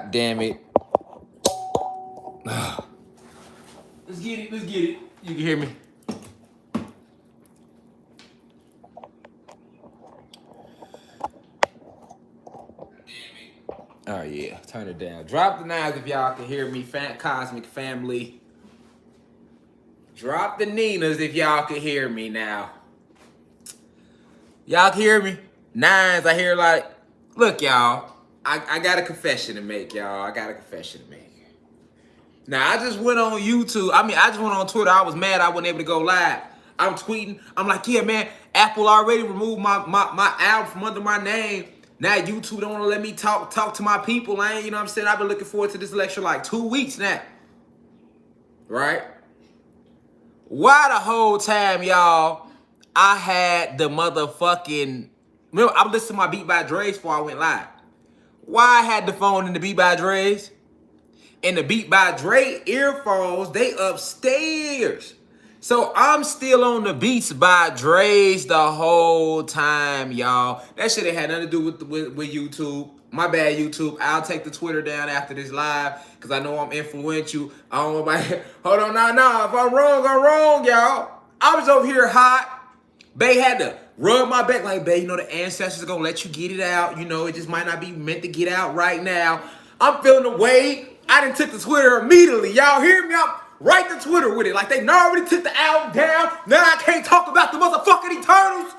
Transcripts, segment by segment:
God damn it. Let's get it. Let's get it. You can hear me. Oh, yeah. Turn it down. Drop the nines if y'all can hear me. Cosmic family. Drop the Ninas if y'all can hear me now. Y'all can hear me? Nines, I hear like... Look, y'all. I got a confession to make, y'all. I got a confession to make. Now, I just went on YouTube. I just went on Twitter. I was mad I wasn't able to go live. I'm tweeting. I'm like, yeah, man, Apple already removed my album from under my name. Now YouTube don't want to let me talk to my people. I ain't, you know what I'm saying? I've been looking forward to this lecture like 2 weeks now. Right? Why the whole time, y'all, I had the motherfucking... Remember, I was listening to my Beat by Dre's before I went live. Why I had the phone in the Beat by Dre's? And the Beat by Dre earphones, they upstairs. So I'm still on the Beats by Dre's the whole time, y'all. That shit ain't had nothing to do with YouTube. My bad, YouTube. I'll take the Twitter down after this live because I know I'm influential. I don't know about... Hold on, nah. If I'm wrong, y'all. I was over here hot. Bay had to rub my back like, Bay, you know, the ancestors are going to let you get it out. You know, it just might not be meant to get out right now. I'm feeling the way. I done took the Twitter immediately. Y'all hear me? I'm right to Twitter with it. Like they already took the album down. Now I can't talk about the motherfucking Eternals.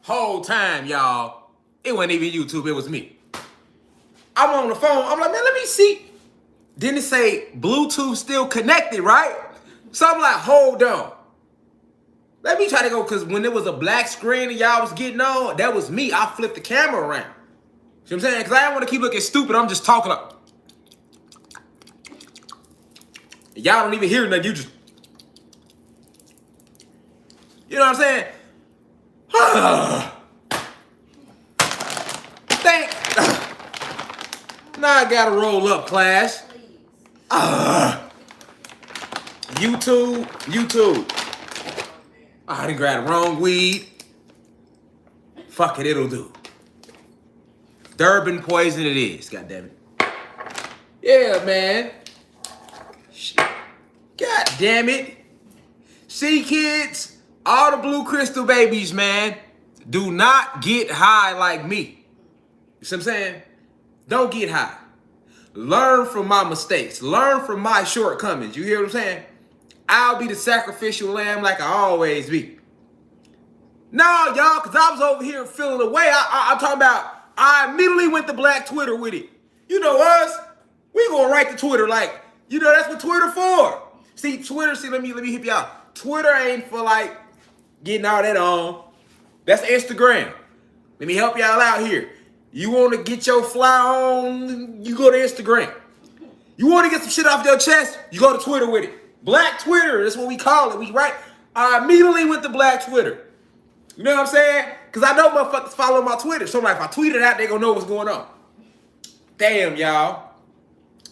Whole time, y'all. It wasn't even YouTube. It was me. I'm on the phone. I'm like, man, let me see. Then it say Bluetooth still connected, right? So I'm like, hold on. Let me try to go, because when there was a black screen and y'all was getting on, that was me. I flipped the camera around. See what I'm saying? Because I didn't want to keep looking stupid. I'm just talking like... Y'all don't even hear nothing. You just... You know what I'm saying? Now I got to roll up, class. YouTube. I done grabbed the wrong weed. Fuck it, it'll do. Durban poison it is, goddammit. Yeah, man. Shit. God damn it. See, kids, all the blue crystal babies, man, do not get high like me. You see what I'm saying? Don't get high. Learn from my mistakes. Learn from my shortcomings. You hear what I'm saying? I'll be the sacrificial lamb like I always be. No, y'all, because I was over here feeling away. I'm talking about, I immediately went to Black Twitter with it. You know us. We gonna write to Twitter like, you know, that's what Twitter for. See, Twitter, let me hit y'all. Twitter ain't for like getting all that on. That's Instagram. Let me help y'all out here. You want to get your fly on, you go to Instagram. You want to get some shit off your chest, you go to Twitter with it. Black Twitter, that's what we call it. We write. I immediately went to Black Twitter. You know what I'm saying? Because I know motherfuckers follow my Twitter. So like if I tweet it out, they gonna know what's going on. Damn, y'all.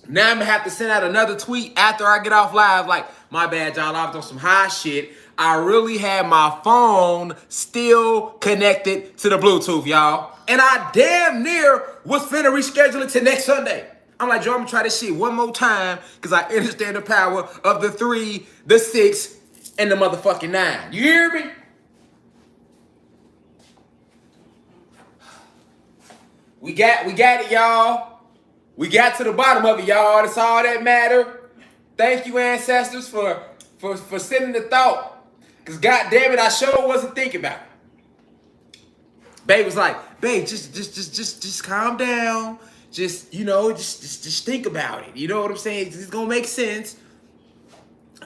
Now I'm gonna have to send out another tweet after I get off live. Like, my bad, y'all. I was on some high shit. I really had my phone still connected to the Bluetooth, y'all. And I damn near was finna reschedule it to next Sunday. I'm like, Joe, I'm gonna try this shit one more time because I understand the power of the 3, the 6, and the motherfucking 9. You hear me? We got it, y'all. We got to the bottom of it, y'all. That's all that matter. Thank you, ancestors, for sending the thought. Because goddamn it, I sure wasn't thinking about it. Babe was like, babe, just calm down. Just, you know, just think about it. You know what I'm saying? It's gonna make sense.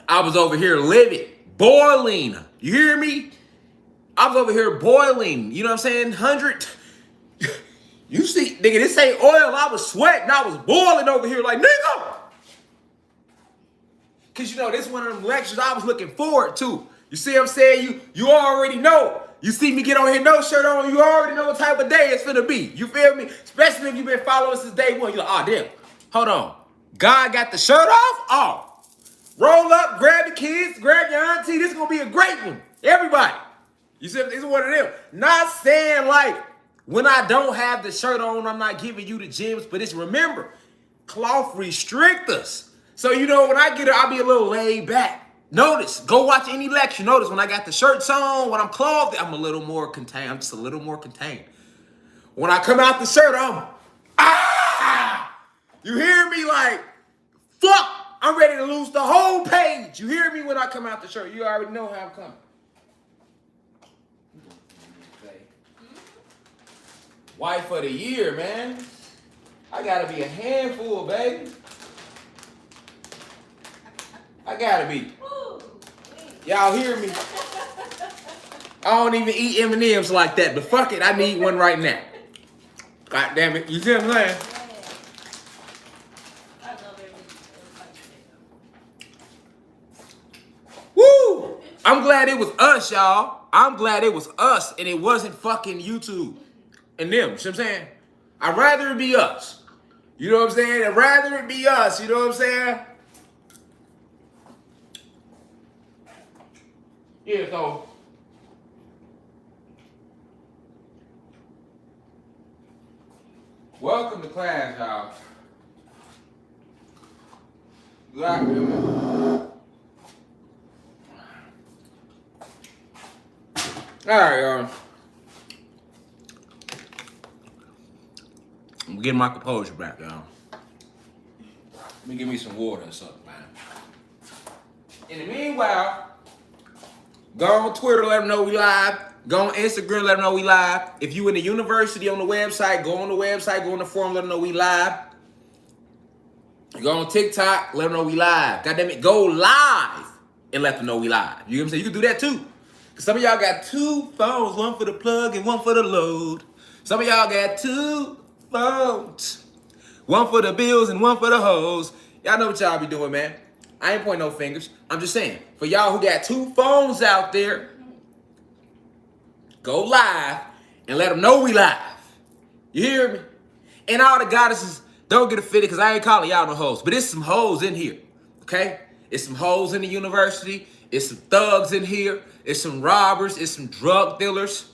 I was over here living, boiling. You hear me? I was over here boiling. You know what I'm saying? 100. You see, nigga, this ain't oil. I was sweating. I was boiling over here like, nigga. Because, you know, this is one of them lectures I was looking forward to. You see what I'm saying? You already know. You see me get on here, no shirt on, you already know what type of day it's finna be. You feel me? Especially if you've been following since day one. You're like, oh, damn. Hold on. God got the shirt off? Oh. Roll up, grab the kids, grab your auntie. This is gonna be a great one. Everybody. You see, it's one of them. Not saying like when I don't have the shirt on, I'm not giving you the gems, but it's remember, cloth restrict us. So you know when I get it, I'll be a little laid back. Notice, go watch any lecture. Notice when I got the shirts on, when I'm clothed, I'm a little more contained. I'm just a little more contained. When I come out the shirt, I'm you hear me like fuck. I'm ready to lose the whole page. You hear me when I come out the shirt? You already know how I'm coming. Wife of the year, man. I gotta be a handful, baby. I gotta be. Y'all hear me? I don't even eat M&M's like that, but fuck it, I need one right now. God damn it, you see what I'm saying? Woo! I'm glad it was us, y'all. I'm glad it was us and it wasn't fucking YouTube and them. You see what I'm saying? I'd rather it be us. You know what I'm saying? I'd rather it be us. You know what I'm saying? Yeah, so. Welcome to class, y'all. All right, y'all. I'm getting my composure back, y'all. Let me give me some water or something, man. In the meanwhile, go on Twitter, let them know we live. Go on Instagram, let them know we live. If you in the university on the website, go on the website, go on the forum, let them know we live. Go on TikTok, let them know we live. Goddamn it, go live and let them know we live. You know what I'm saying? You can do that too. Some of y'all got two phones, one for the plug and one for the load. Some of y'all got two phones, one for the bills and one for the hoes. Y'all know what y'all be doing, man. I ain't pointing no fingers. I'm just saying, for y'all who got two phones out there, go live and let them know we live. You hear me? And all the goddesses, don't get offended because I ain't calling y'all no hoes, but it's some hoes in here, okay? It's some hoes in the university. It's some thugs in here. It's some robbers. It's some drug dealers.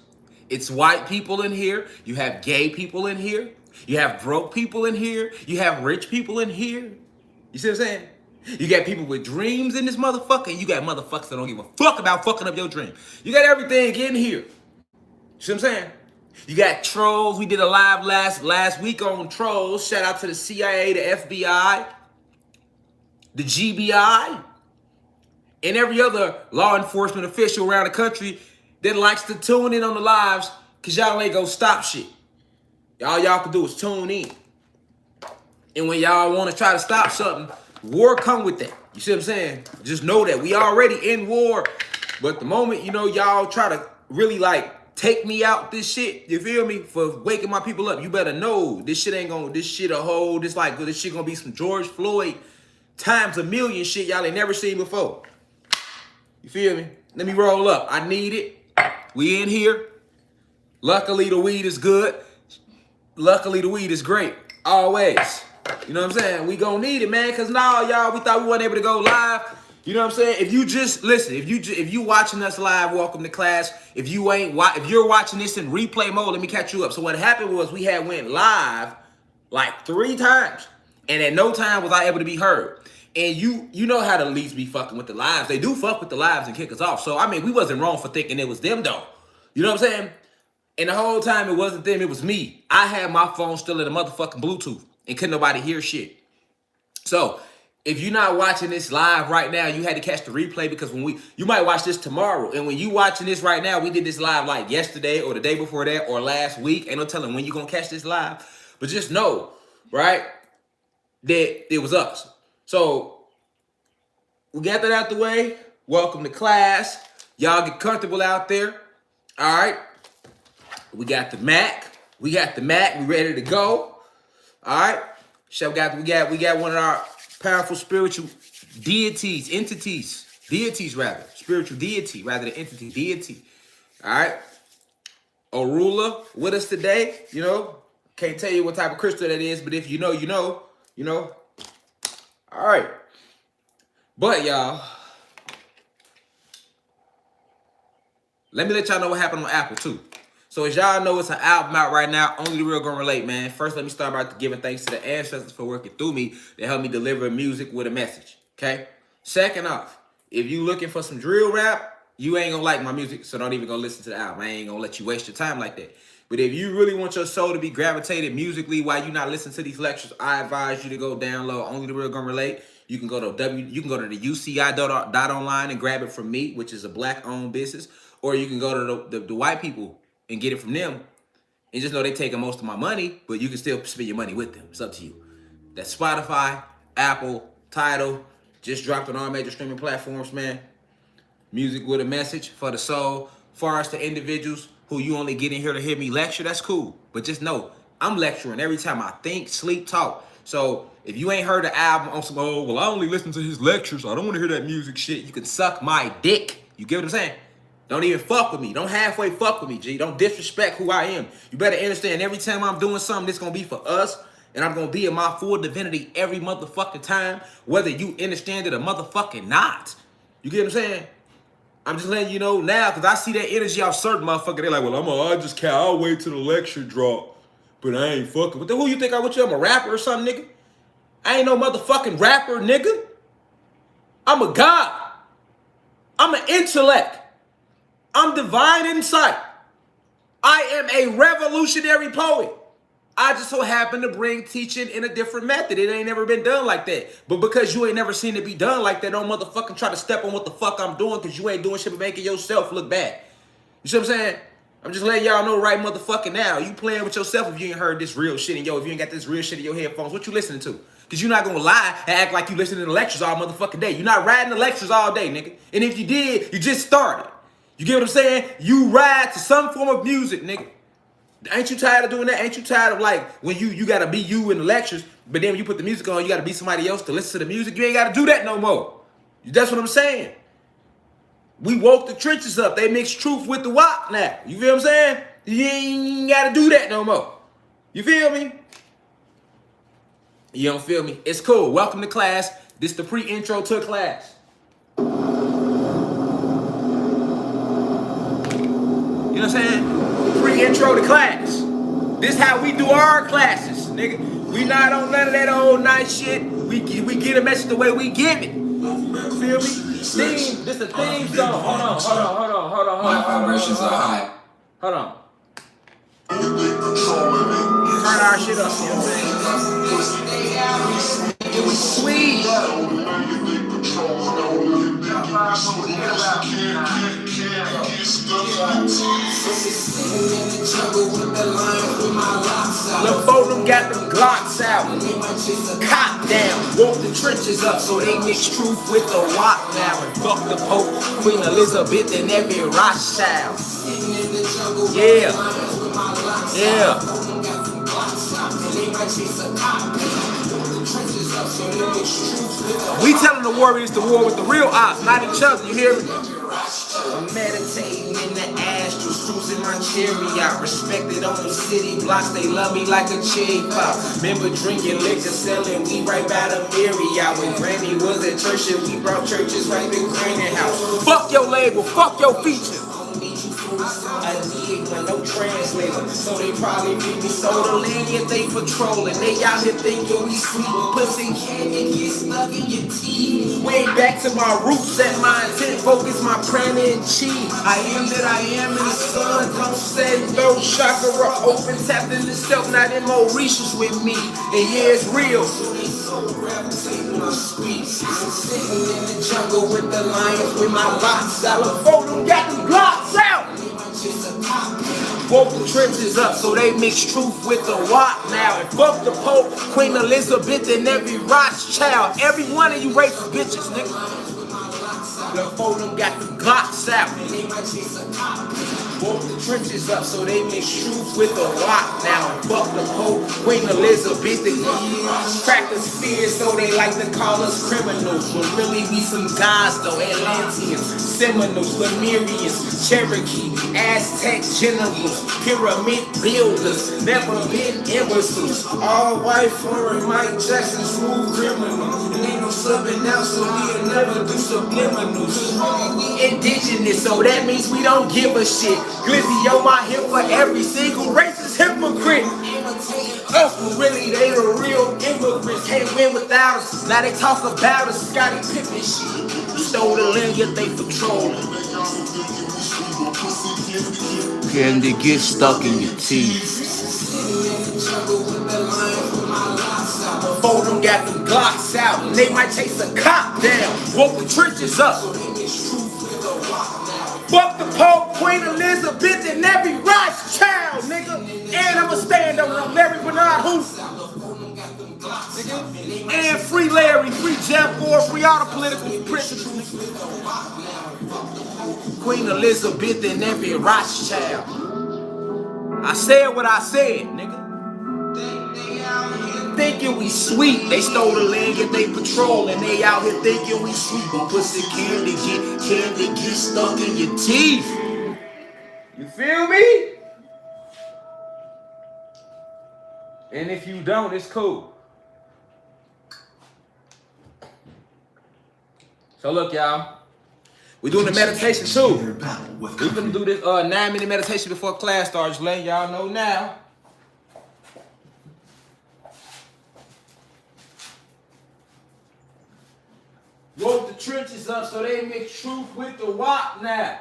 It's white people in here. You have gay people in here. You have broke people in here. You have rich people in here. You see what I'm saying? You got people with dreams in this motherfucker, and you got motherfuckers that don't give a fuck about fucking up your dream. You got everything in here. You see what I'm saying? You got trolls. We did a live last week on trolls. Shout out to the CIA, the FBI, the GBI, and every other law enforcement official around the country that likes to tune in on the lives because y'all ain't gonna stop shit. All y'all can do is tune in. And when y'all want to try to stop something, war come with that. You see what I'm saying? Just know that we already in war. But the moment, you know, y'all try to really like take me out this shit, you feel me, for waking my people up, you better know this shit ain't gonna, this shit a whole, this shit gonna be some George Floyd times a million shit y'all ain't never seen before. You feel me? Let me roll up. I need it. We in here. Luckily, the weed is good. Luckily, the weed is great. Always. You know what I'm saying? We gonna need it, man. Cause now, y'all, we thought we weren't able to go live. You know what I'm saying? If you just listen, if you watching us live, welcome to class. If you're watching this in replay mode, let me catch you up. So what happened was we had went live like 3 times, and at no time was I able to be heard. And you know how the leads be fucking with the lives. They do fuck with the lives and kick us off. So I mean, we wasn't wrong for thinking it was them though. You know what I'm saying? And the whole time it wasn't them, it was me. I had my phone still in the motherfucking Bluetooth and couldn't nobody hear shit. So if you're not watching this live right now, you had to catch the replay because you might watch this tomorrow. And when you watching this right now, we did this live like yesterday or the day before that or last week. Ain't no telling when you gonna catch this live. But just know, right, that it was us. So we got that out the way. Welcome to class. Y'all get comfortable out there. All right. We got the Mac. We ready to go. All right. So we got one of our powerful spiritual deities rather. Spiritual deity rather than entity. Deity. All right. Orula with us today. You know, can't tell you what type of crystal that is, but if you know, you know. You know. All right. But y'all, Let me let y'all know what happened on Apple too. So as y'all know, it's an album out right now. Only the real gonna relate, man. First, let me start by giving thanks to the ancestors for working through me to help me deliver music with a message. Okay. Second off, if you looking for some drill rap, you ain't gonna like my music, so don't even go listen to the album. I ain't gonna let you waste your time like that. But if you really want your soul to be gravitated musically while you not listening to these lectures, I advise you to go download Only the Real Gonna Relate. You can go to the UCI.online and grab it from me, which is a black-owned business, or you can go to the white people and get it from them. And just know they taking most of my money, but you can still spend your money with them. It's up to you. That's Spotify, Apple, Tidal. Just dropped on all major streaming platforms, man. Music with a message for the soul. Far as the individuals who you only get in here to hear me lecture, that's cool. But just know, I'm lecturing every time I think, sleep, talk. So if you ain't heard the album on some, oh, well, I only listen to his lectures, I don't want to hear that music shit, you can suck my dick. You get what I'm saying? Don't even fuck with me. Don't halfway fuck with me, G. Don't disrespect who I am. You better understand, every time I'm doing something, it's going to be for us. And I'm going to be in my full divinity every motherfucking time, whether you understand it or motherfucking not. You get what I'm saying? I'm just letting you know now, because I see that energy out certain motherfuckers. They're like, well, I just can't. I'll wait till the lecture drop. But I ain't fucking. But then who you think I'm a rapper or something, nigga? I ain't no motherfucking rapper, nigga. I'm a god. I'm an intellect. I'm divine insight. I am a revolutionary poet. I just so happen to bring teaching in a different method. It ain't never been done like that. But because you ain't never seen it be done like that, don't motherfucking try to step on what the fuck I'm doing, because you ain't doing shit but making yourself look bad. You see what I'm saying? I'm just letting y'all know right motherfucking now. You playing with yourself if you ain't heard this real shit. And yo, if you ain't got this real shit in your headphones, what you listening to? Because you're not going to lie and act like you listening to lectures all motherfucking day. You're not riding the lectures all day, nigga. And if you did, you just started. You get what I'm saying? You ride to some form of music, nigga. Ain't you tired of doing that? Ain't you tired of like when you gotta be you in the lectures, but then when you put the music on, you gotta be somebody else to listen to the music? You ain't gotta do that no more. That's what I'm saying. We woke the trenches up. They mix truth with the wop now. You feel what I'm saying? You ain't gotta do that no more. You feel me? You don't feel me? It's cool. Welcome to class. This is the pre-intro to class. You know what I'm saying? Pre-intro to class. This how we do our classes, nigga. We not on none of that old nice shit. We get a message the way we give it. Feel me? Theme. This a theme song. Hold on. My vibrations are high. Hold on. Turn our shit up. You know what I'm saying? It was sweet. Lil' Foden got them Glocks out. Cop down, woke the trenches up, so they mix truth with the wop now. And fuck the Pope, Queen Elizabeth, and every Rashad. Yeah. We telling the warriors to war with the real ops, not each other, you hear me? I'm meditating in the astrals, cruising my chariot. Respected on the city blocks, they love me like a cherry pop. Remember drinking liquor, selling weed right by the Marriott. When Granny was at church and we brought churches right to Granny house. Fuck your label, fuck your features. I need one, no translator, so they probably make me soda land if they patrolling. They out here thinking we sweet, but pussy can't get stuck in your teeth. Way back to my roots, set my intent, focus my prana and cheese. I am that I am in the sun, don't say no chakra open, tapped in the self, not in Mauritius with me. And yeah, it's real. Sitting in the jungle with the lions with my locks out. Lil' Foden got them Glocks out. Woke the trenches up, so they mix truth with the wop now. And fuck the Pope, Queen Elizabeth, and every Rothschild. Every one of you racist bitches, nigga. Lil' Foden got them Glocks out. Woke the trenches up so they mix truth with the rock now. And fuck the Pope, Queen Elizabeth, and crack the spears so they like to call us criminals. But really we some gods though, Atlanteans, Seminoles, Lemurians, Cherokee, Aztec generals, pyramid builders, never been imbeciles. All white foreign Mike Jackson, smooth criminal. And ain't no subbing out, so we'll never do subliminals. We indigenous, so that means we don't give a shit. Glizzy on my hip for every single racist hypocrite. Us, but really they the real immigrants. Can't win without us. Now they talk about us, Scotty Pippen shit. Stole the land, yet they patrolling. Candy get stuck in your teeth. Fold them, got them Glocks out, and they might chase a cop down. Woke the trenches up. Fuck the Pope, Queen Elizabeth, and every Rothschild, nigga. And I'ma stand on Larry Bernard Hoover. And free Larry, free Jeff Ford, free all the political principles. Queen Elizabeth and every Rothschild. I said what I said, nigga. Thinking we sweet, they stole the land, get they patrol, and they out here thinking we sweet. But pussy candy get stuck in your teeth. You feel me? And if you don't, it's cool. So look, y'all, we doing the meditation too. We gonna do this 9-minute meditation before class starts. Just letting y'all know now. Woke the trenches up so they mix truth with the rock now.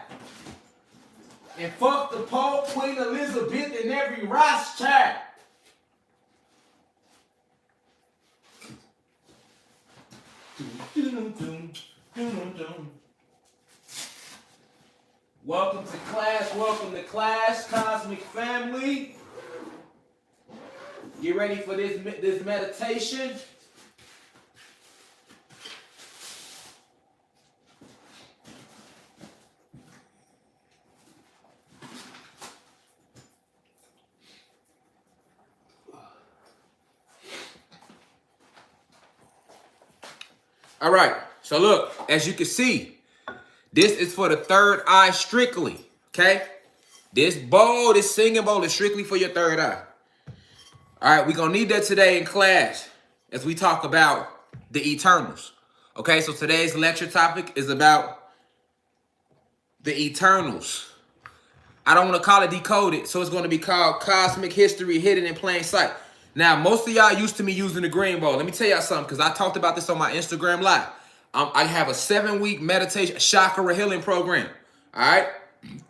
And fuck the Pope, Queen Elizabeth, and every Rothschild. Welcome to class, Cosmic Family. Get ready for this meditation. All right, so look, as you can see, this is for the third eye strictly, okay? This singing bowl is strictly for your third eye. All right, we're going to need that today in class as we talk about the Eternals. Okay, so today's lecture topic is about the Eternals. I don't want to call it decoded, so it's going to be called Cosmic History Hidden in Plain Sight. Now, most of y'all used to me using the green bowl. Let me tell y'all something, because I talked about this on my Instagram Live. I have a 7-week meditation chakra healing program. All right?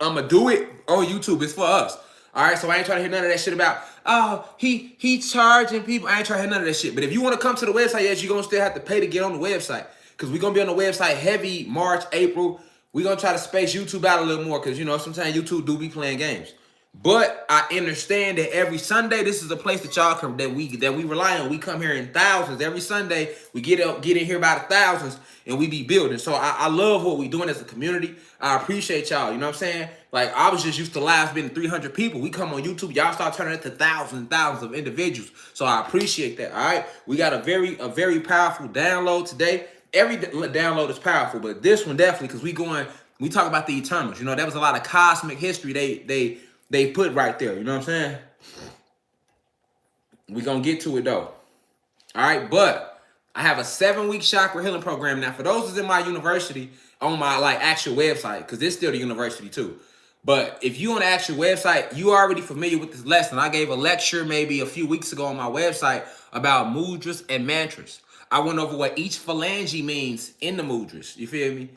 I'm going to do it on YouTube. It's for us. All right? So I ain't trying to hear none of that shit about, oh, he charging people. I ain't trying to hear none of that shit. But if you want to come to the website, yes, you're going to still have to pay to get on the website. Because we're going to be on the website heavy March, April. We're going to try to space YouTube out a little more because, you know, sometimes YouTube do be playing games. But I understand that every Sunday, this is a place that y'all come, that we rely on. We come here in thousands. Every Sunday, we get in here by the thousands, and we be building. So I love what we doing as a community. I appreciate y'all. You know what I'm saying? Like, I was just used to live being 300 people. We come on YouTube, y'all start turning it to thousands and thousands of individuals. So I appreciate that. All right, we got a very powerful download today. Every download is powerful, but this one definitely, because we talk about the Eternals. You know, that was a lot of cosmic history they put right there. You know what I'm saying? We're going to get to it, though. All right, but I have a 7-week chakra healing program. Now, for those who's in my university, on my, actual website, because it's still the university, too. But if you on the actual website, you already familiar with this lesson. I gave a lecture maybe a few weeks ago on my website about mudras and mantras. I went over what each phalange means in the mudras. You feel me?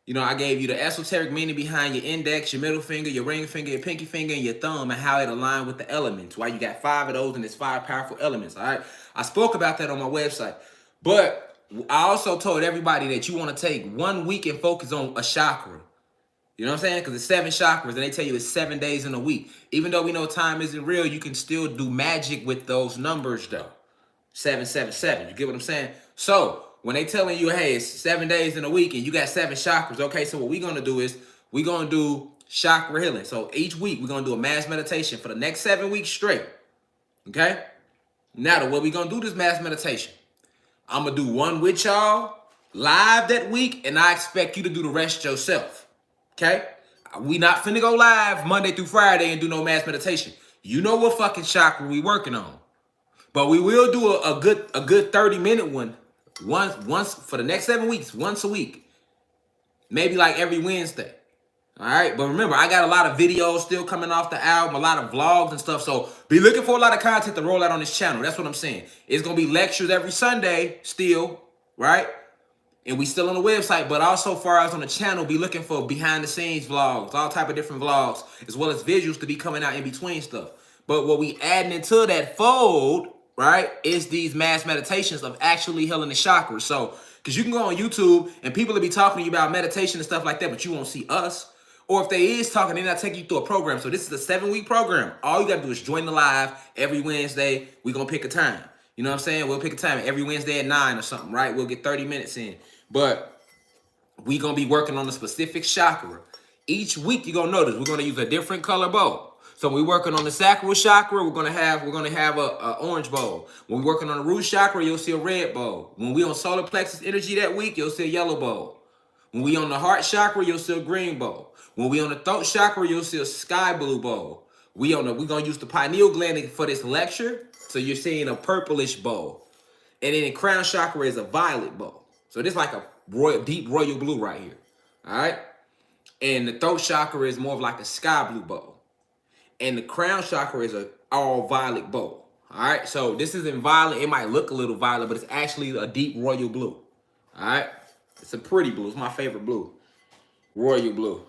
You know, I gave you the esoteric meaning behind your index, your middle finger, your ring finger, your pinky finger, and your thumb, and how it aligned with the elements. Why you got 5 of those, and it's 5 powerful elements, all right? I spoke about that on my website. But I also told everybody that you want to take 1 week and focus on a chakra. You know what I'm saying? Because it's 7 chakras, and they tell you it's 7 days in a week. Even though we know time isn't real, you can still do magic with those numbers, though. 777. You get what I'm saying? So when they telling you, hey, it's 7 days in a week and you got 7 chakras, okay, so what we're going to do is we're going to do chakra healing. So each week, we're going to do a mass meditation for the next 7 weeks straight. Okay? Now, what we're going to do this mass meditation. I'm going to do one with y'all live that week, and I expect you to do the rest yourself. Okay? We not finna go live Monday through Friday and do no mass meditation. You know what fucking chakra we working on. But we will do a good 30-minute one once for the next 7 weeks, once a week. Maybe like every Wednesday. All right, but remember, I got a lot of videos still coming off the album, a lot of vlogs and stuff. So be looking for a lot of content to roll out on this channel. That's what I'm saying. It's going to be lectures every Sunday still, right? And we still on the website, but also far as on the channel, be looking for behind the scenes vlogs, all type of different vlogs, as well as visuals to be coming out in between stuff. But what we adding into that fold, right, is these mass meditations of actually healing the chakras. So, because you can go on YouTube and people will be talking to you about meditation and stuff like that, but you won't see us. Or if they is talking, they're not taking you through a program. So this is a 7-week program. All you got to do is join the live every Wednesday. We're going to pick a time. You know what I'm saying? We'll pick a time every Wednesday at 9 or something, right? We'll get 30 minutes in. But we're going to be working on a specific chakra. Each week, you're going to notice we're going to use a different color bowl. So when we're working on the sacral chakra, we're gonna have a orange bowl. When we're working on the root chakra, you'll see a red bowl. When we on solar plexus energy that week, you'll see a yellow bowl. When we on the heart chakra, you'll see a green bowl. When we on the throat chakra, you'll see a sky blue bowl. We're gonna use the pineal gland for this lecture, so you're seeing a purplish bowl. And then the crown chakra is a violet bowl. So this is like a deep royal blue right here. All right. And the throat chakra is more of like a sky blue bowl. And the crown chakra is a all violet bowl. All right. So this isn't violet. It might look a little violet, but it's actually a deep royal blue. All right. It's a pretty blue. It's my favorite blue. Royal blue.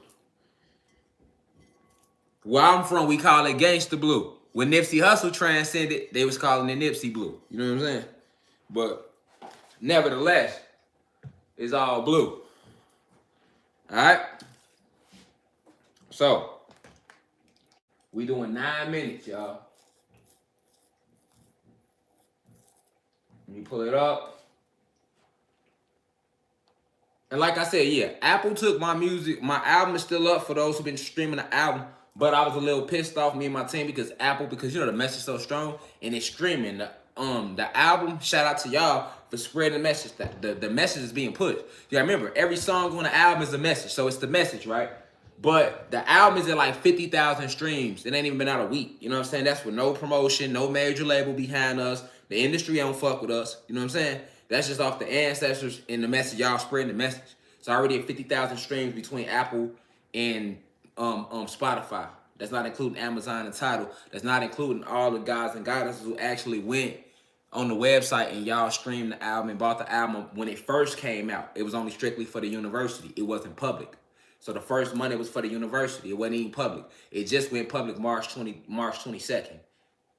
Where I'm from, we call it gangster blue. When Nipsey Hussle transcended, they was calling it Nipsey blue. You know what I'm saying? But nevertheless, it's all blue. All right. So we doing 9 minutes, y'all. Let me pull it up. And like I said, yeah, Apple took my music. My album is still up for those who've been streaming the album. But I was a little pissed off, me and my team, because Apple, because you know the message is so strong and it's streaming. The album, shout out to y'all for spreading the message. The message is being pushed. Yeah, remember, every song on the album is a message. So it's the message, right? But the album is at like 50,000 streams. It ain't even been out a week. You know what I'm saying? That's with no promotion, no major label behind us. The industry don't fuck with us. You know what I'm saying? That's just off the ancestors and the message, y'all spreading the message. It's already at 50,000 streams between Apple and Spotify. That's not including Amazon and Tidal. That's not including all the guys and goddesses who actually went on the website and y'all streamed the album and bought the album when it first came out. It was only strictly for the university. It wasn't public. So the first money was for the university. It wasn't even public. It just went public March 22nd.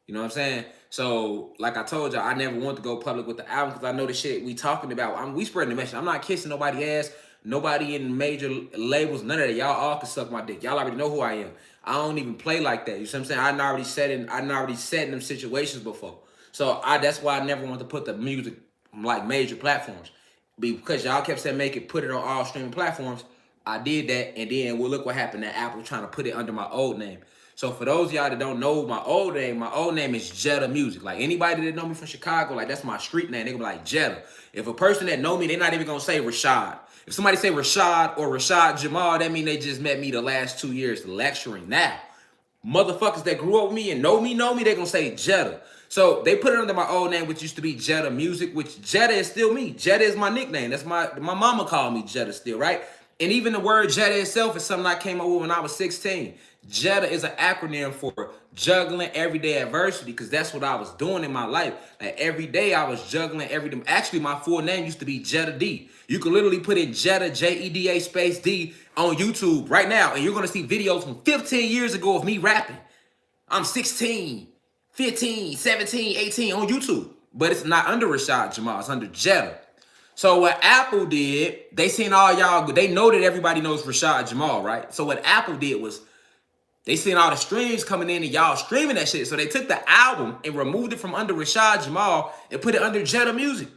You know what I'm saying? So, like I told y'all, I never want to go public with the album because I know the shit we talking about. We spreading the message. I'm not kissing nobody's ass. Nobody in major labels, none of that. Y'all all can suck my dick. Y'all already know who I am. I don't even play like that. You see what I'm saying? I already sat in them situations before. So that's why I never want to put the music like major platforms. Because y'all kept saying put it on all streaming platforms. I did that, and then look what happened to Apple trying to put it under my old name. So for those of y'all that don't know my old name is Jetta Music. Like anybody that know me from Chicago, like that's my street name. They gonna be like Jetta. If a person that know me, they're not even gonna say Rashad. If somebody say Rashad or Rashad Jamal, that mean they just met me the last 2 years lecturing. Now, motherfuckers that grew up with me and know me, they gonna say Jetta. So they put it under my old name, which used to be Jetta Music, which Jetta is still me. Jetta is my nickname. That's my mama called me Jetta still, right? And even the word Jetta itself is something I came up with when I was 16. Jetta is an acronym for juggling everyday adversity, because that's what I was doing in my life. Like every day I was juggling everything. Actually, my full name used to be Jetta D. You can literally put in Jetta, Jeda space D on YouTube right now, and you're going to see videos from 15 years ago of me rapping. I'm 16, 15, 17, 18 on YouTube. But it's not under Rashad Jamal. It's under Jetta. So what Apple did, they seen all y'all, they know that everybody knows Rashad Jamal, right? So what Apple did was they seen all the streams coming in and y'all streaming that shit. So they took the album and removed it from under Rashad Jamal and put it under Jetta Music.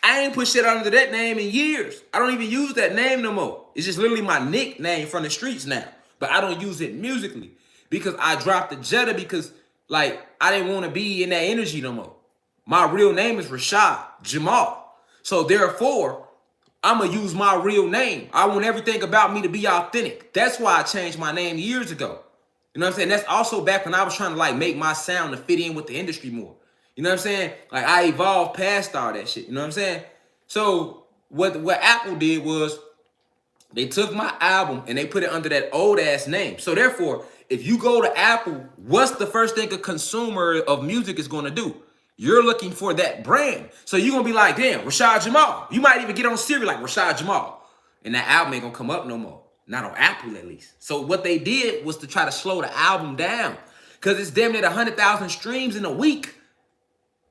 I ain't put shit under that name in years. I don't even use that name no more. It's just literally my nickname from the streets now. but I don't use it musically because I dropped the Jetta because like I didn't want to be in that energy no more. My real name is Rashad Jamal. So therefore, I'm going to use my real name. I want everything about me to be authentic. That's why I changed my name years ago. You know what I'm saying? That's also back when I was trying to like make my sound to fit in with the industry more. You know what I'm saying? Like I evolved past all that shit. You know what I'm saying? So what Apple did was they took my album and they put it under that old ass name. So therefore, if you go to Apple, what's the first thing a consumer of music is going to do? You're looking for that brand. So you're going to be like, damn, Rashad Jamal. You might even get on Siri like Rashad Jamal. And that album ain't going to come up no more. Not on Apple, at least. So what they did was to try to slow the album down. Because it's damn near 100,000 streams in a week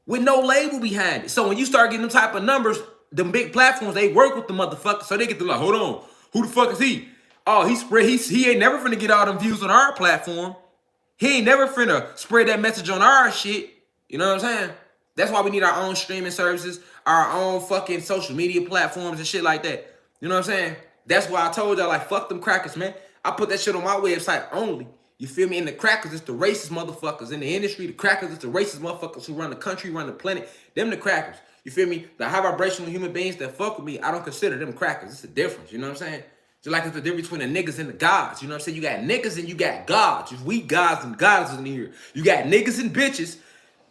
with no label behind it. So when you start getting them type of numbers, them big platforms, they work with the motherfucker. So they get to like, hold on, who the fuck is he? Oh, he ain't never finna get all them views on our platform. He ain't never finna spread that message on our shit. You know what I'm saying? That's why we need our own streaming services, our own fucking social media platforms and shit like that. You know what I'm saying? That's why I told y'all, like, fuck them crackers, man. I put that shit on my website only. You feel me? And the crackers, it's the racist motherfuckers in the industry. The crackers, it's the racist motherfuckers who run the country, run the planet. Them the crackers. You feel me? The high vibrational human beings that fuck with me, I don't consider them crackers. It's a difference. You know what I'm saying? Just like it's the difference between the niggas and the gods. You know what I'm saying? You got niggas and you got gods. We gods and goddesses in here. You got niggas and bitches.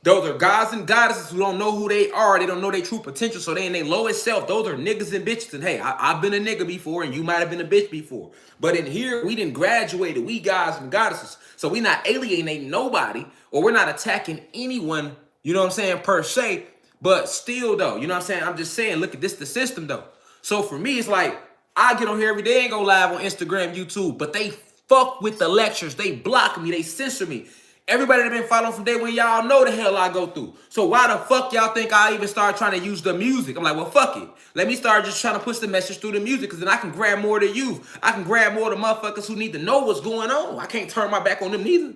Those are gods and goddesses who don't know who they are. They don't know their true potential, so they in their lowest self. Those are niggas and bitches. And hey, I've been a nigga before, and you might have been a bitch before. But in here, we didn't graduate. We gods and goddesses. So we not alienating nobody, or we're not attacking anyone, you know what I'm saying, per se. But still, though, you know what I'm saying? I'm just saying, look at this, the system, though. So for me, it's like, I get on here every day and go live on Instagram, YouTube, but they fuck with the lectures. They block me. They censor me. Everybody that been following from day one, y'all know the hell I go through. So why the fuck y'all think I even start trying to use the music? I'm like, well, fuck it. Let me start just trying to push the message through the music, because then I can grab more of the youth. I can grab more of the motherfuckers who need to know what's going on. I can't turn my back on them neither.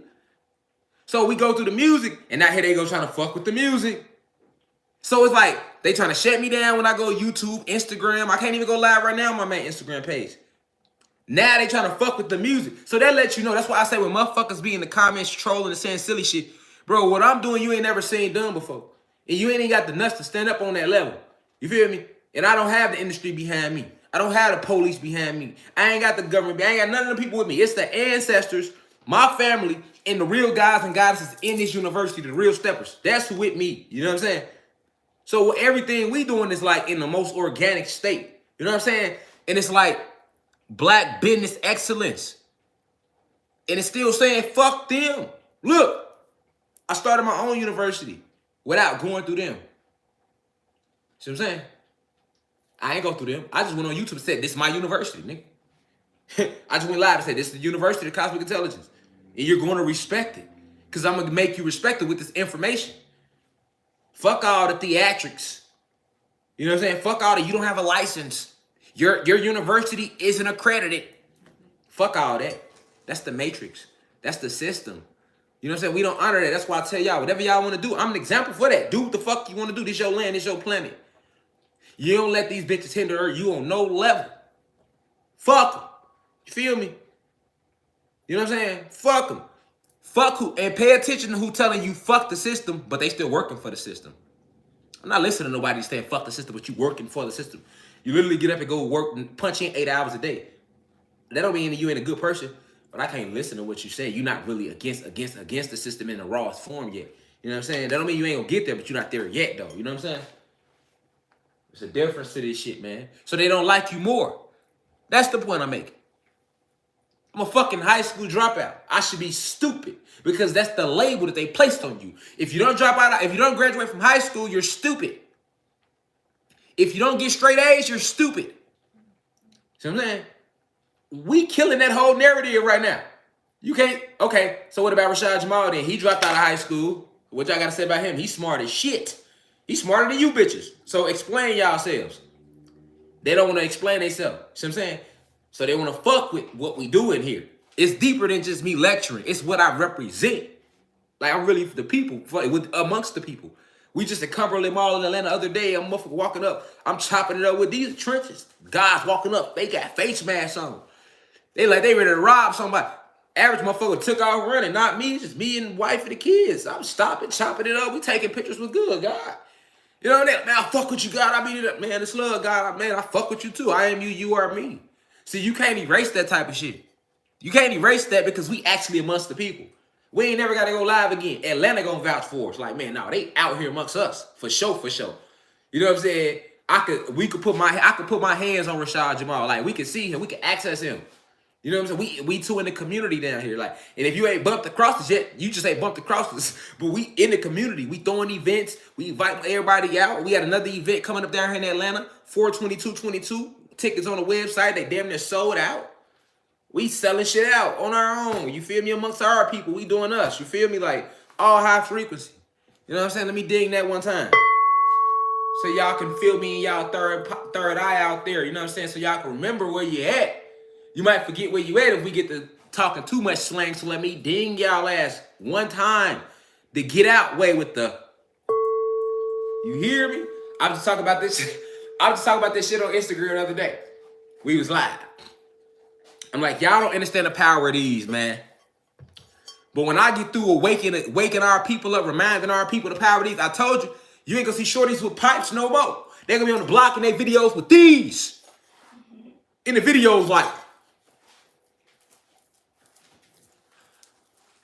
So we go through the music, and now here they go trying to fuck with the music. So it's like, they trying to shut me down when I go YouTube, Instagram. I can't even go live right now on my main Instagram page. Now they trying to fuck with the music. So that lets you know. That's why I say when motherfuckers be in the comments trolling and saying silly shit, bro, what I'm doing you ain't never seen done before. And you ain't even got the nuts to stand up on that level. You feel me? And I don't have the industry behind me. I don't have the police behind me. I ain't got the government. I ain't got none of the people with me. It's the ancestors, my family, and the real guys and goddesses in this university, the real steppers. That's who with me. You know what I'm saying? So everything we doing is like in the most organic state. You know what I'm saying? And it's like Black business excellence. And it's still saying, fuck them. Look, I started my own university without going through them. See what I'm saying? I ain't go through them. I just went on YouTube and said, this is my university, nigga. I just went live and said, this is the University of Cosmic Intelligence. And you're going to respect it. Because I'm going to make you respect it with this information. Fuck all the theatrics. You know what I'm saying? Fuck all the, you don't have a license. Your university isn't accredited. Fuck all that. That's the matrix. That's the system. You know what I'm saying? We don't honor that. That's why I tell y'all, whatever y'all want to do, I'm an example for that. Do what the fuck you want to do. This your land. This your planet. You don't let these bitches hinder you on no level. Fuck them. You feel me? You know what I'm saying? Fuck them. Fuck who. And pay attention to who telling you fuck the system, but they still working for the system. I'm not listening to nobody saying fuck the system, but you working for the system. You literally get up and go work and punch in 8 hours a day. That don't mean you ain't a good person, but I can't listen to what you say. You're not really against the system in the rawest form yet. You know what I'm saying? That don't mean you ain't gonna get there, but you're not there yet, though. You know what I'm saying? There's a difference to this shit, man. So they don't like you more. That's the point I'm making. I'm a fucking high school dropout. I should be stupid because that's the label that they placed on you. If you don't drop out, if you don't graduate from high school, you're stupid. If you don't get straight A's, you're stupid. See what I'm saying? We killing that whole narrative right now. You can't, okay, so what about Rashad Jamal then? He dropped out of high school. What y'all got to say about him? He's smart as shit. He's smarter than you bitches. So explain yourselves. They don't want to explain themselves. See what I'm saying? So they want to fuck with what we do in here. It's deeper than just me lecturing. It's what I represent. Like I'm really the people, amongst the people. We just at Cumberland Mall in Atlanta the other day. I'm motherfucker walking up. I'm chopping it up with these trenches. Guys walking up. They got face masks on. They ready to rob somebody. Average motherfucker took off running, not me. It's just me and wife and the kids. I'm stopping, chopping it up. We taking pictures with good, God. You know what I mean? Man, I fuck with you, God. I mean, man, this love, God. Man, I fuck with you too. I am you, you are me. See, you can't erase that type of shit. You can't erase that because we actually amongst the people. We ain't never got to go live again. Atlanta gonna vouch for us. Like, man, no, they out here amongst us. For sure, for sure. You know what I'm saying? I could put my hands on Rashad Jamal. Like, we can see him. We can access him. You know what I'm saying? We two in the community down here. Like, and if you ain't bumped across us yet, you just ain't bumped across us. But we in the community. We throwing events. We invite everybody out. We had another event coming up down here in Atlanta, 4/22/22. Tickets on the website. They damn near sold out. We selling shit out on our own. You feel me? Amongst our people, we doing us. You feel me? Like, all high frequency. You know what I'm saying? Let me ding that one time. So y'all can feel me and y'all third eye out there. You know what I'm saying? So y'all can remember where you at. You might forget where you at if we get to talking too much slang. So let me ding y'all ass one time. The get out way with the. You hear me? I was just talking about this shit. I was just talking about this shit on Instagram the other day. We was live. I'm like, y'all don't understand the power of these, man. But when I get through waking our people up, reminding our people the power of these, I told you, you ain't gonna see shorties with pipes no more. They're gonna be on the block in their videos with these. In the videos, like,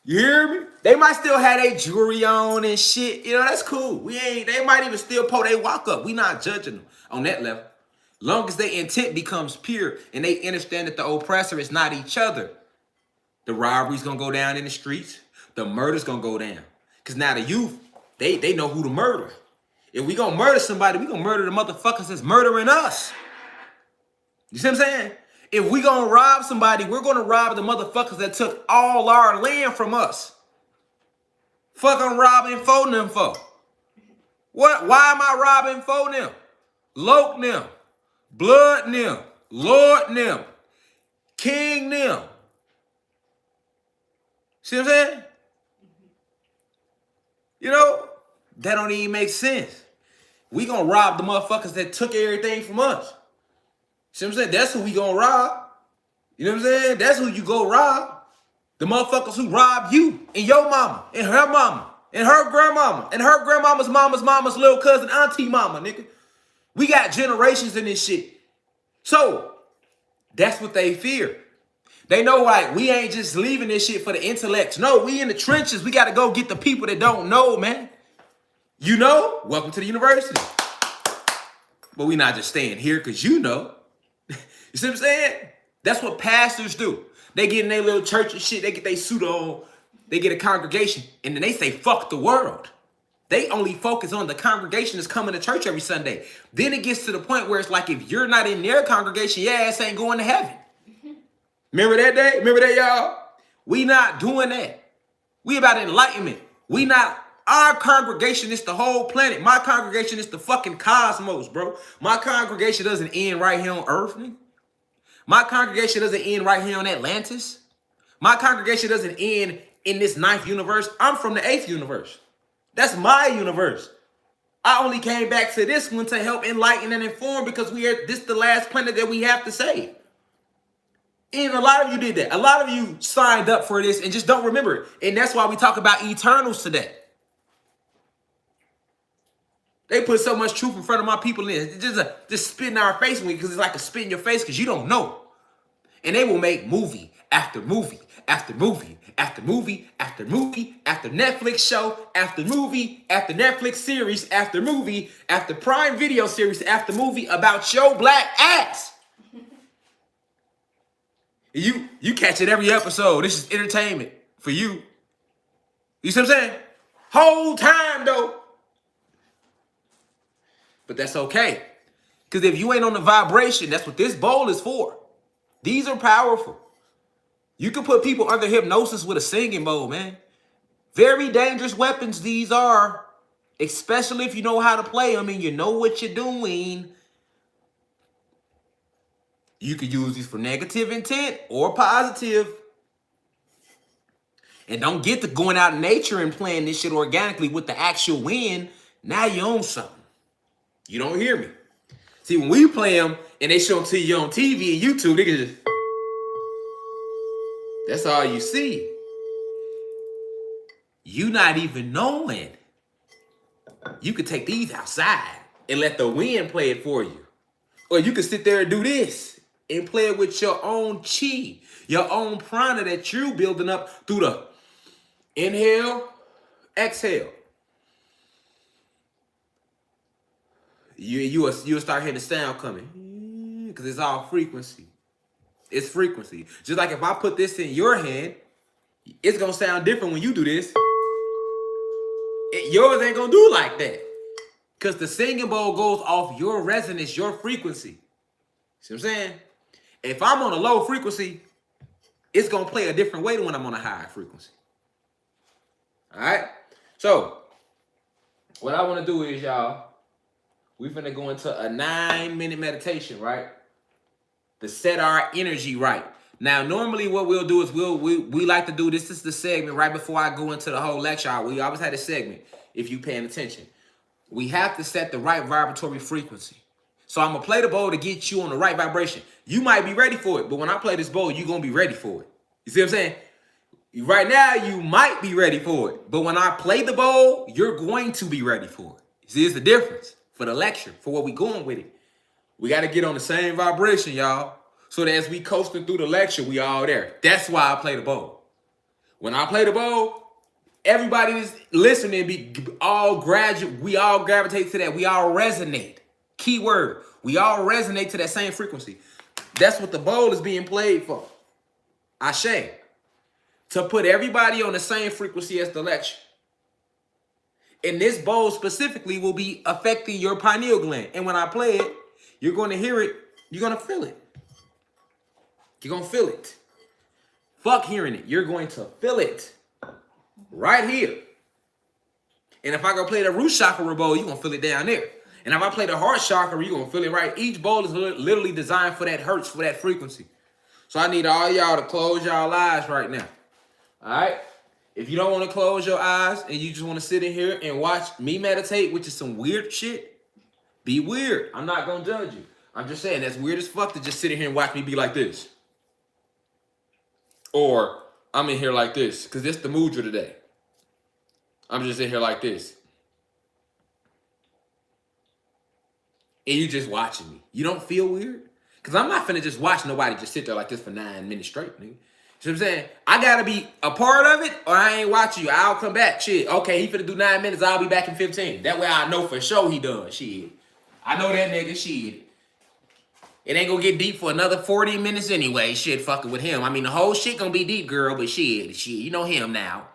you hear me? They might still have their jewelry on and shit. You know, that's cool. They might even still pull their walk up. We not judging them on that level. Long as their intent becomes pure and they understand that the oppressor is not each other. The robbery's gonna go down in the streets. The murder's gonna go down. Because now the youth, they know who to murder. If we gonna murder somebody, we gonna murder the motherfuckers that's murdering us. You see what I'm saying? If we gonna rob somebody, we're gonna rob the motherfuckers that took all our land from us. Fuck I'm robbing for them for. What? Why am I robbing for them? Loke them. Blood them. Lord them. King them. See what I'm saying? You know, that don't even make sense. We gonna rob the motherfuckers that took everything from us. See what I'm saying? That's who we gonna rob. You know what I'm saying? That's who you go rob. The motherfuckers who robbed you and your mama and her mama and her grandmama and her grandmama's mama's little cousin, auntie mama, nigga. We got generations in this shit. So, that's what they fear. They know, like, we ain't just leaving this shit for the intellects. No, we in the trenches. We got to go get the people that don't know, man. You know? Welcome to the university. But we not just staying here because you know. You see what I'm saying? That's what pastors do. They get in their little church and shit. They get their suit on. They get a congregation. And then they say, fuck the world. They only focus on the congregation that's coming to church every Sunday. Then it gets to the point where it's like, if you're not in their congregation, your ass ain't going to heaven. Remember that day? Remember that, y'all? We not doing that. We about enlightenment. We not, our congregation is the whole planet. My congregation is the fucking cosmos, bro. My congregation doesn't end right here on Earth, nigga. My congregation doesn't end right here on Atlantis. My congregation doesn't end in this 9th universe. I'm from the 8th universe. That's my universe. I only came back to this one to help enlighten and inform because this is the last planet that we have to save. And a lot of you did that. A lot of you signed up for this and just don't remember it. And that's why we talk about Eternals today. They put so much truth in front of my people in it. Just spit in our face because it's like a spit in your face because you don't know. And they will make movie after movie after movie after movie after movie after Netflix show after movie after Netflix series after movie after Prime Video series after movie about your black ass. You catch it every episode. This is entertainment for you. You see what I'm saying? Whole time though. But that's okay. Because if you ain't on the vibration, that's what this bowl is for. These are powerful. You can put people under hypnosis with a singing bowl, man. Very dangerous weapons these are. Especially if you know how to play them and you know what you're doing. You could use these for negative intent or positive. And don't get to going out in nature and playing this shit organically with the actual wind. Now you own something. You don't hear me. See, when we play them and they show them to you on TV and YouTube, they can just... That's all you see. You not even knowing. You could take these outside and let the wind play it for you. Or you could sit there and do this and play it with your own chi, your own prana that you building up through the inhale, exhale. You'll start hearing the sound coming because it's all frequency. It's frequency. Just like if I put this in your hand, it's going to sound different when you do this. Yours ain't going to do like that. Because the singing bowl goes off your resonance, your frequency. See what I'm saying? If I'm on a low frequency, it's going to play a different way than when I'm on a high frequency. All right? So, what I want to do is, y'all, we finna go into a 9-minute meditation, right? To set our energy right. Now, normally what we'll do is we like to do, this is the segment right before I go into the whole lecture. We always had a segment, if you paying attention. We have to set the right vibratory frequency. So I'm going to play the bowl to get you on the right vibration. You might be ready for it, but when I play this bowl, you're going to be ready for it. You see what I'm saying? Right now, you might be ready for it, but when I play the bowl, you're going to be ready for it. You see, it's the difference for the lecture, for what we going with it. We got to get on the same vibration, y'all, so that as we coasting through the lecture, we all there. That's why I play the bowl. When I play the bowl, everybody that's listening, we all gravitate to that. We all resonate. Key word. We all resonate to that same frequency. That's what the bowl is being played for. Ashe. To put everybody on the same frequency as the lecture. And this bowl specifically will be affecting your pineal gland. And when I play it, you're going to hear it. You're going to feel it. You're going to feel it. Fuck hearing it. You're going to feel it. Right here. And if I go play the root chakra bowl, you're going to feel it down there. And if I play the heart chakra, you're going to feel it right. Each bowl is literally designed for that hertz, for that frequency. So I need all y'all to close y'all eyes right now. All right? If you don't want to close your eyes and you just want to sit in here and watch me meditate, which is some weird shit, be weird. I'm not going to judge you. I'm just saying that's weird as fuck to just sit in here and watch me be like this. Or I'm in here like this because this is the mudra today. I'm just in here like this. And you just watching me. You don't feel weird? Because I'm not finna just watch nobody just sit there like this for 9 minutes straight, nigga. You know what I'm saying? I gotta be a part of it or I ain't watching you. I'll come back. Shit. Okay, he finna do 9 minutes. I'll be back in 15. That way I know for sure he done. Shit. I know that nigga. Shit. It ain't gonna get deep for another 40 minutes anyway. Shit, fucking with him. I mean, the whole shit gonna be deep, girl, but shit, you know him now.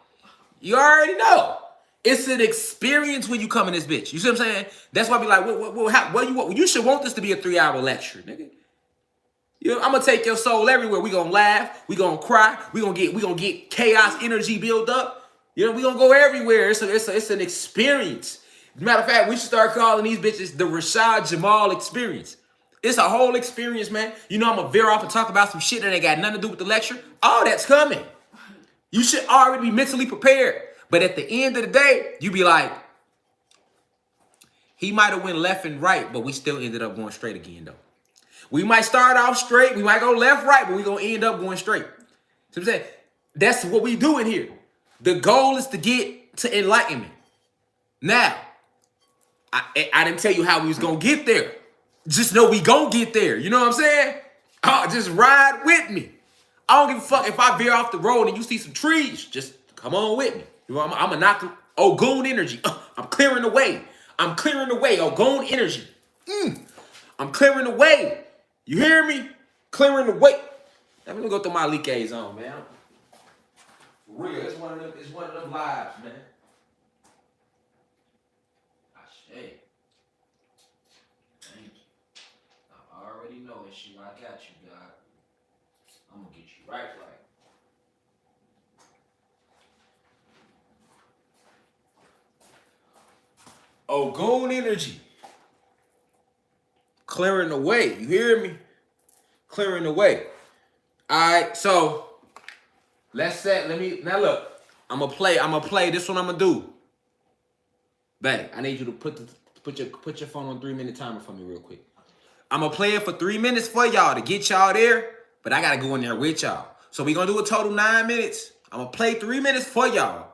You already know. It's an experience when you come in this bitch. You see what I'm saying? That's why I be like, what you want? You should want this to be a 3-hour lecture, nigga. You know, I'm gonna take your soul everywhere. We gonna laugh, we gonna cry, we gonna get chaos energy built up. You know, we gonna go everywhere. It's an experience. As a matter of fact, we should start calling these bitches the Rashad Jamal experience. It's a whole experience, man. You know, I'm gonna veer off and talk about some shit that ain't got nothing to do with the lecture. All that's coming. You should already be mentally prepared. But at the end of the day, you be like, he might have went left and right, but we still ended up going straight again, though. We might start off straight, we might go left, right, but we're going to end up going straight. So I'm saying, that's what we do in here. The goal is to get to enlightenment. Now, I didn't tell you how we was going to get there. Just know we going to get there. You know what I'm saying? Oh, just ride with me. I don't give a fuck if I veer off the road and you see some trees. Just come on with me. You know, I'm going to knock them. Ogun energy. I'm clearing the way. I'm clearing the way. Ogun energy. I'm clearing the way. You hear me? Clearing the way. Let me go through my Like zone, man. For real, it's one of them lives, man. Ashe. Thank you. I already know it, shit. I got you, God. I'm gonna get you right. Ogun energy. Clearing the way. You hear me? Clearing the way. Alright, so now look. I'm gonna play. This one I'm gonna do. Bang. I need you to put your phone on 3-minute timer for me real quick. I'm gonna play it for 3 minutes for y'all to get y'all there, but I gotta go in there with y'all. So we're gonna do a total 9 minutes. I'm gonna play 3 minutes for y'all.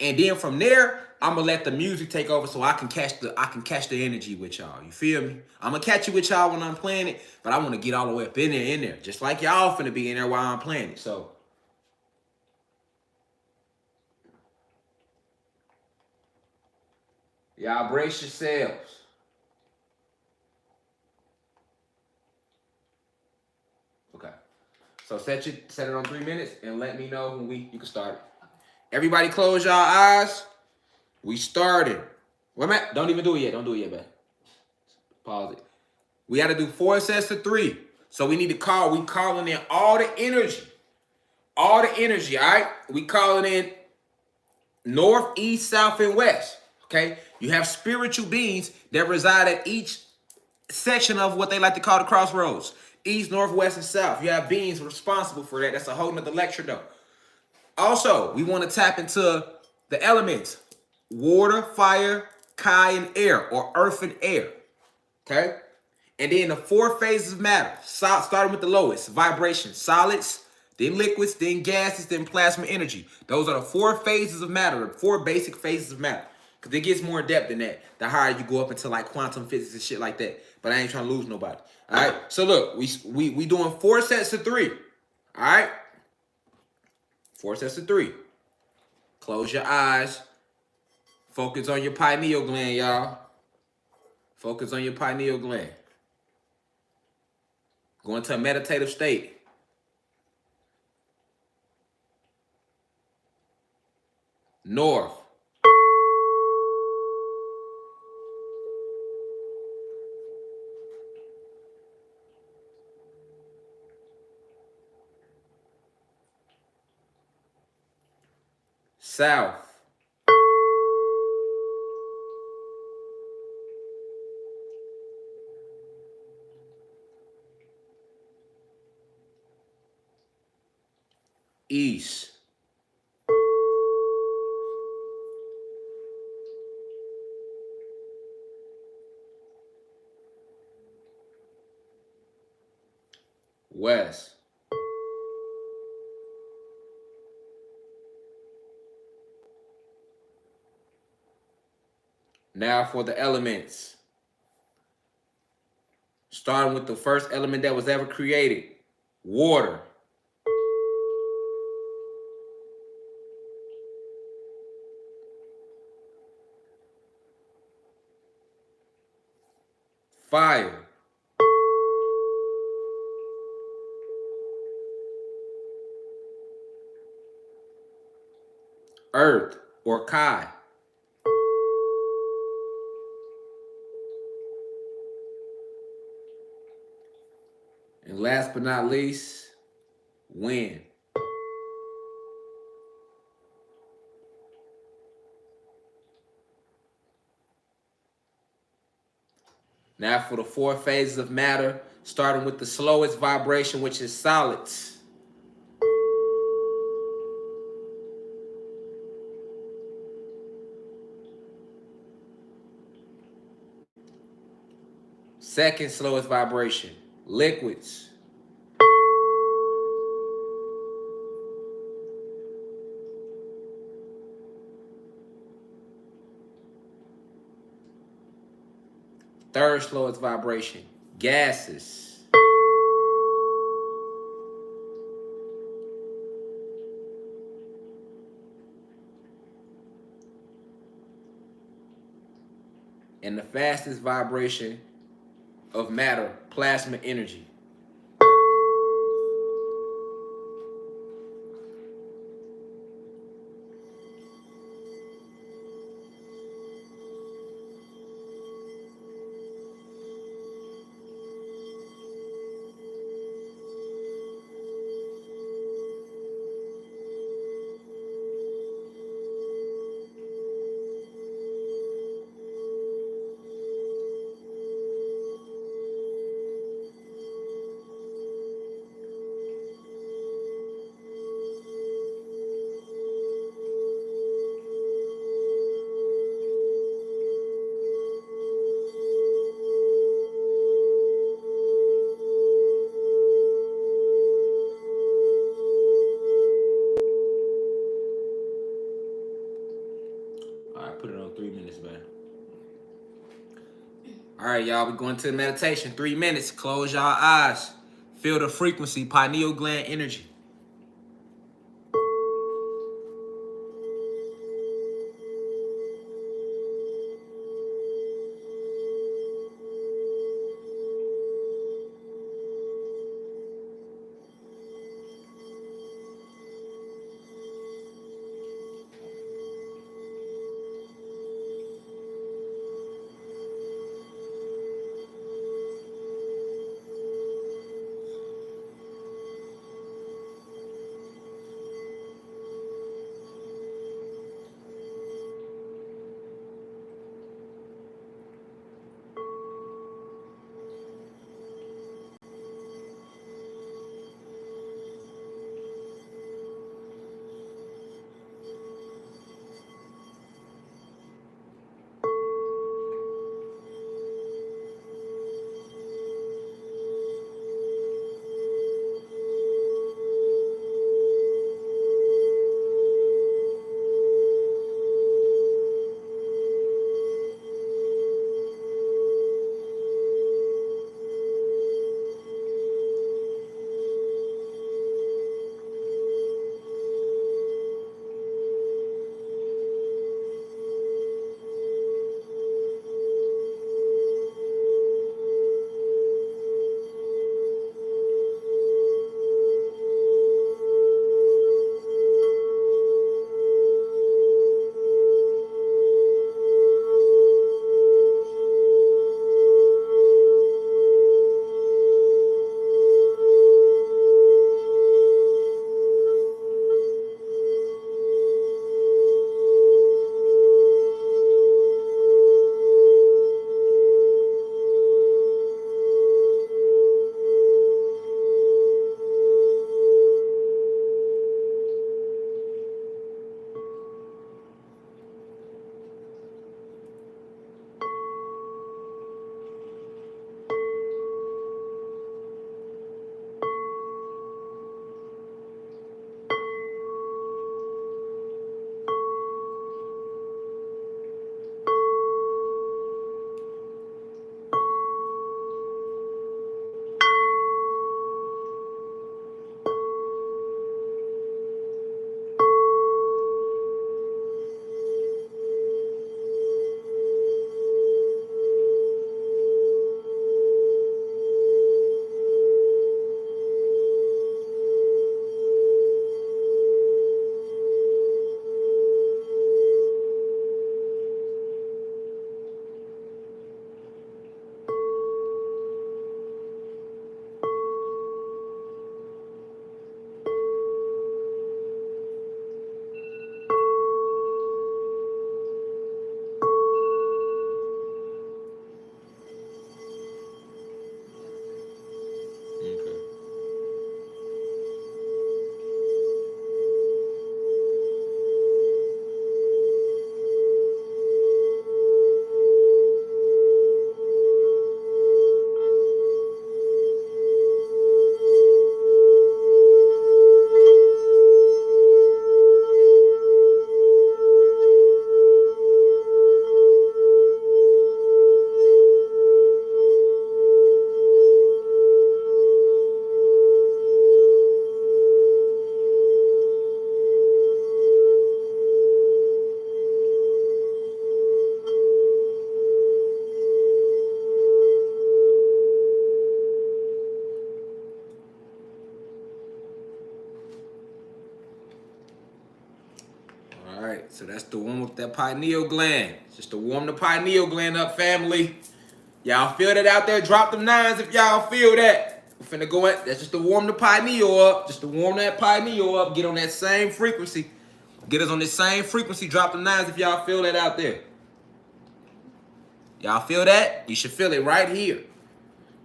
And then from there, I'm gonna let the music take over so I can catch the energy with y'all. You feel me? I'm gonna catch you with y'all when I'm playing it, but I wanna get all the way up in there. Just like y'all finna be in there while I'm playing it. So y'all brace yourselves. Okay. So set it on 3 minutes and let me know when you can start it. Everybody close y'all eyes. We started. Wait a minute. Don't even do it yet. Don't do it yet, man. Pause it. We got to do 4 sets of 3. So we calling in all the energy. All the energy, all right? We calling in north, east, south, and west. Okay? You have spiritual beings that reside at each section of what they like to call the crossroads. East, north, west, and south. You have beings responsible for that. That's a whole nother lecture, though. Also, we want to tap into the elements. Water, fire, Kai, and air, or earth and air. Okay? And then the 4 phases of matter, starting with the lowest, vibration, solids, then liquids, then gases, then plasma energy. Those are the 4 phases of matter, the 4 basic phases of matter. Because it gets more in depth than that, the higher you go up into like quantum physics and shit like that. But I ain't trying to lose nobody. All right? So look, we doing 4 sets of 3. All right? 4 sets of 3. Close your eyes. Focus on your pineal gland, y'all. Focus on your pineal gland. Go into a meditative state. North. South. East. West. Now for the elements. Starting with the first element that was ever created. Water. Fire. Earth, or Kai. And last but not least, wind. Now for the 4 phases of matter, starting with the slowest vibration, which is solids. Second slowest vibration, liquids. Third slowest vibration, gases. And the fastest vibration of matter, plasma energy. All right, put it on 3 minutes, man. All right, y'all, we're going to the meditation. 3 minutes. Close y'all eyes. Feel the frequency, pineal gland energy. So that's to warm up that pineal gland. Just to warm the pineal gland up, family. Y'all feel that out there? Drop them nines if y'all feel that. We're finna go in. That's just to warm the pineal up. Just to warm that pineal up. Get on that same frequency. Get us on this same frequency. Drop them nines if y'all feel that out there. Y'all feel that? You should feel it right here.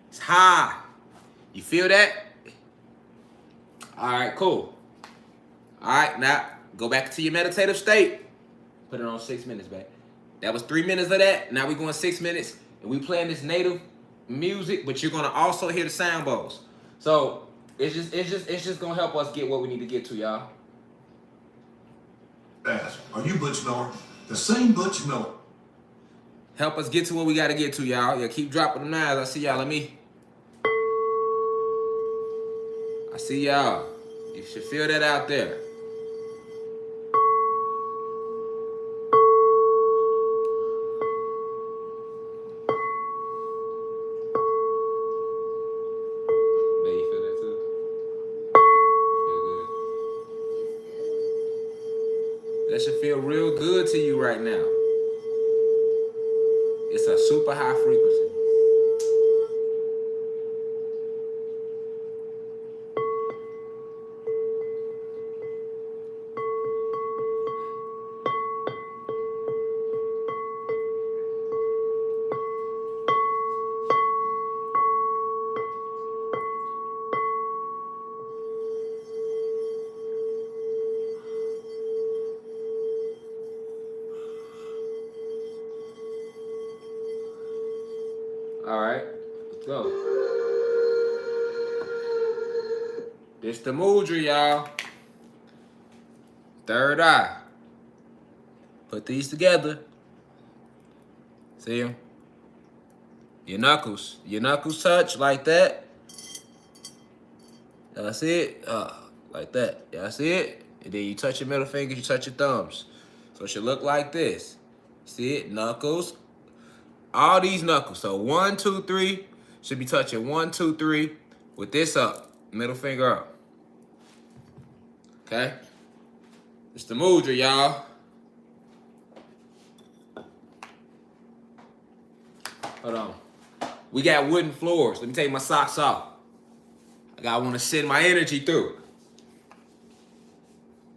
It's high. You feel that? All right, cool. All right, now go back to your meditative state. Put it on 6 minutes, babe. That was 3 minutes of that. Now we're going 6 minutes, and we playing this native music, but you're gonna also hear the sound bowls. So it's just gonna help us get what we need to get to, y'all. Are you Butch Norris? The same Butch Miller. Help us get to what we got to get to, y'all. Yeah, keep dropping them knives. I see y'all. I see y'all. You should feel that out there. Babe, you feel that too? Feel good. That should feel real good to you right now. It's a super high frequency. All right, let's go. This the mudra, y'all. Third eye. Put these together. See them? Your knuckles. Your knuckles touch like that. Y'all see it? Like that. Y'all see it? And then you touch your middle fingers, you touch your thumbs. So it should look like this. See it? Knuckles. All these knuckles. So 1, 2, 3 should be touching 1, 2, 3 with this up. Middle finger up. Okay? It's the mudra, y'all. Hold on. We got wooden floors. Let me take my socks off. I want to send my energy through.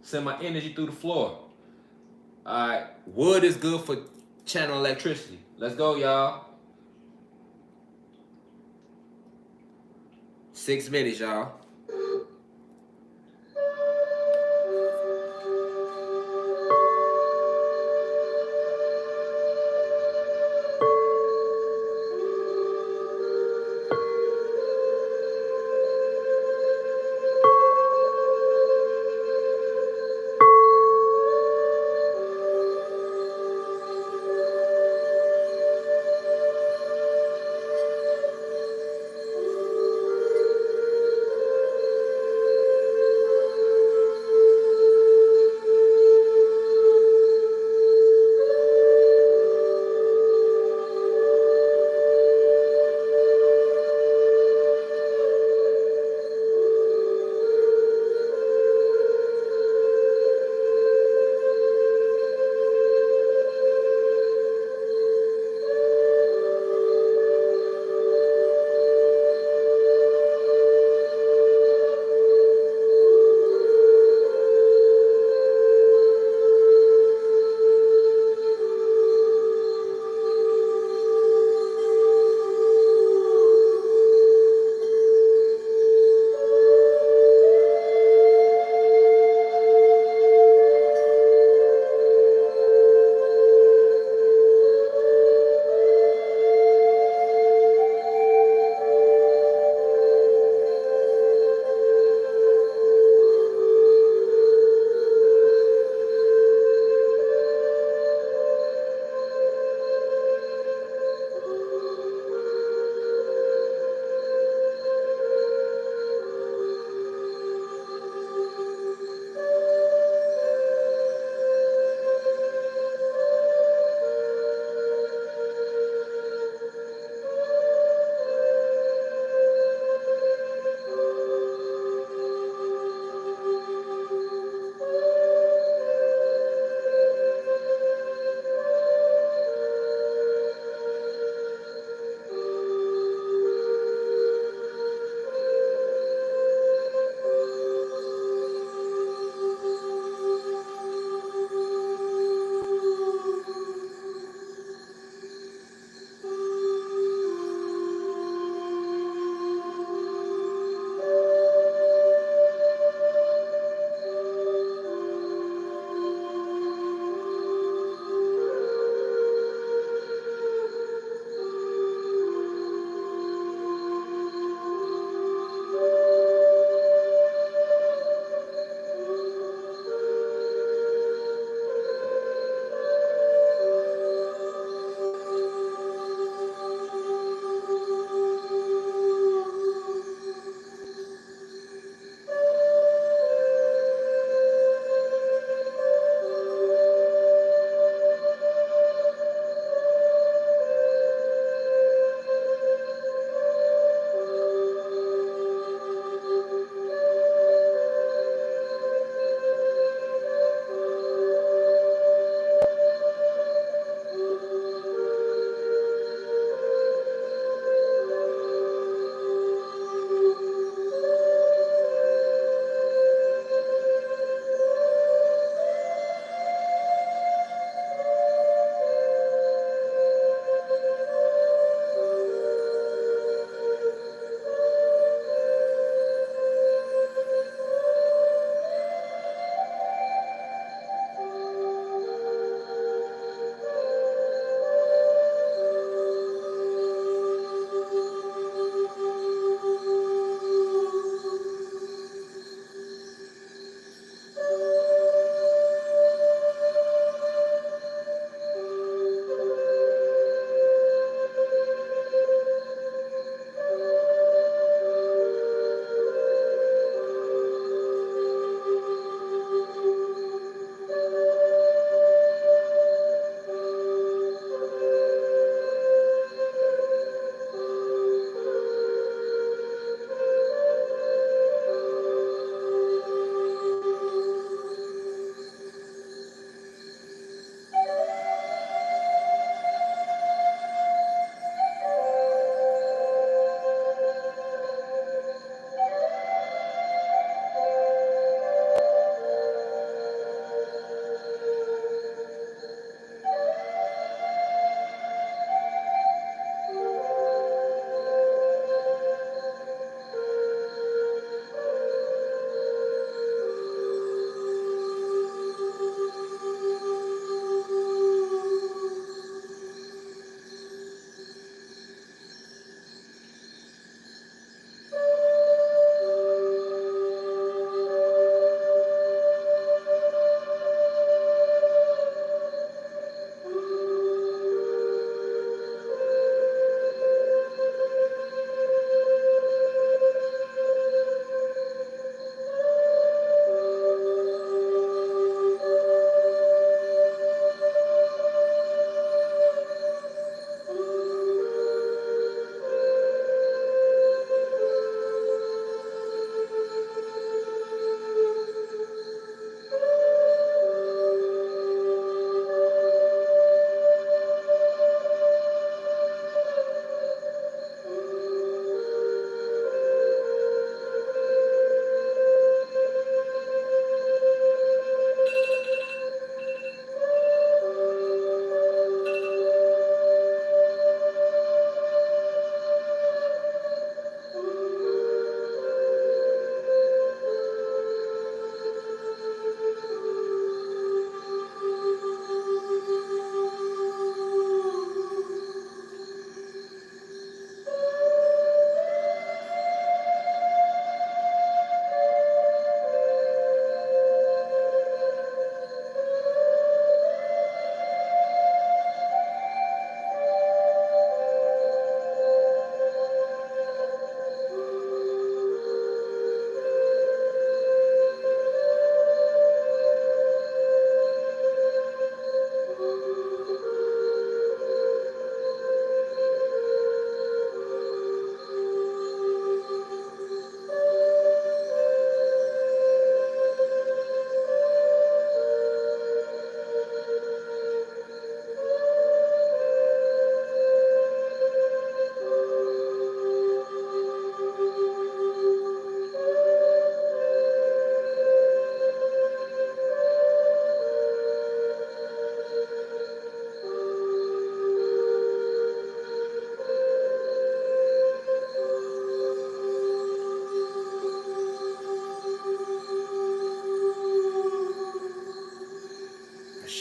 Send my energy through the floor. All right. Wood is good for channel electricity. Let's go, y'all. 6 minutes, y'all.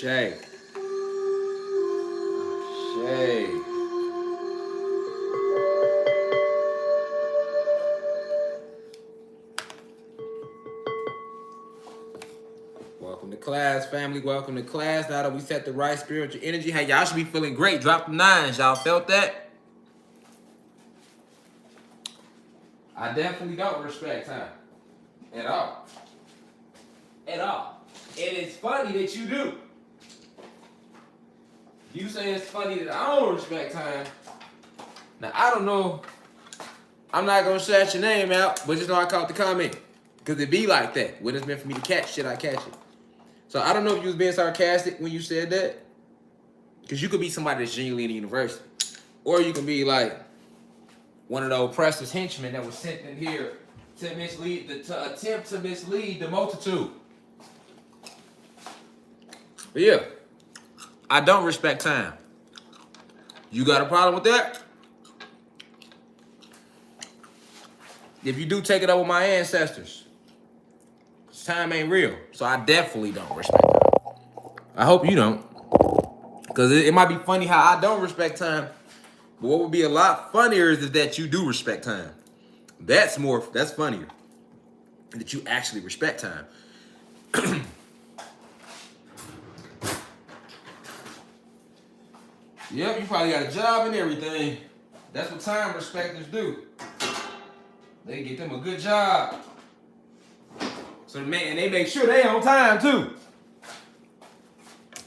Shay. Shay. Welcome to class, family. Welcome to class. Now that we set the right spiritual energy, hey, y'all should be feeling great. Drop the 9s. Y'all felt that? I definitely don't respect time. At all. At all. And it's funny that you do. You say it's funny that I don't respect time. Now, I don't know. I'm not going to shout your name out, but just know I caught the comment. Because it be like that. When it's meant for me to catch shit, I catch it. So I don't know if you was being sarcastic when you said that. Because you could be somebody that's genuinely in the university. Or you can be like one of the oppressors' henchmen that was sent in here to attempt to mislead the multitude. But yeah, I don't respect time. You got a problem with that? If you do, take it up with my ancestors. Time ain't real, so I definitely don't respect time. I hope you don't. Because it might be funny how I don't respect time, but what would be a lot funnier is that you do respect time. That's funnier. That you actually respect time. Yep, you probably got a job and everything. That's what time respecters do. They get them a good job. So man, they make sure they on time too.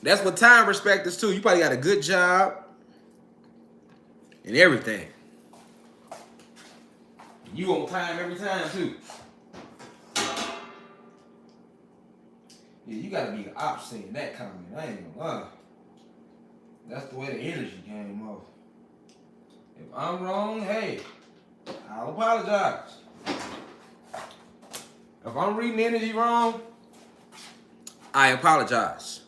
That's what time respecters too. You probably got a good job and everything. You on time every time too. Yeah, you gotta be the opposite in that comment. I ain't gonna lie. That's the way the energy came off. If I'm wrong, hey, I'll apologize. If I'm reading energy wrong, I apologize.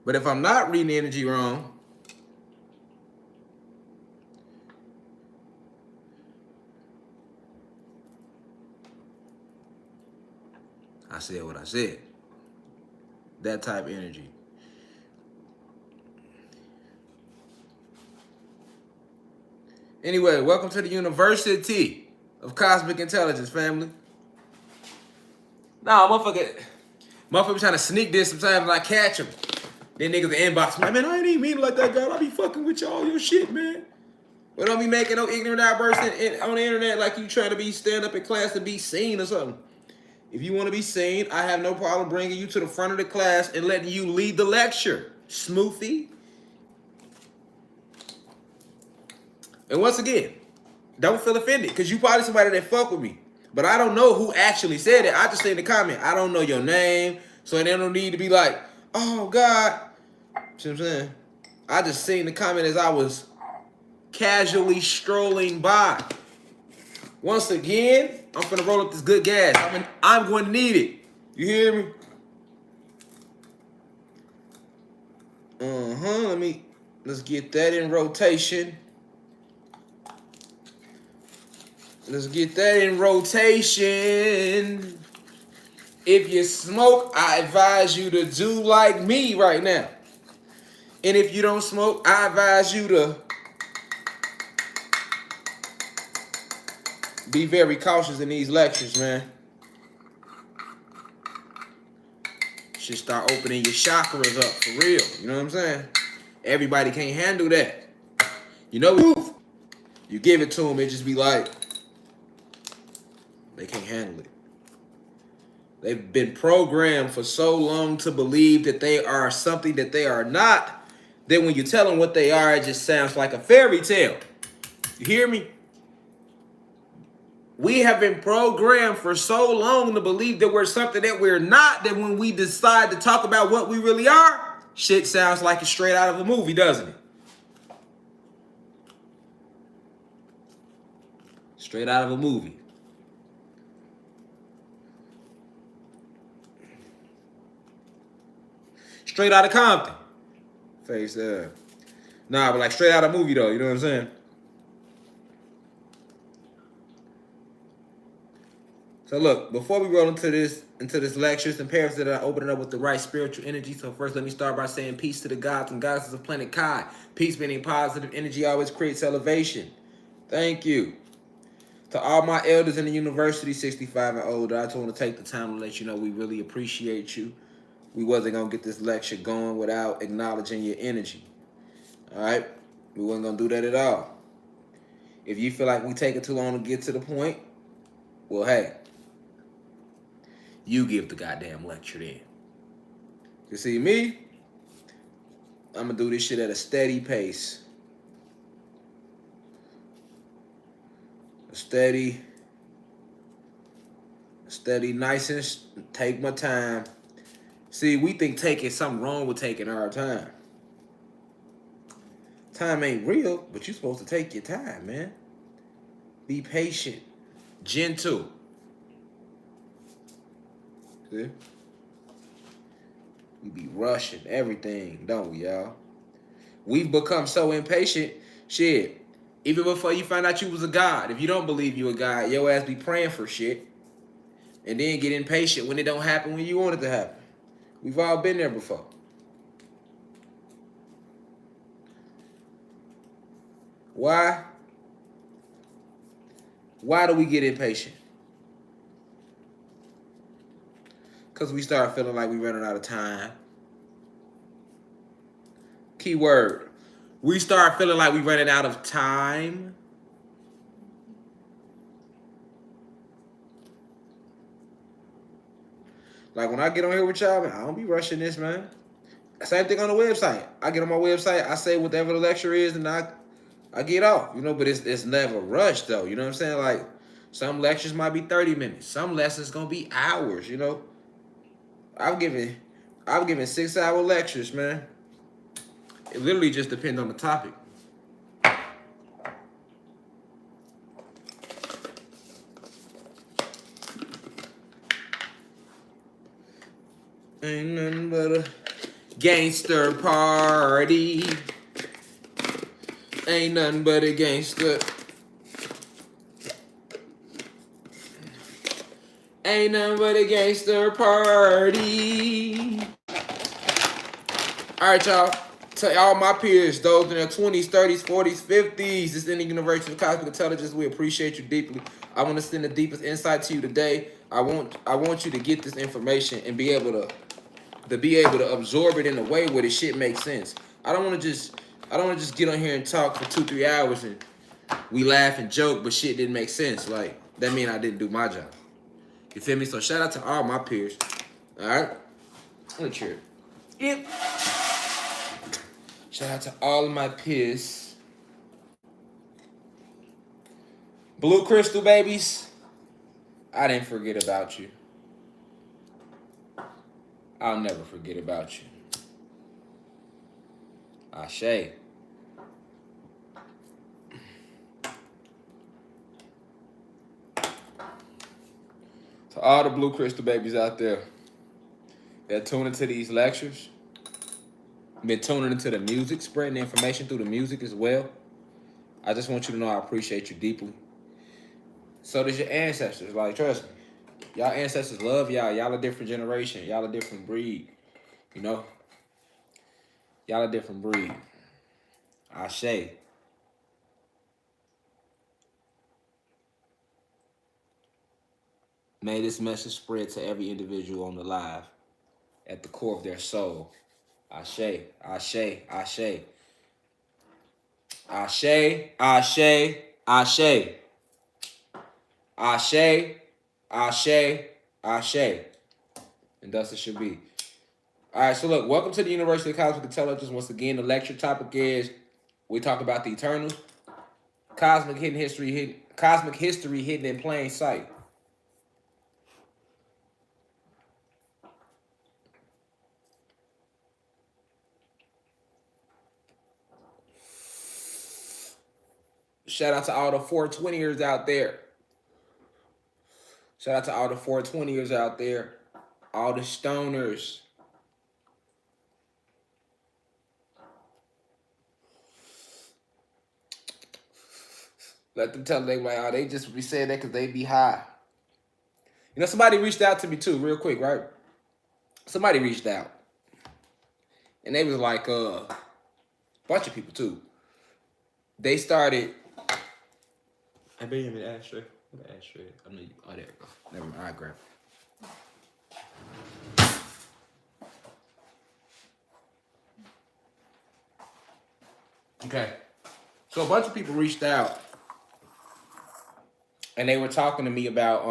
But if I'm not reading energy wrong, I said what I said. That type of energy. Anyway, welcome to the University of Cosmic Intelligence, family. Nah, motherfucker trying to sneak this sometimes and I catch them. Then niggas inbox me, man, I ain't even mean like that, God. I be fucking with y'all, your shit, man. But don't be making no ignorant outbursts on the internet like you trying to stand up in class to be seen or something. If you want to be seen, I have no problem bringing you to the front of the class and letting you lead the lecture, Smoothie. And once again, don't feel offended because you probably somebody that fuck with me. But I don't know who actually said it. I just say in the comment, I don't know your name. So they don't need to be like, oh, God. See what I'm saying? I just seen the comment as I was casually strolling by. Once again, I'm finna roll up this good gas. I'm going to need it. You hear me? Let's get that in rotation. Let's get that in rotation. If you smoke, I advise you to do like me right now. And if you don't smoke, I advise you to be very cautious in these lectures, man. You should start opening your chakras up for real. You know what I'm saying? Everybody can't handle that. You know, you give it to them, it just be like, they can't handle it. They've been programmed for so long to believe that they are something that they are not, that when you tell them what they are, it just sounds like a fairy tale. You hear me? We have been programmed for so long to believe that we're something that we're not, that when we decide to talk about what we really are, shit sounds like it's straight out of a movie, doesn't it? Straight out of a movie. Straight out of Compton. Face Nah, but like straight out of a movie though, you know what I'm saying? So look, before we roll into this lecture, it's imperative that I open it up with the right spiritual energy. So first, let me start by saying peace to the gods and goddesses of planet Kai. Peace meaning positive energy always creates elevation. Thank you. To all my elders in the university, 65 and older, I just want to take the time to let you know we really appreciate you. We wasn't going to get this lecture going without acknowledging your energy. All right? We wasn't going to do that at all. If you feel like we taking too long to get to the point, well, hey, you give the goddamn lecture then. You see me? I'm going to do this shit at a steady pace. A steady, nice and take my time. See, we think taking something wrong with taking our time. Time ain't real, but you're supposed to take your time, man. Be patient, gentle. See? We be rushing everything, don't we, y'all? We've become so impatient. Shit, even before you find out you was a god, if you don't believe you a god, your ass be praying for shit and then get impatient when it don't happen when you want it to happen. We've all been there before. Why? Why do we get impatient? Because we start feeling like we're running out of time. Key word. We start feeling like we're running out of time. Like when I get on here with y'all, man, I don't be rushing this, man. Same thing on the website. I get on my website, I say whatever the lecture is, and I get off, you know, but it's never rushed though. You know what I'm saying? Like some lectures might be 30 minutes. Some lessons gonna be hours, you know. I've given 6-hour lectures, man. It literally just depends on the topic. Ain't nothing but a gangster party. Ain't nothing but a gangster. Ain't nothing but a gangster party. All right, y'all. To all my peers, those in their 20s, 30s, 40s, 50s, this is in the University of Cosmic Intelligence. We appreciate you deeply. I want to send the deepest insight to you today. I want you to get this information and be able to absorb it in a way where the shit makes sense. I don't want to just get on here and talk for 2-3 hours and we laugh and joke, but shit didn't make sense. Like that mean I didn't do my job. You feel me? So shout out to all my peers. All right, let's cheer. Yep. Shout out to all of my peers. Blue Crystal babies, I didn't forget about you. I'll never forget about you. Ashe. To all the Blue Crystal babies out there that tune into these lectures, been tuning into the music, spreading the information through the music as well. I just want you to know I appreciate you deeply. So does your ancestors. Like, trust me. Y'all ancestors love y'all. Y'all a different generation. Y'all a different breed. You know? Y'all a different breed. Ashe. May this message spread to every individual on the live at the core of their soul. Ashe, ashe, ashe. Ashe, ashe, ashe. Ashe, ashe, ashe. And thus it should be. All right, so look, welcome to the University of Cosmic Intelligence. Once again, the lecture topic is we talk about the eternal, cosmic history hidden in plain sight. Shout out to all the 420ers out there. Shout out to all the 420ers out there. All the stoners. Let them tell them, like, oh, they just be saying that because they be high. You know, somebody reached out to me too, real quick, right? Somebody reached out. And they was like, bunch of people too. They started. I bet you have an ashtray. What ashtray? I know you. Oh, there you go. Never mind. I grab it. Okay. So a bunch of people reached out, and they were talking to me about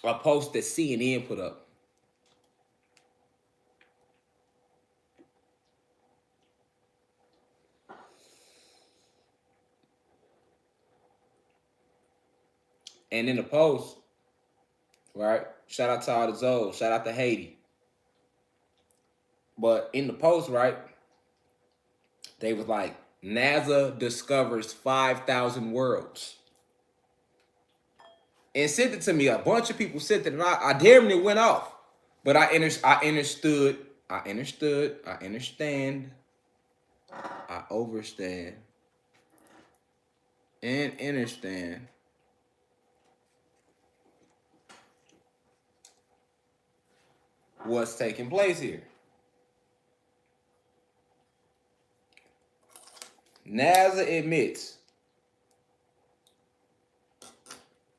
a post that CNN put up. And in the post, right? Shout out to all the Zoes. Shout out to Haiti. But in the post, right, they was like, NASA discovers 5,000 worlds. And sent it to me. A bunch of people sent it, and I damn near went off. But I understood. I understand. I overstand. And understand what's taking place here. NASA admits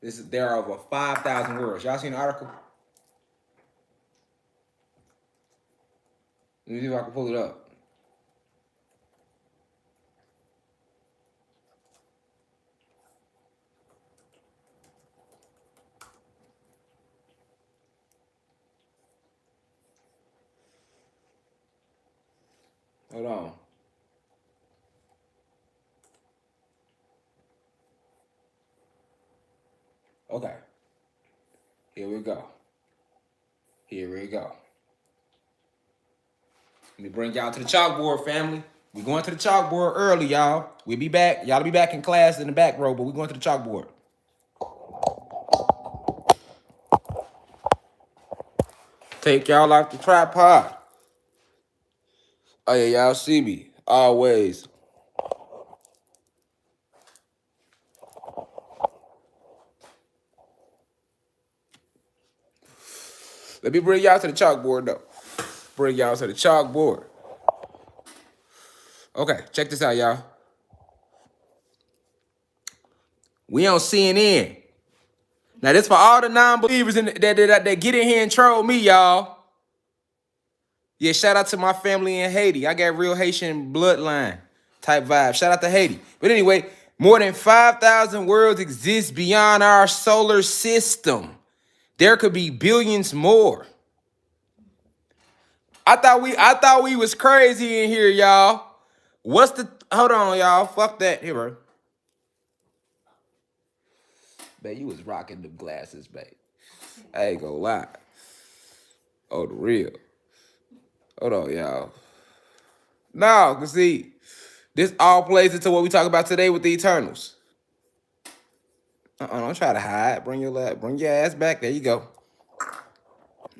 there are over 5,000 worlds. Y'all seen the article? Let me see if I can pull it up. Hold on. Okay. Here we go. Let me bring y'all to the chalkboard, family. We're going to the chalkboard early, y'all. We'll be back. Y'all will be back in class in the back row, but we're going to the chalkboard. Take y'all off the tripod. Oh, yeah, y'all see me. Always. Let me bring y'all to the chalkboard, though. Bring y'all to the chalkboard. Okay, check this out, y'all. We on CNN. Now, this for all the non-believers that get in here and troll me, y'all. Yeah, shout out to my family in Haiti. I got real Haitian bloodline type vibe. Shout out to Haiti. But anyway, more than 5,000 worlds exist beyond our solar system. There could be billions more. I thought we was crazy in here, y'all. Hold on, y'all. Fuck that. Here, bro. Babe, you was rocking them glasses, babe. I ain't gonna lie. Oh, the real. Hold on, y'all. No, cause see, this all plays into what we talk about today with the Eternals. Don't try to hide. Bring your ass back. There you go.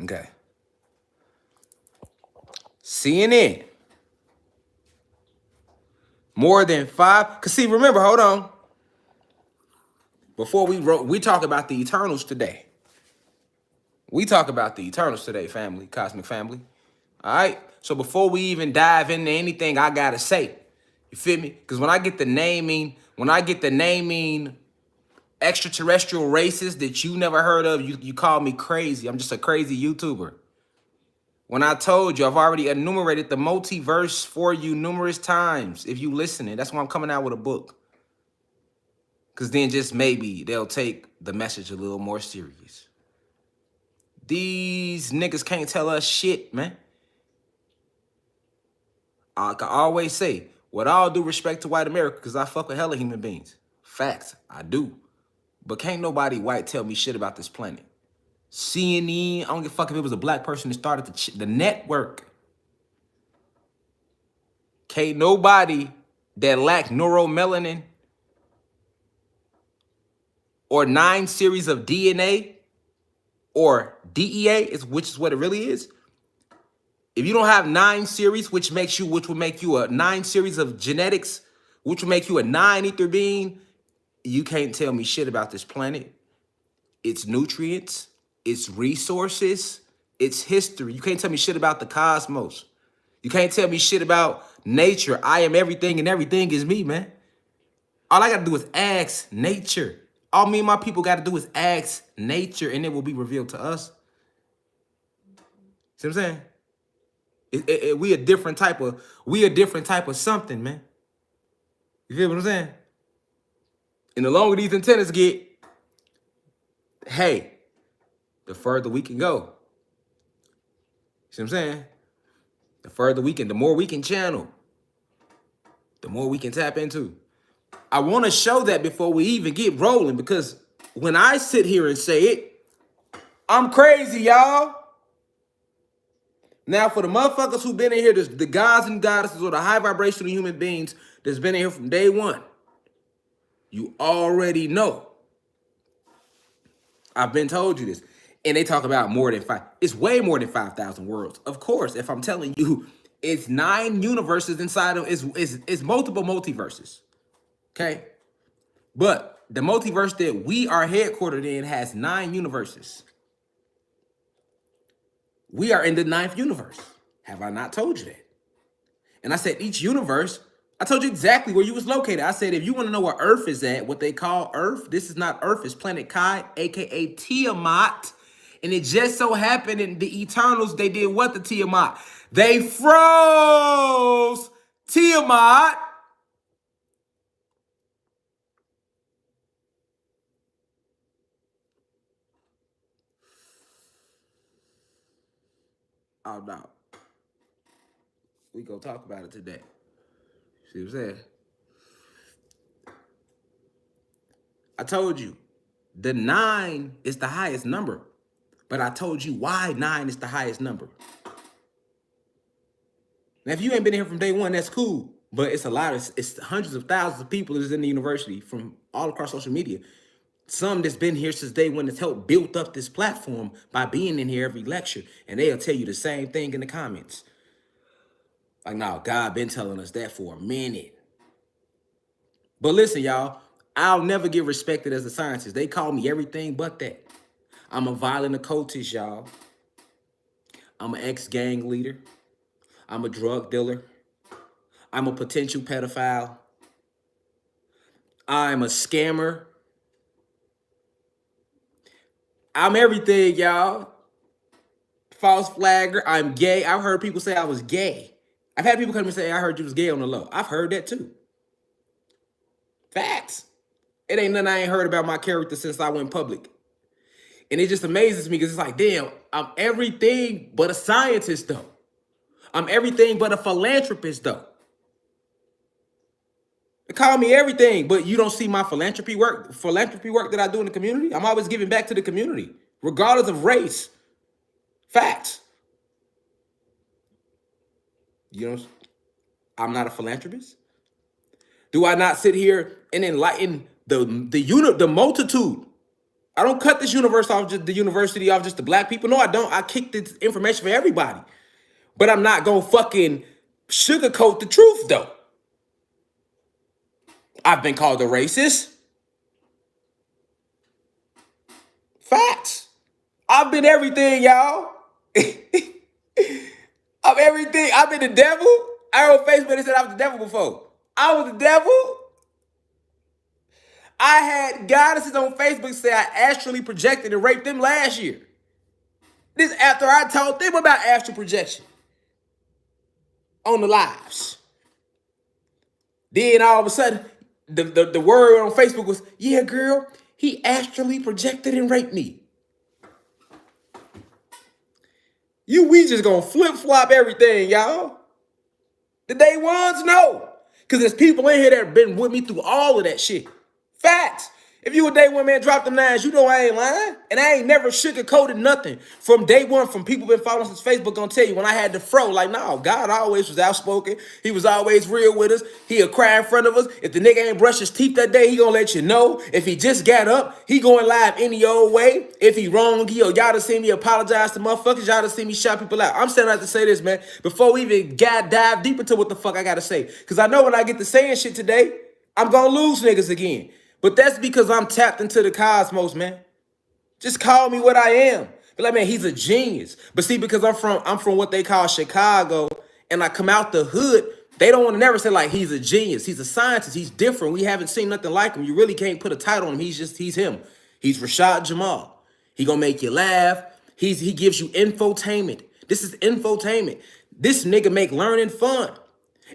Okay. CNN. More than 5. Cause see, remember, hold on. Before we talk about the Eternals today. We talk about the Eternals today, family, cosmic family. All right. So before we even dive into anything, I gotta say, you feel me? Because when I get the naming extraterrestrial races that you never heard of, you call me crazy. I'm just a crazy YouTuber. When I told you, I've already enumerated the multiverse for you numerous times. If you listening, that's why I'm coming out with a book. Because then just maybe they'll take the message a little more serious. These niggas can't tell us shit, man. I can always say, with all due respect to white America, because I fuck with hella human beings. Facts, I do. But can't nobody white tell me shit about this planet. CNN, I don't give a fuck if it was a black person that started the network. Can't nobody that lack neuromelanin or 9 series of DNA or DEA, which is what it really is. If you don't have 9 series, which would make you a 9 series of genetics, which would make you a 9 ether being, you can't tell me shit about this planet. its nutrients, its resources, its history. You can't tell me shit about the cosmos. You can't tell me shit about nature. I am everything and everything is me, man. All I gotta do is ask nature. All me and my people gotta do is ask nature and it will be revealed to us. See what I'm saying? We a different type of something, man. You feel what I'm saying? And the longer these antennas get, hey, the further we can go. See what I'm saying? The more we can channel, the more we can tap into. I want to show that before we even get rolling, because when I sit here and say it, I'm crazy, y'all. Now, for the motherfuckers who've been in here, the gods and goddesses or the high vibrational human beings that's been in here from day one, you already know. I've been told you this. And they talk about more than five. It's way more than 5,000 worlds. Of course, if I'm telling you, it's 9 universes inside of, it's multiple multiverses. Okay? But the multiverse that we are headquartered in has 9 universes. We are in the 9th universe. Have I not told you that? And I said each universe, I told you exactly where you was located. I said if you want to know where Earth is at, what they call Earth, this is not Earth, it's planet Kai, aka Tiamat. And it just so happened in the Eternals, they did what to Tiamat? They froze Tiamat. Oh no. We gonna talk about it today. See what I'm saying? I told you, the 9 is the highest number. But I told you why 9 is the highest number. Now, if you ain't been here from day one, that's cool. But it's a lot of, it's hundreds of thousands of people that's in the university from all across social media. Some that's been here since day one that's helped build up this platform by being in here every lecture. And they'll tell you the same thing in the comments. Like, no, God been telling us that for a minute. But listen, y'all, I'll never get respected as a scientist. They call me everything but that. I'm a violent occultist, y'all. I'm an ex-gang leader. I'm a drug dealer. I'm a potential pedophile. I'm a scammer. I'm everything, y'all. False flagger. I'm gay. I've heard people say I was gay. I've had people come and say, I heard you was gay on the low. I've heard that too. Facts. It ain't nothing I ain't heard about my character since I went public. And it just amazes me because it's like, damn, I'm everything but a scientist, though. I'm everything but a philanthropist, though. They call me everything, but you don't see my philanthropy work that I do in the community. I'm always giving back to the community, regardless of race. Facts. You know, I'm not a philanthropist. Do I not sit here and enlighten the multitude? I don't cut this universe off, just the university off just the black people. No, I don't. I kick this information for everybody. But I'm not gonna fucking sugarcoat the truth, though. I've been called a racist. Facts. I've been everything, y'all. I'm everything. I've been the devil. I heard on Facebook they said I was the devil before. I was the devil. I had goddesses on Facebook say I astrally projected and raped them last year. This after I told them about astral projection on the lives. Then all of a sudden, the word on Facebook was, yeah, girl, he astrally projected and raped me. We just gonna flip-flop everything, y'all. The day ones, no. Because there's people in here that have been with me through all of that shit. Facts. If you a day one, man, drop them 9s, you know I ain't lying. And I ain't never sugarcoated nothing. From day one, from people been following since Facebook gonna tell you, when I had the fro, like, no, God always was outspoken. He was always real with us. He'll cry in front of us. If the nigga ain't brushed his teeth that day, he gonna let you know. If he just got up, he going live any old way. If he wrong, y'all done see me apologize to motherfuckers. Y'all done see me shout people out. I'm saying I have to say this, man, before we even dive deep into what the fuck I gotta say. Because I know when I get to saying shit today, I'm gonna lose niggas again. But that's because I'm tapped into the cosmos, man. Just call me what I am. Be like, man, he's a genius. But see, because I'm from what they call Chicago, and I come out the hood, they don't want to never say like he's a genius. He's a scientist. He's different. We haven't seen nothing like him. You really can't put a title on him. He's him. He's Rashad Jamal. He gonna make you laugh. He gives you infotainment. This is infotainment. This nigga make learning fun.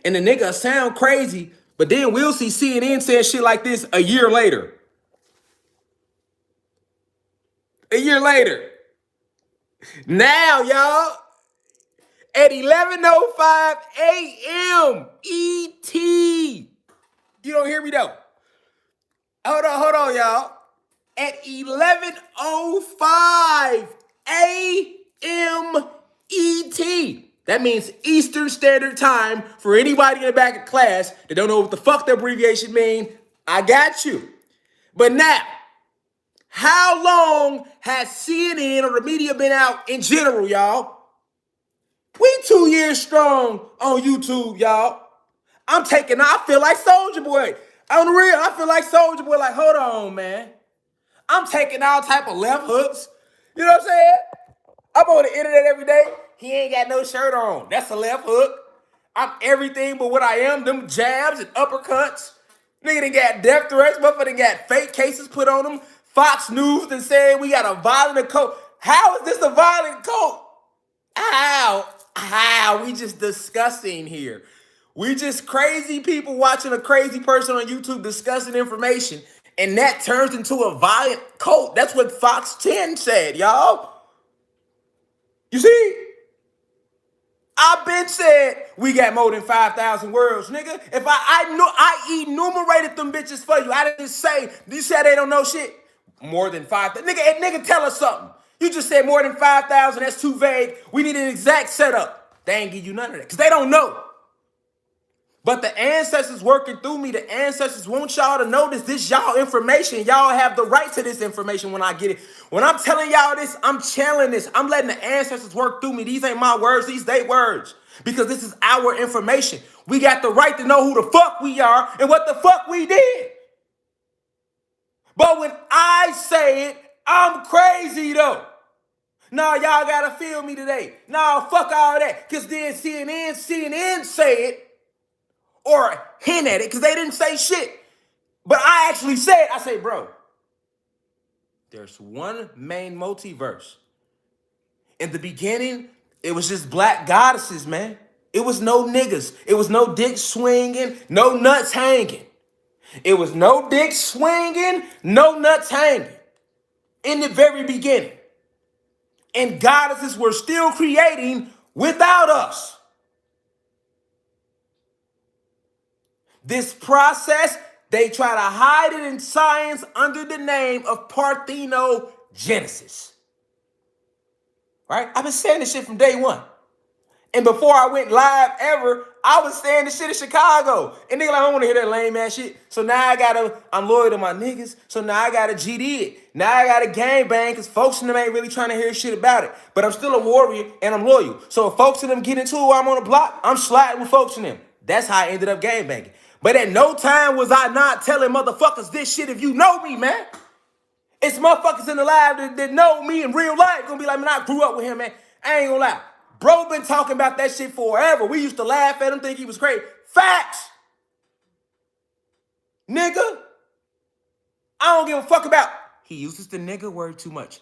And the nigga sound crazy, but then we'll see CNN saying shit like this a year later. A year later. Now, y'all, at 11:05 a.m. ET. You don't hear me though. Hold on, y'all. At 11:05 a.m. ET. That means Eastern Standard Time. For anybody in the back of class that don't know what the fuck the abbreviation mean, I got you. But now, how long has CNN or the media been out in general, y'all? We 2 years strong on YouTube, y'all. I feel like Soulja Boy. On the real, I feel like Soulja Boy. Like, hold on, man. I'm taking all type of left hooks. You know what I'm saying? I'm on the internet every day. He ain't got no shirt on. That's a left hook. I'm everything but what I am. Them jabs and uppercuts. Nigga done got death threats. Motherfucker got fake cases put on them. Fox News done said we got a violent cult. How is this a violent cult? How? We just discussing here. We just crazy people watching a crazy person on YouTube discussing information. And that turns into a violent cult. That's what Fox 10 said, y'all. You see? I've been said we got more than 5,000 words, nigga. If I enumerated them bitches for you. I didn't say, you said they don't know shit. More than 5,000. Nigga, tell us something. You just said more than 5,000. That's too vague. We need an exact setup. They ain't give you none of that because they don't know. But the ancestors working through me, the ancestors want y'all to know this y'all information. Y'all have the right to this information when I get it. When I'm telling y'all this, I'm channeling this. I'm letting the ancestors work through me. These ain't my words. These they words. Because this is our information. We got the right to know who the fuck we are and what the fuck we did. But when I say it, I'm crazy though. Nah, y'all gotta feel me today. Nah, fuck all that. Because then CNN say it. Or hint at it, because they didn't say shit. But I actually said, I say, bro, there's one main multiverse. In the beginning, it was just black goddesses, man. It was no niggas. It was no dick swinging, no nuts hanging. It was no dick swinging, no nuts hanging. In the very beginning. And goddesses were still creating without us. This process, they try to hide it in science under the name of parthenogenesis. Right? I've been saying this shit from day one. And before I went live ever, I was saying this shit in Chicago. And nigga like, I don't want to hear that lame ass shit. So now I'm loyal to my niggas. So now I got to GD it. Now I got to gangbang because folks in them ain't really trying to hear shit about it. But I'm still a warrior and I'm loyal. So if folks in them get into it while I'm on the block, I'm sliding with folks in them. That's how I ended up gangbanging. But at no time was I not telling motherfuckers this shit if you know me, man. It's motherfuckers in the live that know me in real life. Gonna be like, man, I grew up with him, man. I ain't gonna lie. Bro been talking about that shit forever. We used to laugh at him, think he was crazy. Facts. Nigga. I don't give a fuck about. He uses the nigga word too much.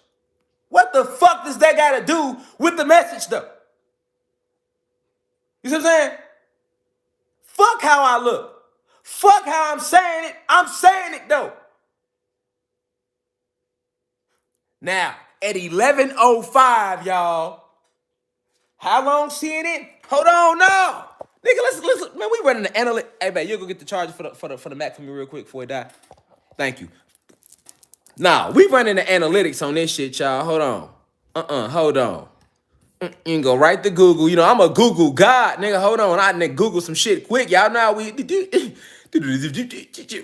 What the fuck does that got to do with the message, though? You see what I'm saying? Fuck how I look. Fuck how I'm saying it. I'm saying it, though. Now, at 11:05, y'all. How long CNN? Hold on, no. Nigga, listen. Man, we running the analytics. Hey, man, you go get the charger for the Mac for me real quick before it die. Thank you. Nah, we running the analytics on this shit, y'all. Hold on. Hold on. You can go right to Google. You know, I'm a Google god, nigga. Hold on. I nigga Google some shit quick. Y'all know how we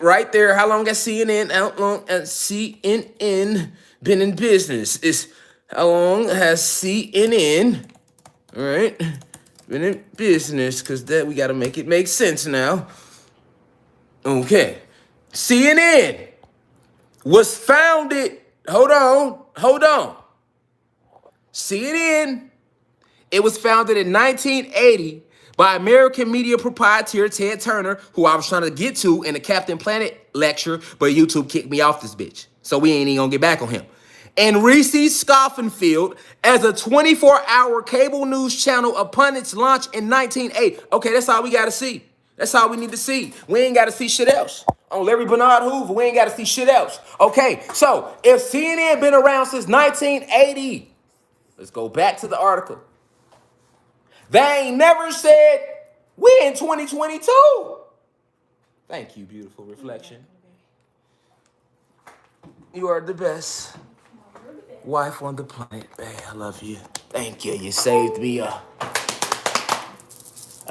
right there. How long has CNN? How long has CNN been in business? How long has CNN, all right, been in business? Because that we got to make it make sense now. Okay. CNN was founded, hold on, hold on. CNN, it was founded in 1980 by American media proprietor Ted Turner, who I was trying to get to in the Captain Planet lecture, but YouTube kicked me off this bitch. So we ain't even gonna get back on him. And Reese Scoffenfield as a 24-hour cable news channel upon its launch in 1980. Okay, that's all we gotta see. That's all we need to see. We ain't gotta see shit else. On Larry Bernard Hoover, we ain't gotta see shit else. Okay, so if CNN been around since 1980, let's go back to the article. They ain't never said we in 2022. Thank you, beautiful reflection. You are the best wife on the planet, babe. I love you. Thank you. You saved me a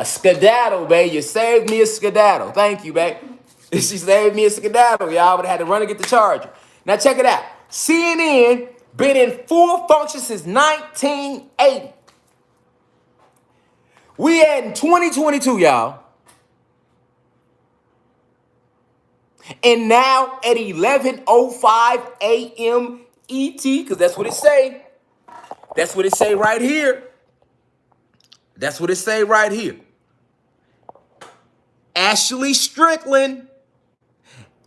skedaddle, babe. You saved me a skedaddle. Thank you, babe. She saved me a skedaddle. Y'all would have had to run and get the charger. Now check it out. CNN been in full function since 1980. We in 2022, y'all. And now at 11:05 a.m. ET, because that's what it say. That's what it say right here. That's what it say right here. Ashley Strickland,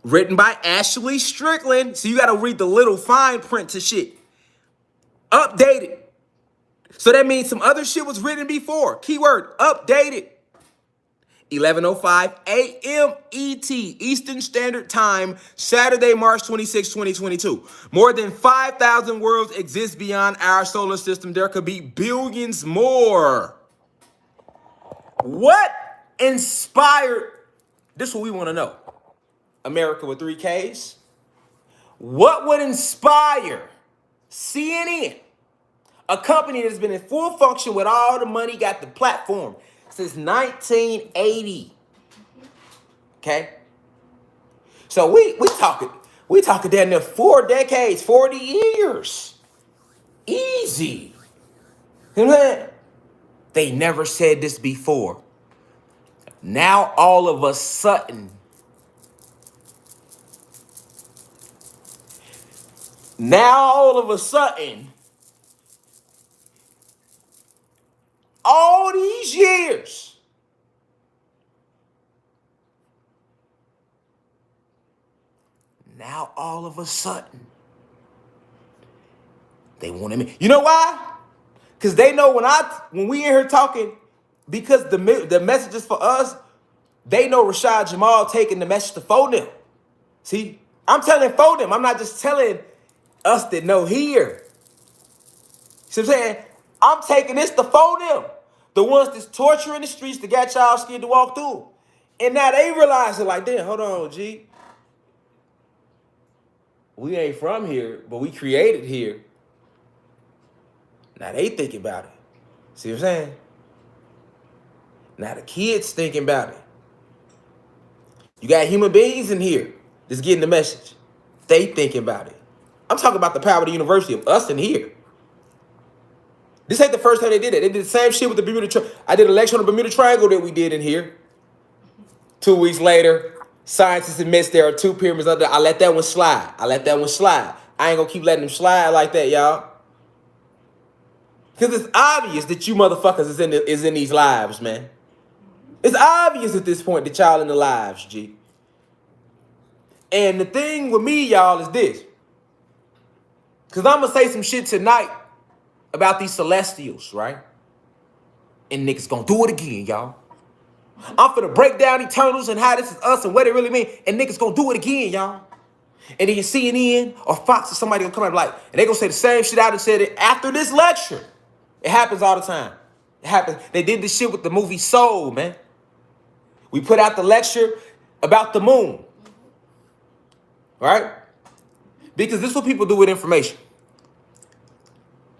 written by Ashley Strickland. So you got to read the little fine print to shit. Updated. So that means some other shit was written before. Keyword, updated. 11:05 a.m. ET, Eastern Standard Time, Saturday, March 26, 2022. More than 5,000 worlds exist beyond our solar system. There could be billions more. What inspired, this is what we want to know. America with 3 Ks. What would inspire CNN, a company that's been in full function with all the money, got the platform since 1980. Okay? So we talking down there 4 decades, 40 years. Easy. You know what I'm saying? They never said this before. Now all of a sudden, all these years, now all of a sudden, they want him. You know why? Because they know when we in here talking, because the messages for us, they know Rashad Jamal taking the message to phone them. See, I'm telling phone them. I'm not just telling us that know here. See what I'm saying? I'm taking this to phone them. The ones that's torturing the streets that got y'all scared to walk through. And now they realize it like, damn, hold on, G. We ain't from here, but we created here. Now they thinking about it. See what I'm saying? Now the kids thinking about it. You got human beings in here that's getting the message. They thinking about it. I'm talking about the power of the university of us in here. This ain't the first time they did it. They did the same shit with the Bermuda Triangle. I did a lecture on the Bermuda Triangle that we did in here. 2 weeks later, scientists admits there are 2 pyramids under. I let that one slide. I ain't gonna keep letting them slide like that, y'all. Because it's obvious that you motherfuckers is in these lives, man. It's obvious at this point that y'all in the lives, G. And the thing with me, y'all, is this. Because I'm going to say some shit tonight about these celestials, right? And niggas going to do it again, y'all. I'm finna break down Eternals and how this is us and what it really mean. And niggas going to do it again, y'all. And then CNN or Fox or somebody going to come out like, and they going to say the same shit I done said it after this lecture. It happens all the time. It happens. They did this shit with the movie Soul, man. We put out the lecture about the moon. Right? Because this is what people do with information.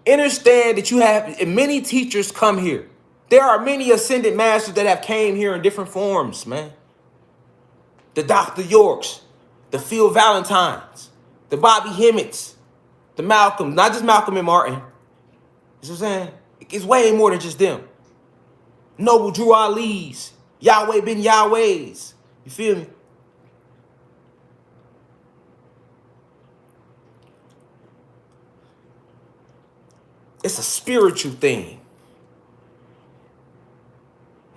Understand that you have many teachers come here. There are many ascended masters that have came here in different forms, man. The Dr. Yorks, the Phil Valentines, the Bobby Hemmitts, the Malcolm, not just Malcolm and Martin. You know what I'm saying? It's way more than just them. Noble Drew Ali's, Yahweh bin Yahweh's. You feel me? It's a spiritual thing.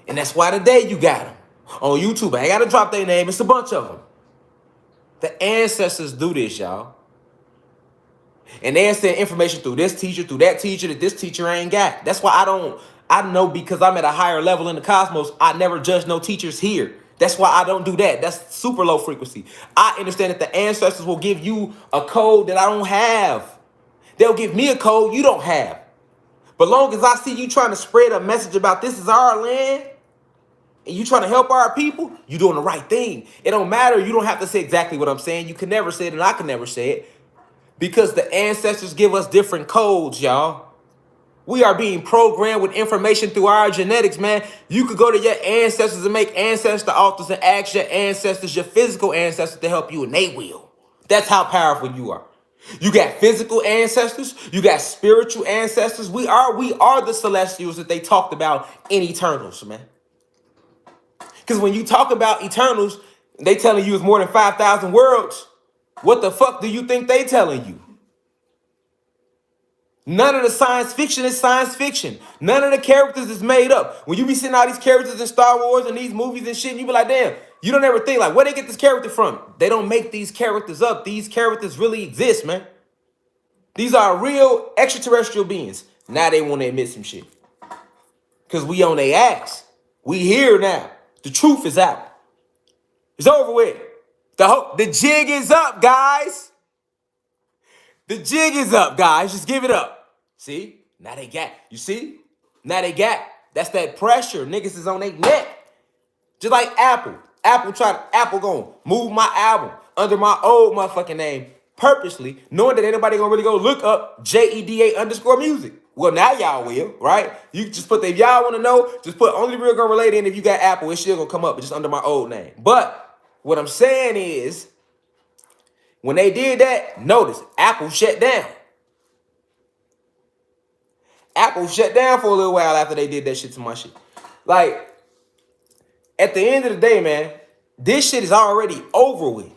And that's why today you got them. On YouTube, I ain't got to drop their name. It's a bunch of them. The ancestors do this, y'all. And they send information through this teacher, through that teacher, that this teacher ain't got. That's why I know because I'm at a higher level in the cosmos, I never judge no teachers here. That's why I don't do that. That's super low frequency. I understand that the ancestors will give you a code that I don't have. They'll give me a code you don't have. But long as I see you trying to spread a message about this is our land, and you trying to help our people, you doing the right thing. It don't matter. You don't have to say exactly what I'm saying. You can never say it, and I can never say it. Because the ancestors give us different codes, y'all. We are being programmed with information through our genetics, man. You could go to your ancestors and make ancestor altars and ask your ancestors, your physical ancestors, to help you, and they will. That's how powerful you are. You got physical ancestors. You got spiritual ancestors. We are the celestials that they talked about in Eternals, man. Because when you talk about Eternals, they telling you it's more than 5,000 worlds. What the fuck do you think they telling you? None of the science fiction is science fiction. None of the characters is made up. When you be seeing all these characters in Star Wars and these movies and shit, and you be like, damn, you don't ever think, like, where they get this character from? They don't make these characters up. These characters really exist, man. These are real extraterrestrial beings. Now they want to admit some shit. Because we on their ass. We here now. The truth is out. It's over with. The jig is up, guys. The jig is up, guys. Just give it up. See? Now they got, you see? Now they got, that's that pressure. Niggas is on their neck. Just like Apple. Apple gonna move my album under my old motherfucking name purposely, knowing that anybody gonna really go look up JEDA_music. Well, now y'all will, right? You just put, if y'all wanna know, just put only real gonna relate in. If you got Apple, it's still gonna come up, just under my old name. But what I'm saying is, when they did that, notice, Apple shut down. Apple shut down for a little while after they did that shit to my shit. Like, at the end of the day, man, this shit is already over with.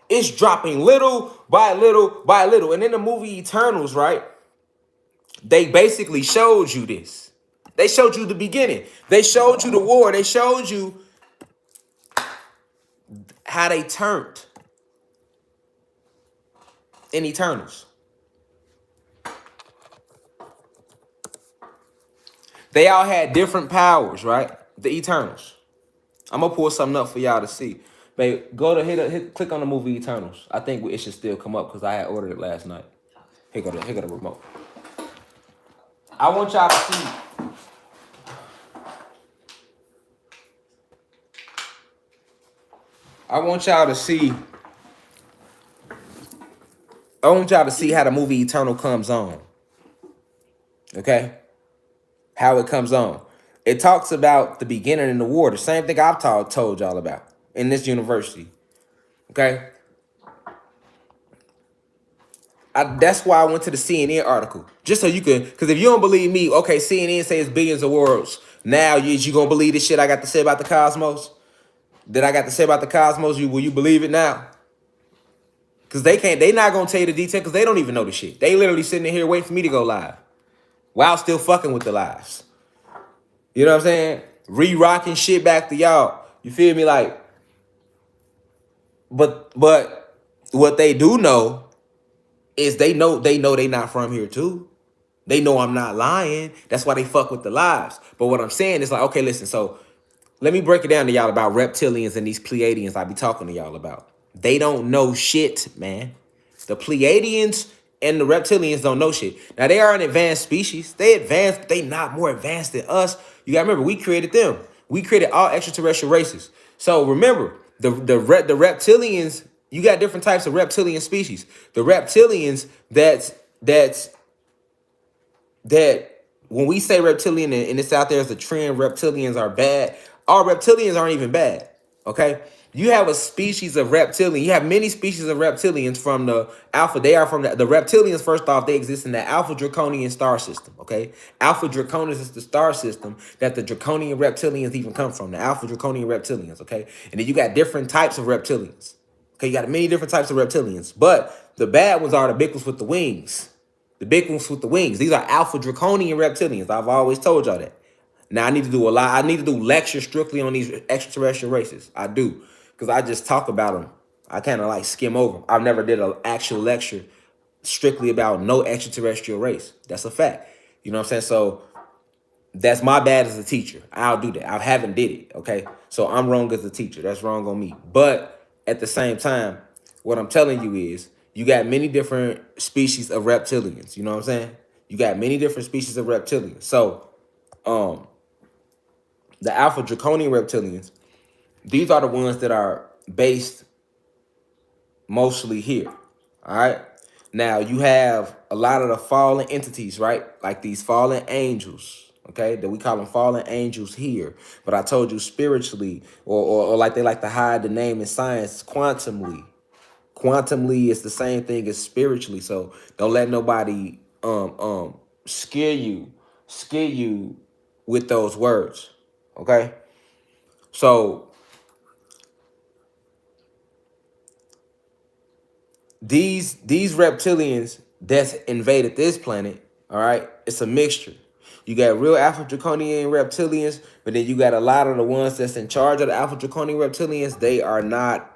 It's dropping little by little by little. And in the movie Eternals, right, they basically showed you this. They showed you the beginning. They showed you the war. They showed you how they turned in Eternals. They all had different powers, right? The Eternals. I'm gonna pull something up for y'all to see. Babe, go to click on the movie Eternals. I think it should still come up because I had ordered it last night. Here go the remote. I want y'all to see. I want y'all to see how the movie Eternal comes on. Okay? How it comes on. It talks about the beginning in the war. The same thing I've told y'all about in this university. Okay? That's why I went to the CNN article. Just so you can, because if you don't believe me, okay, CNN says billions of worlds. Now, you gonna believe this shit I got to say about the cosmos? That I got to say about the cosmos? Will you believe it now? Because they not gonna tell you the detail because they don't even know the shit. They literally sitting in here waiting for me to go live. While still fucking with the lives. You know what I'm saying? Re-rocking shit back to y'all. You feel me? Like, but what they do know is they know they not from here too. They know I'm not lying. That's why they fuck with the lives. But what I'm saying is like, okay, listen, so let me break it down to y'all about reptilians and these Pleiadians I be talking to y'all about. They don't know shit, man. The Pleiadians and the reptilians don't know shit. Now, they are an advanced species. They advanced, but they not more advanced than us. You gotta remember, we created them. We created all extraterrestrial races. So remember, the reptilians, you got different types of reptilian species. The reptilians that when we say reptilian and it's out there as a trend, reptilians are bad. All reptilians aren't even bad. Okay? You have a species of reptilian. You have many species of reptilians from the alpha. They are from the reptilians. First off, they exist in the Alpha Draconian star system. Okay, Alpha Draconis is the star system that the Draconian reptilians even come from. The Alpha Draconian reptilians. Okay, and then you got different types of reptilians. Okay, you got many different types of reptilians, but the bad ones are the big ones with the wings. The big ones with the wings. These are alpha draconian reptilians. I've always told y'all that. Now I need to do a lot. I need to do lectures strictly on these extraterrestrial races. I do. Because I just talk about them. I kind of like skim over. I've never did an actual lecture strictly about no extraterrestrial race. That's a fact. You know what I'm saying? So that's my bad as a teacher. I'll do that. I haven't did it. Okay. So I'm wrong as a teacher. That's wrong on me. But at the same time, what I'm telling you is you got many different species of reptilians. You know what I'm saying? You got many different species of reptilians. So, the alpha draconian reptilians, these are the ones that are based mostly here. All right. Now you have a lot of the fallen entities, right? Like these fallen angels, okay? That we call them fallen angels here. But I told you spiritually, or like they like to hide the name in science, quantumly. Quantumly is the same thing as spiritually. So don't let nobody scare you with those words. Okay? So these reptilians that's invaded this planet, all right, it's a mixture. You got real alpha draconian reptilians, but then you got a lot of the ones that's in charge of the alpha draconian reptilians. They are not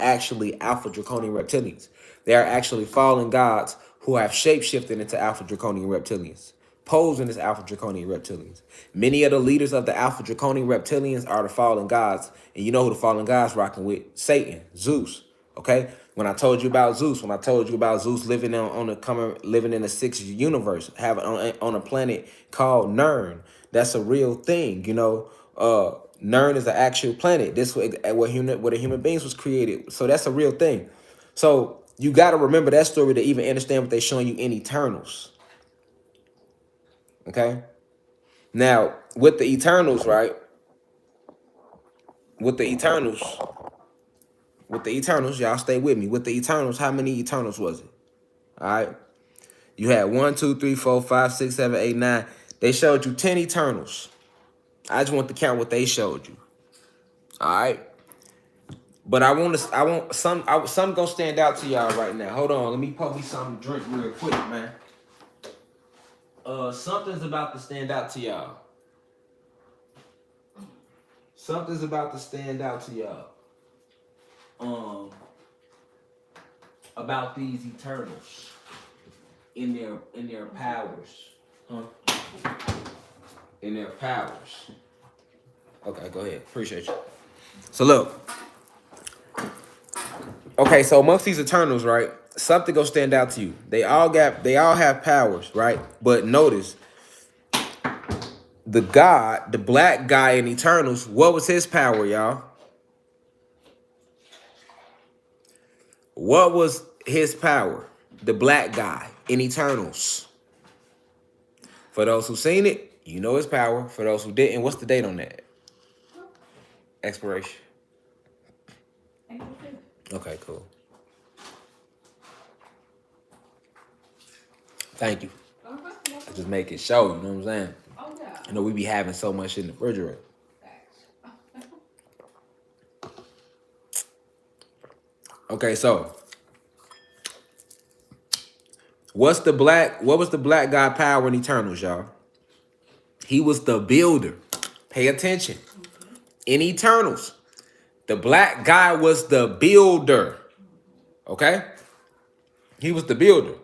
actually alpha draconian reptilians. They are actually fallen gods who have shapeshifted into alpha draconian reptilians, posing as alpha draconian reptilians. Many of the leaders of the alpha draconian reptilians are the fallen gods, and you know who the fallen gods rocking with? Satan, Zeus. Okay, when I told you about Zeus, living living in the sixth universe, having on a planet called Nern, that's a real thing. You know, Nern is an actual planet. This where the human beings was created. So that's a real thing. So you got to remember that story to even understand what they're showing you in Eternals. Okay. Now with the Eternals, right? With the Eternals, y'all stay with me. With the Eternals, how many Eternals was it? All right. You had 1, 2, 3, 4, 5, 6, 7, 8, 9. They showed you 10 Eternals. I just want to count what they showed you. All right. But some gonna stand out to y'all right now. Hold on, let me pour me something to drink real quick, man. Something's about to stand out to y'all. Something's about to stand out to y'all. About these Eternals in their powers. In their powers. Okay, go ahead. Appreciate you. So look. Okay, so amongst these Eternals, right? Something gonna stand out to you. They all have powers, right? But notice the black guy in Eternals, what was his power, y'all? What was his power? The black guy in Eternals. For those who seen it, you know his power. For those who didn't, what's the date on that? Expiration. Okay, cool. Thank you. Just make it show, you know what I'm saying? Oh, yeah. You know, we be having so much in the refrigerator. Okay, so what was the black guy power in Eternals, y'all? He was the builder. Pay attention. In Eternals, the black guy was the builder. Okay? He was the builder.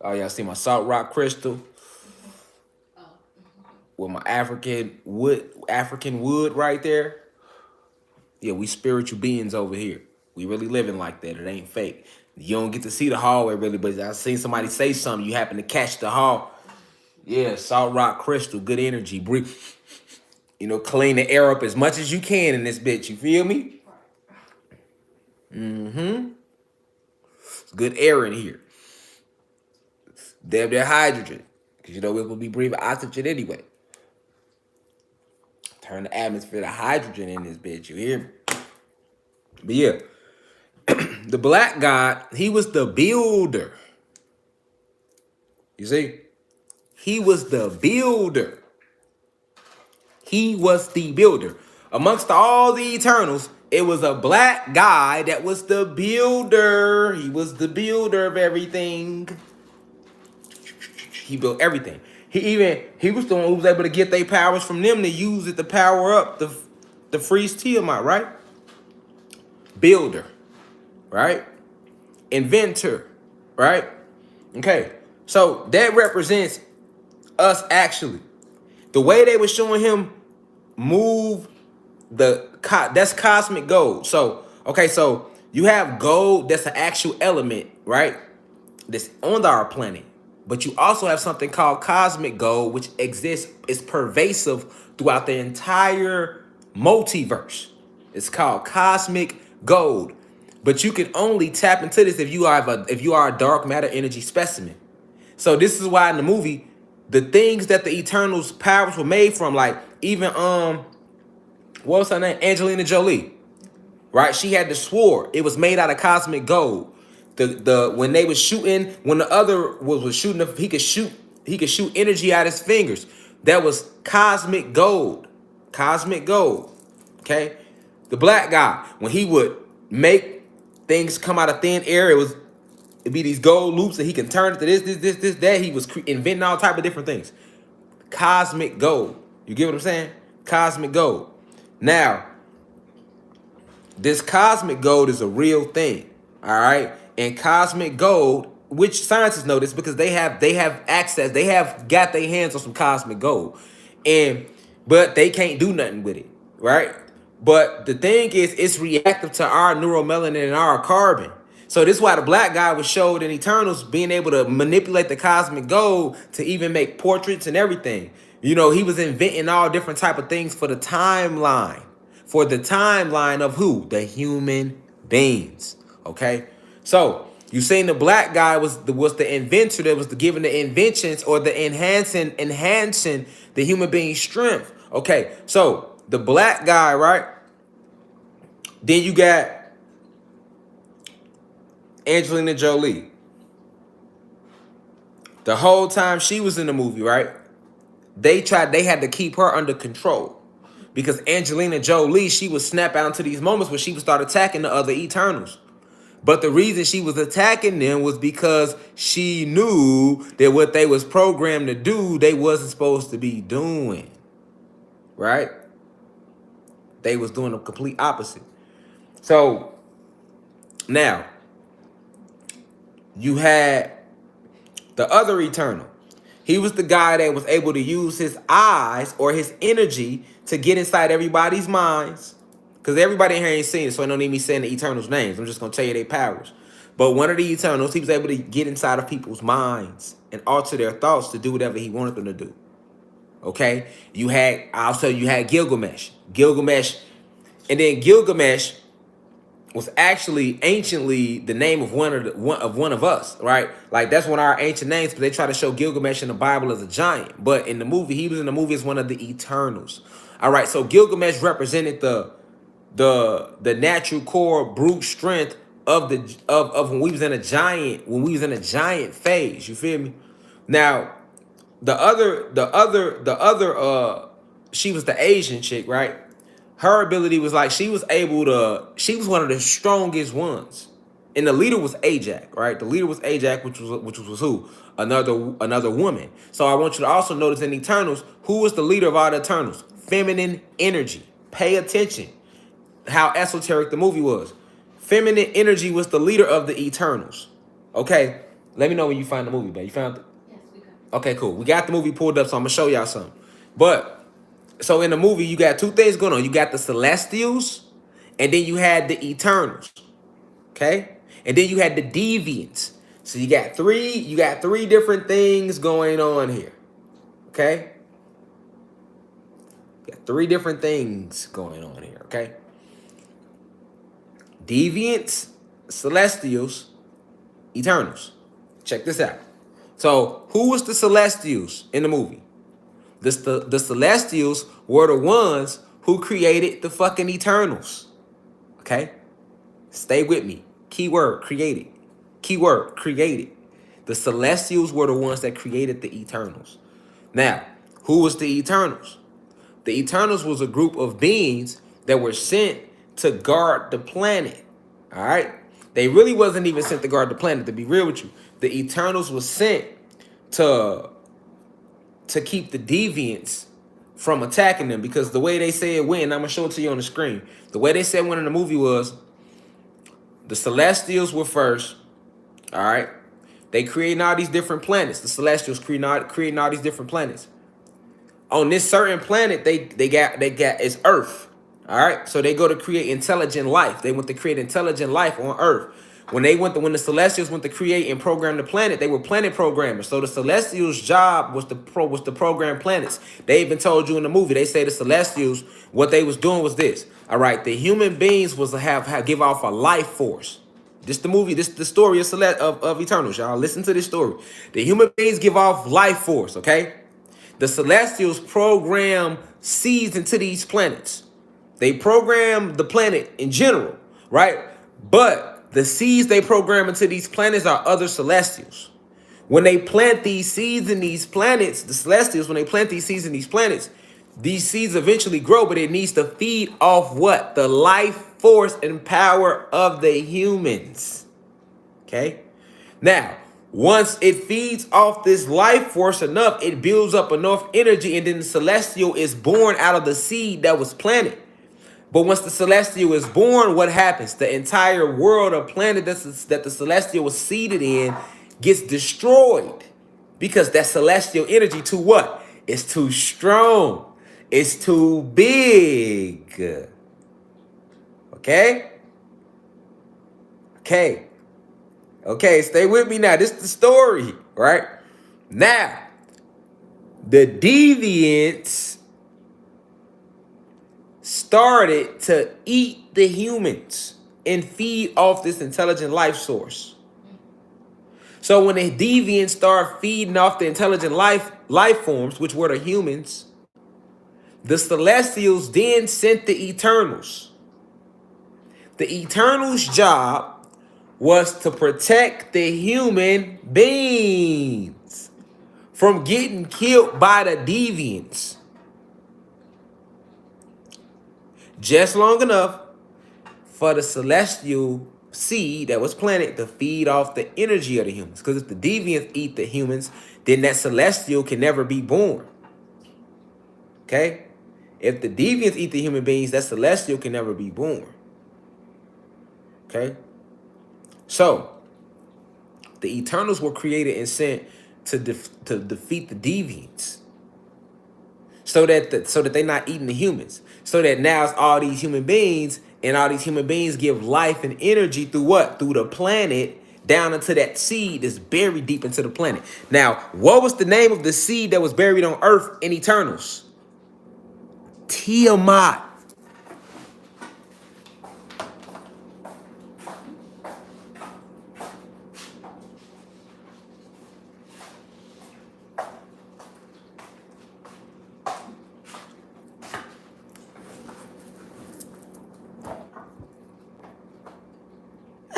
Oh, y'all see my salt rock crystal with my African wood right there. Yeah, we spiritual beings over here. We really living like that. It ain't fake. You don't get to see the hallway really, but I seen somebody say something. You happen to catch the hall. Yeah, salt rock crystal, good energy. Breathe. You know, clean the air up as much as you can in this bitch. You feel me? Mm-hmm. It's good air in here. Damn, they're hydrogen. Because you know we will be breathing oxygen anyway. Turn the atmosphere to hydrogen in this bitch. You hear me? But yeah. The black god, he was the builder. You see? He was the builder. He was the builder. Amongst all the Eternals, It was a black guy that was the builder. He was the builder of everything. He built everything. He was the one who was able to get their powers from them to use it to power up the freeze Tiamat, right? Builder, right? Inventor, right? Okay, so that represents us actually. The way they were showing him move that's cosmic gold. So, okay, so you have gold that's an actual element, right? That's on our planet. But you also have something called cosmic gold, which exists, is pervasive throughout the entire multiverse. It's called cosmic gold. But you can only tap into this if you are a dark matter energy specimen. So this is why in the movie, the things that the Eternals' powers were made from, like even what was her name? Angelina Jolie, right? She had the sword. It was made out of cosmic gold. The when they was shooting, when the other was shooting, he could shoot energy out his fingers. That was cosmic gold. Cosmic gold. Okay? The black guy, when he would make things come out of thin air, it'd be these gold loops and he can turn it to this, that. He was inventing all type of different things. Cosmic gold. You get what I'm saying? Cosmic gold. Now, this cosmic gold is a real thing, all right? And cosmic gold, which scientists know this because they have access, they have got their hands on some cosmic gold, but they can't do nothing with it, right? But the thing is, it's reactive to our neuromelanin and our carbon. So this is why the black guy was showed in Eternals being able to manipulate the cosmic gold to even make portraits and everything. You know, he was inventing all different type of things for the timeline. For the timeline of who? The human beings. Okay? So, you saying the black guy was the inventor that was giving the inventions or the enhancing the human being's strength. Okay, so the black guy, right? Then you got Angelina Jolie. The whole time she was in the movie, right? They had to keep her under control. Because Angelina Jolie, she would snap out into these moments where she would start attacking the other Eternals. But the reason she was attacking them was because she knew that what they was programmed to do, they wasn't supposed to be doing. Right? They was doing the complete opposite. So, now, you had the other Eternal. He was the guy that was able to use his eyes or his energy to get inside everybody's minds. Because everybody in here ain't seen it, so I don't need me saying the Eternals' names. I'm just going to tell you their powers. But one of the Eternals, he was able to get inside of people's minds and alter their thoughts to do whatever he wanted them to do. Okay? You had Gilgamesh. And then Gilgamesh was actually anciently the name of one of us, right? Like that's one of our ancient names, but they try to show Gilgamesh in the Bible as a giant. But in the movie, he was in the movie as one of the Eternals. All right, so Gilgamesh represented the natural core brute strength of when we was in a giant phase. You feel me? Now, the other she was the Asian chick, right? Her ability was like she was one of the strongest ones. And the leader was Ajax, right? The leader was Ajax, which was who? Another woman. So I want you to also notice in Eternals, who was the leader of all the Eternals? Feminine energy. Pay attention how esoteric the movie was. Feminine energy was the leader of the Eternals. Okay, let me know when you find the movie, babe. You found it? Yes, we got it. Okay, cool. We got the movie pulled up, so I'm gonna show y'all something. But so in the movie, you got two things going on. You got the Celestials, and then you had the Eternals. Okay? And then you had the Deviants. So you got three different things going on here. Okay? You got three different things going on here, okay? Deviants, Celestials, Eternals. Check this out. So, who was the Celestials in the movie? The Celestials were the ones who created the fucking Eternals. Okay? Stay with me. Keyword, created. Keyword, created. The Celestials were the ones that created the Eternals. Now, who was the Eternals? The Eternals was a group of beings that were sent to guard the planet. All right? They really wasn't even sent to guard the planet, to be real with you. The Eternals was sent to keep the deviants from attacking them, because the way they say it went, and I'm going to show it to you on the screen. The way they said it went in the movie was the Celestials were first. All right? They creating all these different planets. The Celestials creating all these different planets. On this certain planet, they got it's Earth. All right, so they go to create intelligent life. They went to create intelligent life on Earth. When the Celestials went to create and program the planet, they were planet programmers. So the Celestials' job was to program planets. They even told you in the movie. They say the Celestials, what they was doing was this. All right, the human beings was to give off a life force. This the movie. This the story of Eternals. Y'all listen to this story. The human beings give off life force. Okay, the Celestials program seeds into these planets. They program the planet in general, right? But the seeds they program into these planets are other Celestials. When they plant these seeds in these planets, the Celestials, when they plant these seeds in these seeds eventually grow, but it needs to feed off what? The life force and power of the humans. Okay? Now, once it feeds off this life force enough, it builds up enough energy, and then the Celestial is born out of the seed that was planted. But once the Celestial is born, what happens? The entire world or planet that the Celestial was seeded in gets destroyed, because that Celestial energy too what? It's too strong. It's too big. Okay? Okay, stay with me now. This is the story, right? Now, the deviants started to eat the humans and feed off this intelligent life source. So when the deviants start feeding off the intelligent life forms, which were the humans, the Celestials then sent the Eternals. The Eternals' job was to protect the human beings from getting killed by the deviants. Just long enough for the Celestial seed that was planted to feed off the energy of the humans. Because if the deviants eat the humans, then that Celestial can never be born. Okay? If the deviants eat the human beings, that Celestial can never be born. Okay? So, the Eternals were created and sent to defeat the deviants. So that they're not eating the humans. So that now it's all these human beings, and all these human beings give life and energy through what? Through the planet, down into that seed that's buried deep into the planet. Now, what was the name of the seed that was buried on Earth in Eternals? Tiamat.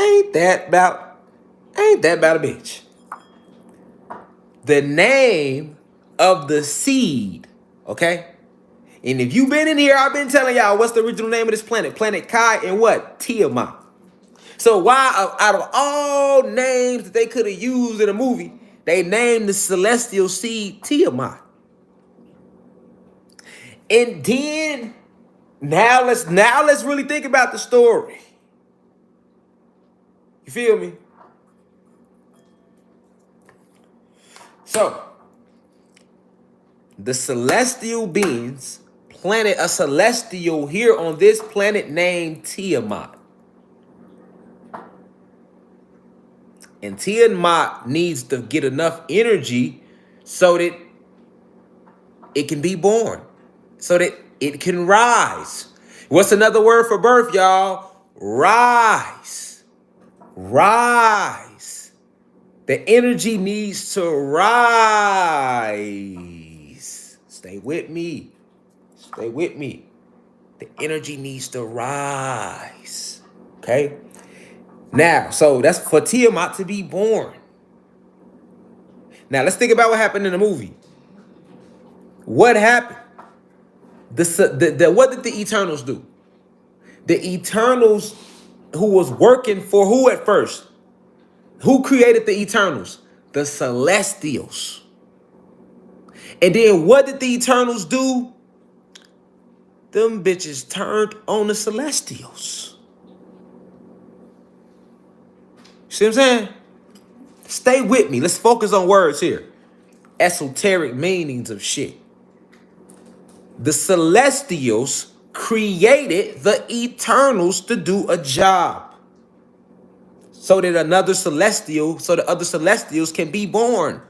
Ain't that about a bitch? The name of the seed, okay? And if you've been in here, I've been telling y'all what's the original name of this planet. Planet Kai and what? Tiamat. So why, out of all names that they could have used in a movie, they named the celestial seed Tiamat. And then now let's really think about the story. You feel me? So, the celestial beings planted a celestial here on this planet named Tiamat. And Tiamat needs to get enough energy so that it can be born, so that it can rise. What's another word for birth, y'all? Rise. Rise. The energy needs to rise. Stay with me. Stay with me. The energy needs to rise. Okay? Now, so that's for Tiamat to be born. Now, let's think about what happened in the movie. What happened? What did the Eternals do? The Eternals, who was working for who at first? Who created the Eternals? The Celestials. And then what did the Eternals do? Them bitches turned on the Celestials. See what I'm saying? Stay with me. Let's focus on words here. Esoteric meanings of shit. The Celestials created the Eternals to do a job. So that the other Celestials can be born.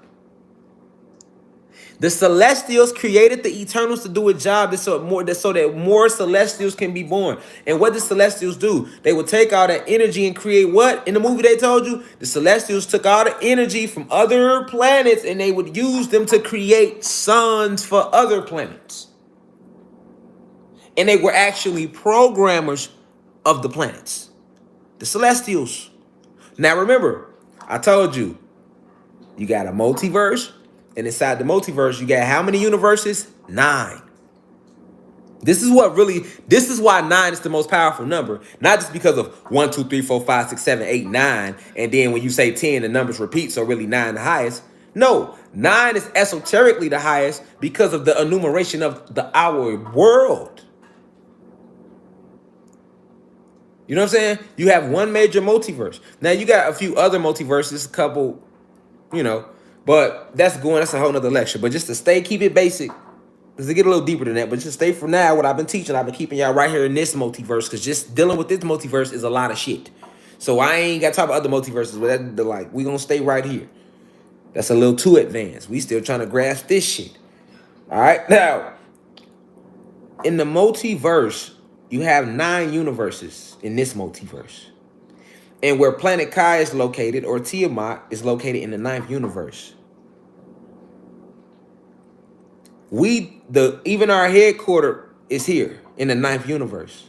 The Celestials created the Eternals to do a job so that more Celestials can be born. And what did Celestials do? They would take all that energy and create what? In the movie they told you, the Celestials took all the energy from other planets and they would use them to create suns for other planets. And they were actually programmers of the planets. The Celestials. Now remember, I told you, you got a multiverse. And inside the multiverse, you got how many universes? 9. This is why 9 is the most powerful number. Not just because of 1, 2, 3, 4, 5, 6, 7, 8, 9. And then when you say 10, the numbers repeat. So really 9 the highest. No, 9 is esoterically the highest because of the enumeration of our world. You know what I'm saying? You have one major multiverse. Now you got a few other multiverses, a couple, but that's a whole nother lecture. But just to keep it basic, because to get a little deeper than that, but just stay for now, what I've been teaching, I've been keeping y'all right here in this multiverse, because just dealing with this multiverse is a lot of shit. So I ain't got to talk about other multiverses, but we going to stay right here. That's a little too advanced. We still trying to grasp this shit. All right? Now, in the multiverse, you have 9 universes in this multiverse. And where Planet Kai is located, or Tiamat, is located in the 9th universe. Even our headquarters is here in the 9th universe.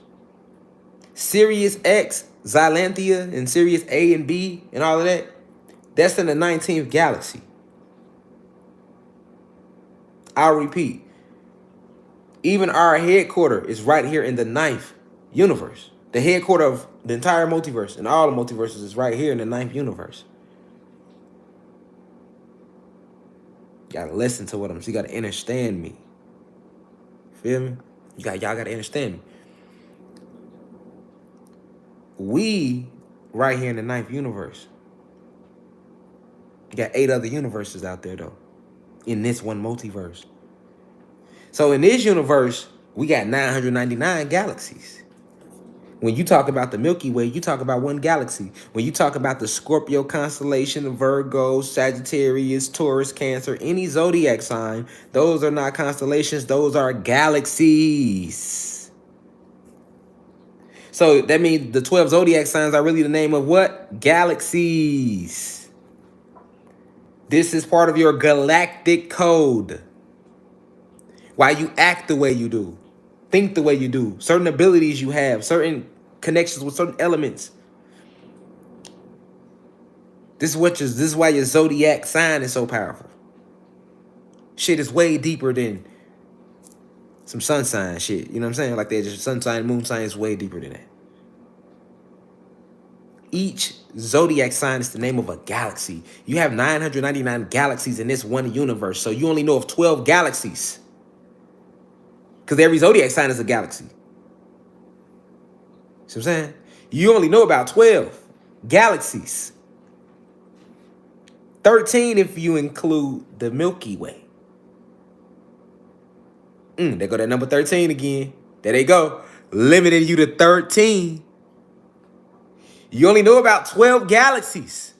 Sirius X, Xylanthia, and Sirius A and B, and all of that, that's in the 19th galaxy. I'll repeat. Even our headquarters is right here in the 9th universe. The headquarters of the entire multiverse and all the multiverses is right here in the 9th universe. You gotta listen to what I'm saying. You gotta understand me. Feel me? Y'all gotta understand me. We right here in the 9th universe. You got 8 other universes out there though. In this one multiverse. So in this universe, we got 999 galaxies. When you talk about the Milky Way, you talk about one galaxy. When you talk about the Scorpio constellation, the Virgo, Sagittarius, Taurus, Cancer, any zodiac sign, those are not constellations, those are galaxies. So that means the 12 zodiac signs are really the name of what? Galaxies. This is part of your galactic code. Why you act the way you do. Think the way you do. Certain abilities you have. Certain connections with certain elements. This is why your zodiac sign is so powerful. Shit is way deeper than some sun sign shit. You know what I'm saying? Like that, just sun sign, moon sign is way deeper than that. Each zodiac sign is the name of a galaxy. You have 999 galaxies in this one universe. So you only know of 12 galaxies. Because every zodiac sign is a galaxy. See what I'm saying? You only know about 12 galaxies. 13 if you include the Milky Way. There go that number 13 again. There they go. Limiting you to 13. You only know about 12 galaxies.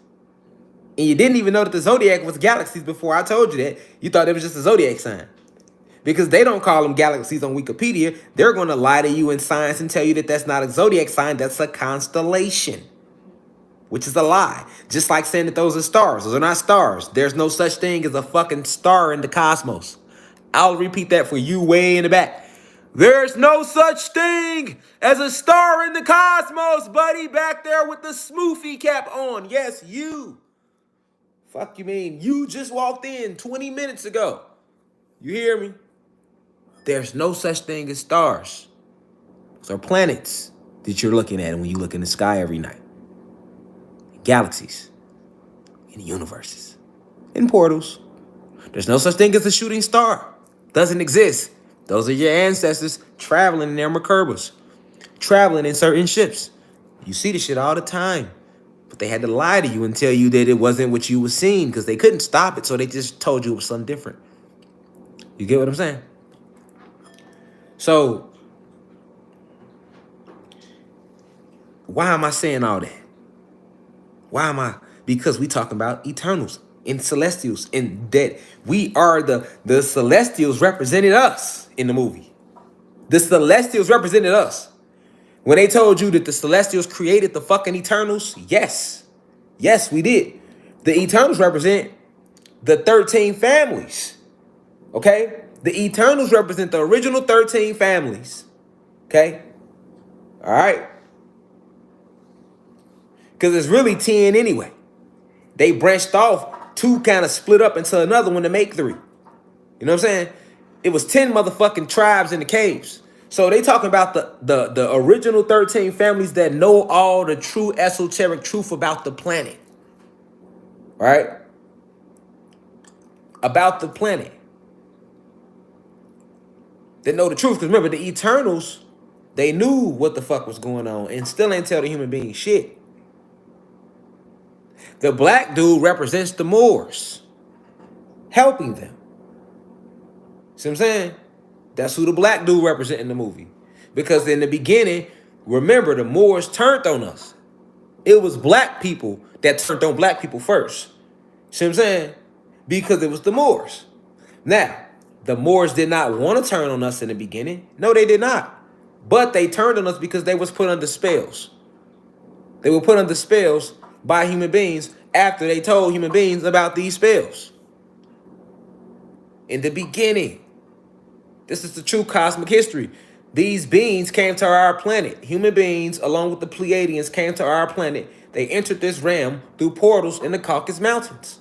And you didn't even know that the zodiac was galaxies before I told you that. You thought it was just a zodiac sign. Because they don't call them galaxies on Wikipedia. They're going to lie to you in science and tell you that that's not a zodiac sign. That's a constellation. Which is a lie. Just like saying that those are stars. Those are not stars. There's no such thing as a fucking star in the cosmos. I'll repeat that for you way in the back. There's no such thing as a star in the cosmos, buddy, back there with the smoothie cap on. Yes, you. Fuck you mean? You just walked in 20 minutes ago. You hear me? There's no such thing as stars. Those are planets. that you're looking at when you look in the sky every night. Galaxies, in universes, in portals. There's no such thing as a shooting star. Doesn't exist. Those are your ancestors traveling in their Merkabas, traveling in certain ships. You see this shit all the time. But they had to lie to you and tell you that it wasn't what you were seeing because they couldn't stop it, so they just told you it was something different. You get what I'm saying? So, why am I saying all that? Why am I? Because we talking about eternals and celestials, and that we are the celestials represented us in the movie. The celestials represented us. When they told you that the celestials created the fucking eternals, yes. Yes, we did. The eternals represent the 13 families. Okay? The eternals represent the original 13 families. Okay? All right? Because it's really 10 anyway. They branched off, 2 kind of split up into another one to make 3. You know what I'm saying? It was 10 motherfucking tribes in the caves. So they talking about the original 13 families that know all the true esoteric truth about the planet. Right? About the planet. They know the truth. Because remember, the Eternals, they knew what the fuck was going on and still ain't tell the human beings shit. The black dude represents the Moors, helping them. See what I'm saying? That's who the black dude represent in the movie. Because in the beginning, remember, the Moors turned on us. It was black people that turned on black people first. See what I'm saying? Because it was the Moors. Now, the Moors did not want to turn on us in the beginning. No, they did not. But they turned on us because they was put under spells. They were put under spells by human beings after they told human beings about these spells. In the beginning, this is the true cosmic history. These beings came to our planet. Human beings, along with the Pleiadians, came to our planet. They entered this realm through portals in the Caucasus Mountains.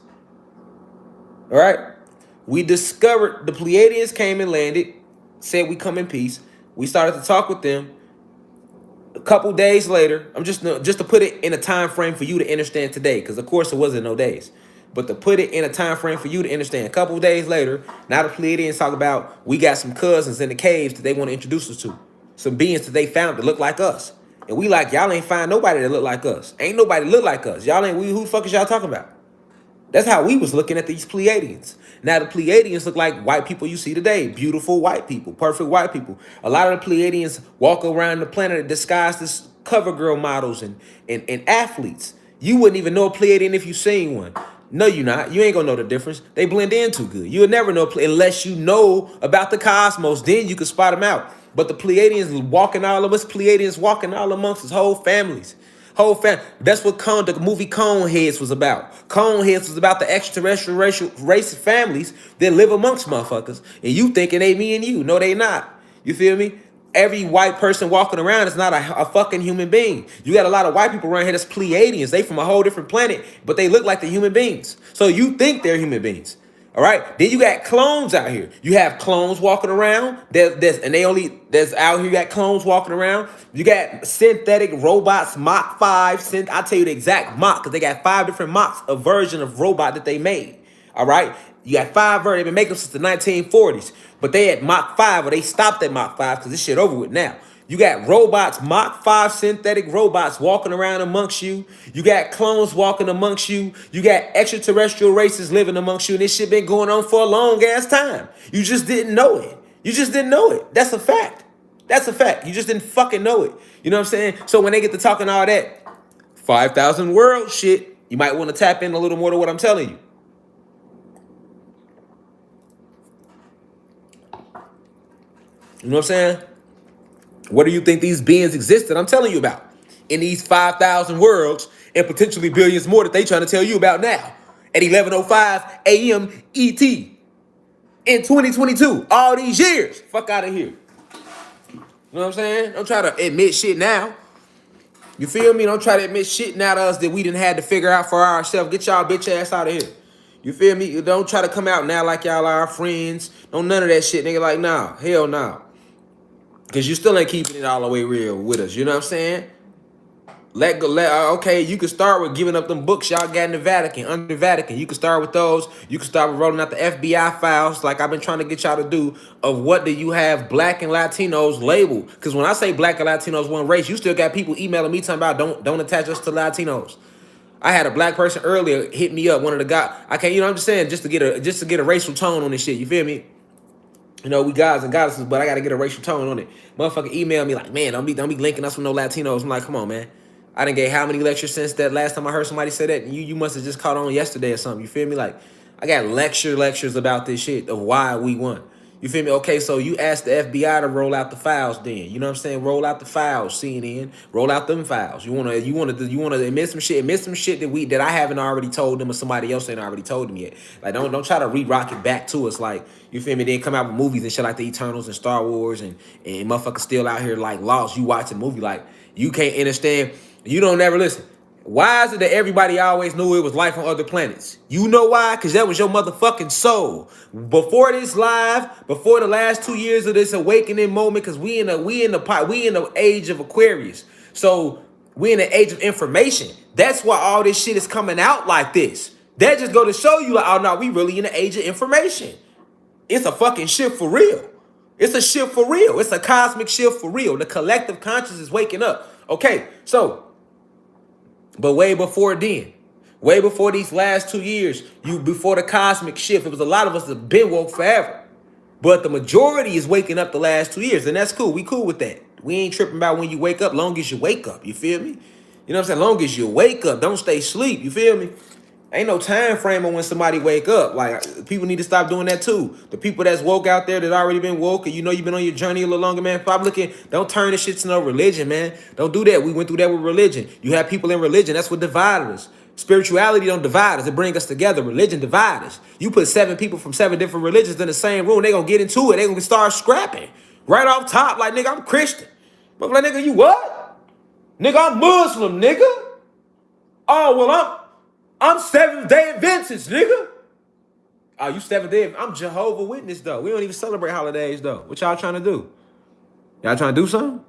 All right? We discovered the Pleiadians came and landed, said we come in peace. We started to talk with them. A couple days later, I'm just to put it in a time frame for you to understand today, because of course it wasn't no days. But to put it in a time frame for you to understand, a couple days later, now the Pleiadians talk about we got some cousins in the caves that they want to introduce us to. Some beings that they found that look like us. And we like, y'all ain't find nobody that look like us. Ain't nobody look like us. Y'all ain't, who the fuck is y'all talking about? That's how we was looking at these Pleiadians. Now the Pleiadians look like white people you see today. Beautiful white people. Perfect white people. A lot of the Pleiadians walk around the planet disguised as cover girl models and athletes. You wouldn't even know a Pleiadian if you seen one. No, you not. You ain't gonna know the difference. They blend in too good. You'll never know unless you know about the cosmos. Then you can spot them out. But the Pleiadians walking all of us. Pleiadians walking all amongst us whole families. Whole family. That's what the movie Coneheads was about. Coneheads was about the extraterrestrial race families that live amongst motherfuckers. And you thinking they me and you. No, they not. You feel me? Every white person walking around is not a fucking human being. You got a lot of white people around here that's Pleiadians. They from a whole different planet, but they look like the human beings. So you think they're human beings. All right. Then you got clones out here. You have clones walking around. There's out here. You got clones walking around. You got synthetic robots, Mach 5. I'll tell you the exact Mach because they got 5 different Machs, a version of robot that they made. All right. You got 5 versions. They've been making them since the 1940s, but they at Mach 5 or they stopped at Mach 5 because this shit over with now. You got robots, Mach 5 synthetic robots walking around amongst you. You got clones walking amongst you. You got extraterrestrial races living amongst you. And this shit been going on for a long ass time. You just didn't know it. You just didn't know it. That's a fact. That's a fact. You just didn't fucking know it. You know what I'm saying? So when they get to talking all that 5,000 world shit, you might want to tap in a little more to what I'm telling you. You know what I'm saying? What do you think these beings exist that I'm telling you about? In these 5,000 worlds and potentially billions more that they trying to tell you about now. At 11:05 a.m. ET. In 2022. All these years. Fuck out of here. You know what I'm saying? Don't try to admit shit now. You feel me? Don't try to admit shit now to us that we didn't have to figure out for ourselves. Get y'all bitch ass out of here. You feel me? Don't try to come out now like y'all are our friends. Don't none of that shit. Nigga like, nah. Hell nah. Because you still ain't keeping it all the way real with us. You know what I'm saying? Let go. Okay, you can start with giving up them books y'all got in the Vatican, under the Vatican. You can start with those. You can start with rolling out the FBI files, like I've been trying to get y'all to do, of what do you have Black and Latinos labeled. Because when I say Black and Latinos one race, you still got people emailing me talking about don't attach us to Latinos. I had a Black person earlier hit me up. One of the guys. I can't. I'm just saying just to get a racial tone on this shit. You feel me? You know, we gods and goddesses, but I gotta get a racial tone on it. Motherfucker email me like, man, don't be linking us with no Latinos. I'm like, come on, man. I done gave how many lectures since that last time I heard somebody say that? And you must have just caught on yesterday or something. You feel me? Like, I got lectures about this shit of why we won. You feel me? Okay, so you asked the FBI to roll out the files then. You know what I'm saying? Roll out the files, CNN. Roll out them files. You wanna admit some shit that I haven't already told them or somebody else ain't already told them yet. Like don't try to re-rock it back to us. Like, you feel me? Then come out with movies and shit like the Eternals and Star Wars and motherfuckers still out here like lost. You watch a movie like you can't understand. You don't never listen. Why is it that everybody always knew it was life on other planets? You know why? Because that was your motherfucking soul. Before this live, before the last 2 years of this awakening moment, because we in the age of Aquarius. So we in the age of information. That's why all this shit is coming out like this. That just go to show you like, oh no, we really in the age of information. It's a fucking shift for real. It's a shift for real. It's a cosmic shift for real. The collective consciousness is waking up. Okay, so but way before then, way before these last 2 years, before the cosmic shift, it was a lot of us that have been woke forever. But the majority is waking up the last 2 years, and that's cool. We cool with that. We ain't tripping about when you wake up, long as you wake up. You feel me? You know what I'm saying? Long as you wake up, don't stay asleep. You feel me? Ain't no time frame on when somebody wake up. Like, people need to stop doing that too. The people that's woke out there that already been woke, and you know you've been on your journey a little longer, man. Stop looking. Don't turn this shit to no religion, man. Don't do that. We went through that with religion. You have people in religion. That's what divided us. Spirituality don't divide us. It bring us together. Religion divide us. You put 7 people from 7 different religions in the same room, they gonna get into it. They gonna start scrapping right off top. Like, nigga, I'm Christian. But like, nigga, you what? Nigga, I'm Muslim, nigga. Oh, well, I'm Seventh-day Adventist, nigga. Oh, you Seventh-day? I'm Jehovah Witness, though. We don't even celebrate holidays, though. What y'all trying to do? Y'all trying to do something?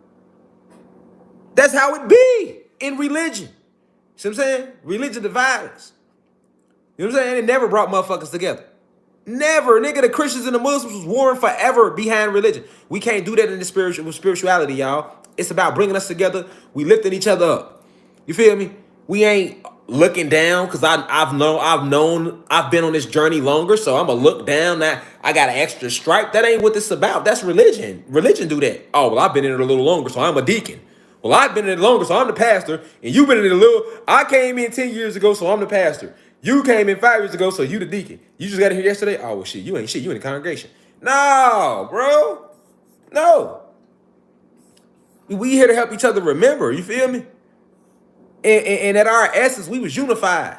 That's how it be in religion. See what I'm saying? Religion divides us. You know what I'm saying? It never brought motherfuckers together. Never. Nigga, the Christians and the Muslims was warring forever behind religion. We can't do that in the spirituality, y'all. It's about bringing us together. We lifting each other up. You feel me? We ain't looking down because I've been on this journey longer, so I'm gonna look down. Now I got an extra stripe. That ain't what this about. That's religion. Religion do that. Oh, well, I've been in it a little longer, so I'm a deacon. Well, I've been in it longer, so I'm the pastor, and you've been in it a little. I came in 10 years ago, so I'm the pastor. You came in 5 years ago, so you the deacon. You just got here yesterday. Oh well, shit, you ain't shit. You in the congregation. No, bro. No. We here to help each other remember. You feel me? And at our essence, we was unified.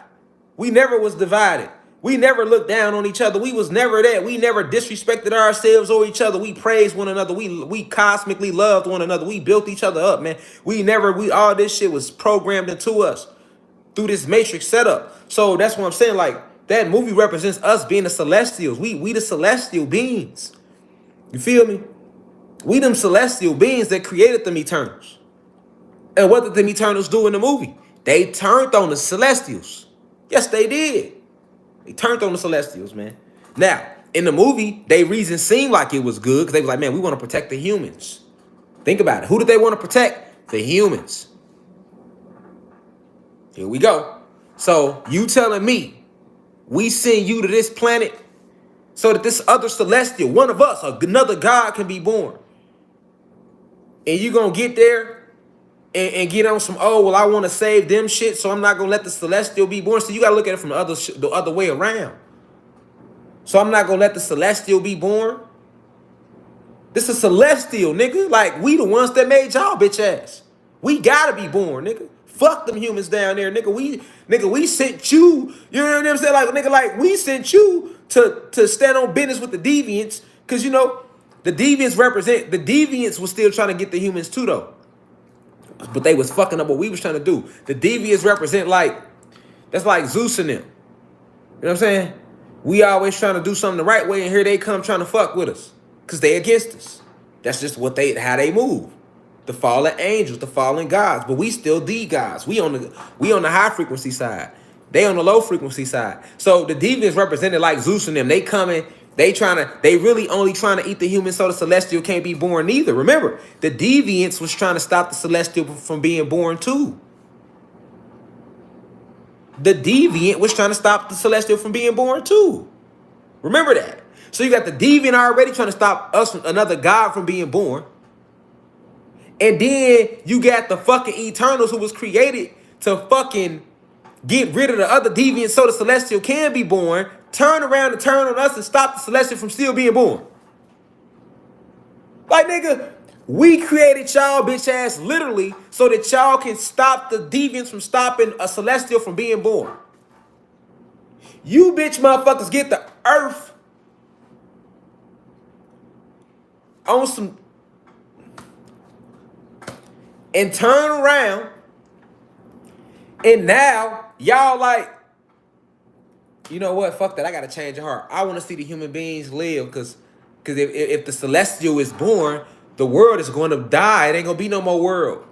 We never was divided. We never looked down on each other. We was never that. We never disrespected ourselves or each other. We praised one another. We cosmically loved one another. We built each other up, man. All this shit was programmed into us through this matrix setup. So that's what I'm saying. Like, that movie represents us being the celestials. We the celestial beings. You feel me? We them celestial beings that created them Eternals. And what did the Eternals do in the movie? They turned on the Celestials. Yes, they did. They turned on the Celestials, man. Now, in the movie, their reason seemed like it was good because they was like, man, we want to protect the humans. Think about it. Who did they want to protect? The humans. Here we go. So, you telling me we send you to this planet so that this other Celestial, one of us, another God can be born. And you going to get there and get on some, oh, well, I want to save them shit, so I'm not going to let the Celestial be born. So you got to look at it from the other way around. So I'm not going to let the Celestial be born. This is Celestial, nigga. Like, we the ones that made y'all bitch ass. We got to be born, nigga. Fuck them humans down there, nigga. We sent you, you know what I'm saying? Like, nigga, like, we sent you to stand on business with the deviants because, you know, the deviants was still trying to get the humans too, though. But they was fucking up what we was trying to do. The deviants represent that's like Zeus and them. You know what I'm saying? We always trying to do something the right way, and here they come trying to fuck with us. Because they against us. That's just how they move. The fallen angels, the fallen gods, but we still the gods. We on the high frequency side. They on the low frequency side. So the deviants represented like Zeus and them. They coming. They really only trying to eat the human so the celestial can't be born neither. Remember, the deviants was trying to stop the celestial from being born too. The deviant was trying to stop the celestial from being born too. Remember that. So you got the deviant already trying to stop us, another god, from being born. And then you got the fucking Eternals who was created to fucking get rid of the other deviants so the celestial can be born, turn around and turn on us and stop the celestial from still being born. Like, nigga, we created y'all bitch ass literally so that y'all can stop the deviants from stopping a celestial from being born. You bitch motherfuckers get the earth on some and turn around, and now y'all like, you know what? Fuck that. I gotta change your heart. I want to see the human beings live, because if the celestial is born, the world is going to die. It ain't gonna be no more world.